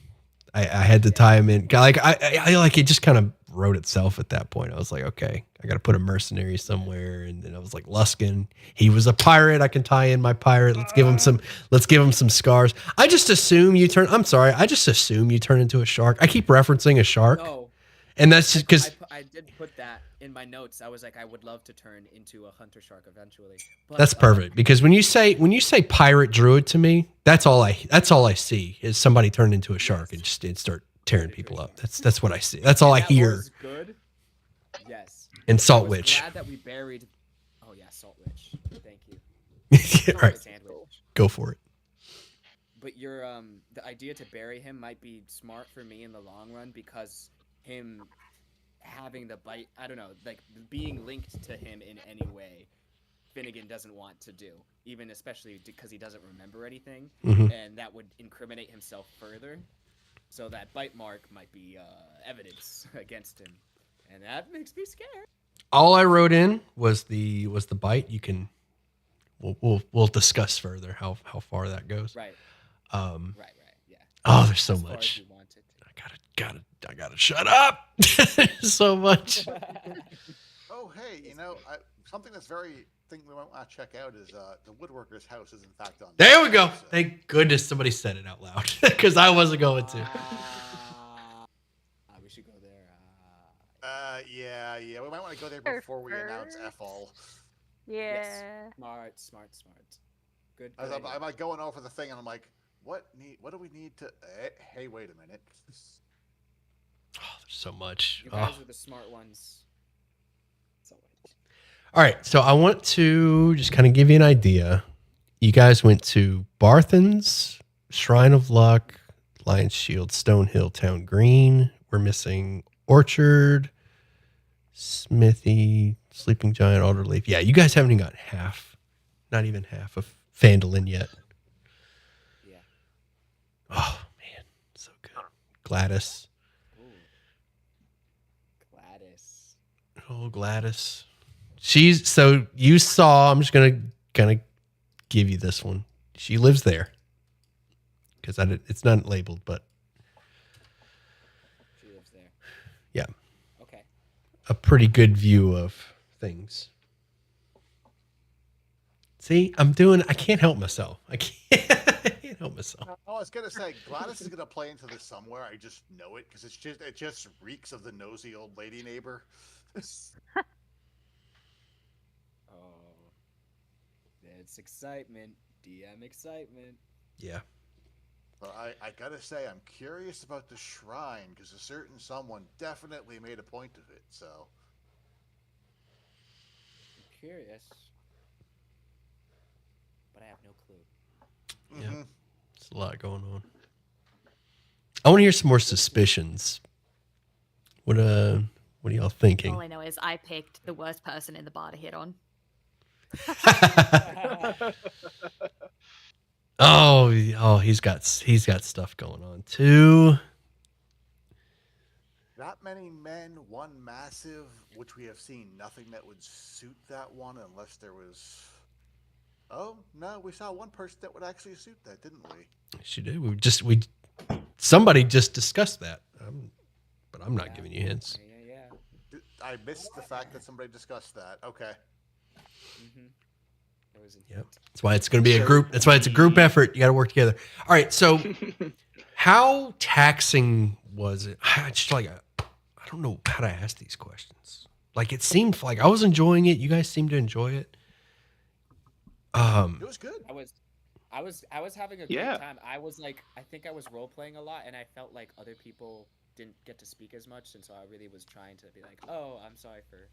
I had to tie him in. Like I like it just kind of wrote itself at that point. I was like, okay, I got to put a mercenary somewhere, and then I was like, Luskin. He was a pirate. I can tie in my pirate. Let's give him some scars. I just assume you turn into a shark. I keep referencing a shark, No, and that's just because I did put that in my notes. I was like, I would love to turn into a hunter shark eventually. But, that's perfect. Because when you say pirate druid to me, that's all I see is somebody turn into a shark and start tearing people up. That's what I see. That's all I that hear. was good. Yes. And I Salt was Witch. glad that we buried. Oh yeah, Salt Witch. Thank you. All right, Sandwich. go for it. But your the idea to bury him might be smart for me in the long run because him having the bite, I don't know, like being linked to him in any way, Finnegan doesn't want to do, even especially because he doesn't remember anything, Mhm. and that would incriminate himself further. So that bite mark might be evidence against him, and that makes me scared. All I wrote in was the bite. You can we'll discuss further how far that goes. Right. Um, Right. Yeah. oh, there's so As far as much. you want it. I gotta shut up. There's so much. Oh, hey, something that's very thing we might want to check out is the woodworker's house is in fact on. There we go. So- Thank goodness somebody said it out loud because I wasn't going to. We should go there. Yeah. We might want to go there before we announce F-all. Yeah. Smart. Good. I'm idea. like going over the thing and I'm like, what do we need to? Hey, wait a minute. Oh, there's so much. You guys Oh. are the smart ones. So All right, so I want to just kind of give you an idea. You guys went to Barthen's, Shrine of Luck, Lion's Shield, Stonehill, Town Green. We're missing Orchard, Smithy, Sleeping Giant, Alderleaf. Yeah, you guys haven't even got half, not even half of Phandalin yet. yeah. Oh, man, so good. Gladys. Ooh. Gladys. Oh, Gladys. She's so you saw. I'm just gonna kind of give you this one. She lives there because it's not labeled, but She lives there. yeah, Okay. a pretty good view of things. See, I can't help myself. I can't help myself. I was gonna say Gladys is gonna play into this somewhere. I just know it because it just reeks of the nosy old lady neighbor. Oh, it's excitement. DM excitement. Yeah. But I gotta say, I'm curious about the shrine because a certain someone definitely made a point of it. So I'm curious, but I have no clue. Yeah. There's a lot going on. I want to hear some more suspicions. What are y'all thinking? All I know is I picked the worst person in the bar to hit on. Oh, he's got stuff going on too. that many men, one massive, which we have seen nothing that would suit that one unless there was. Oh no, we saw one person that would actually suit that, didn't we? She did. Somebody just discussed that. But I'm not giving you hints. Yeah. I missed the fact that somebody discussed that. Okay. Mm-hmm. There was Yep. That's why it's going to be a group. That's why it's a group effort. You got to work together. All right. So, how taxing was it? I don't know how to ask these questions. Like, it seemed like I was enjoying it. You guys seemed to enjoy it. It was good. I was having a great time. I think I was role playing a lot, and I felt like other people didn't get to speak as much, and so I really was trying to be like, oh, I'm sorry for,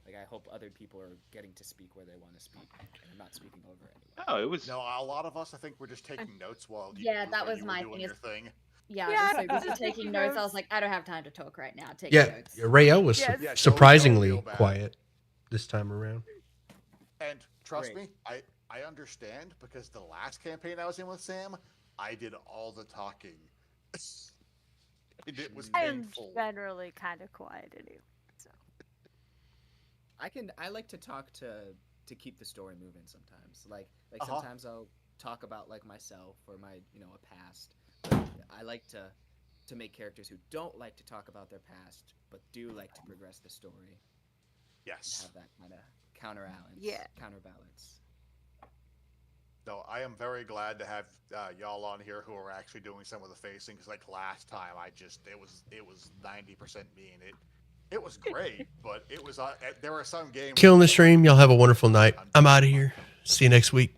like, I hope other people are getting to speak where they want to speak, and I'm not speaking over anyone. Oh, it was. No, a lot of us, I think, were just taking notes while That was you my were doing thing your is- thing. Yeah, Yeah, I was so busy just taking taking notes. I notes. was like, I don't have time to talk right now. Take Yeah. notes. Rayo was Yes. Yeah, surprisingly don't feel bad. quiet this time around. And trust Great. me, I understand because the last campaign I was in with Sam, I did all the talking. And it was I am painful. generally kind of quiet anyway. So. I like to talk to keep the story moving sometimes. Like Uh-huh. sometimes I'll talk about like myself or my a past. But I like to make characters who don't like to talk about their past but do like to progress the story. Yes. Have that kind of counterbalance. Yeah. Counterbalance. So I am very glad to have y'all on here who are actually doing some of the facing because like last time it was 90% me and it was great, but it was there were some games Killing the stream. Y'all have a wonderful night. I'm out of here. See you next week.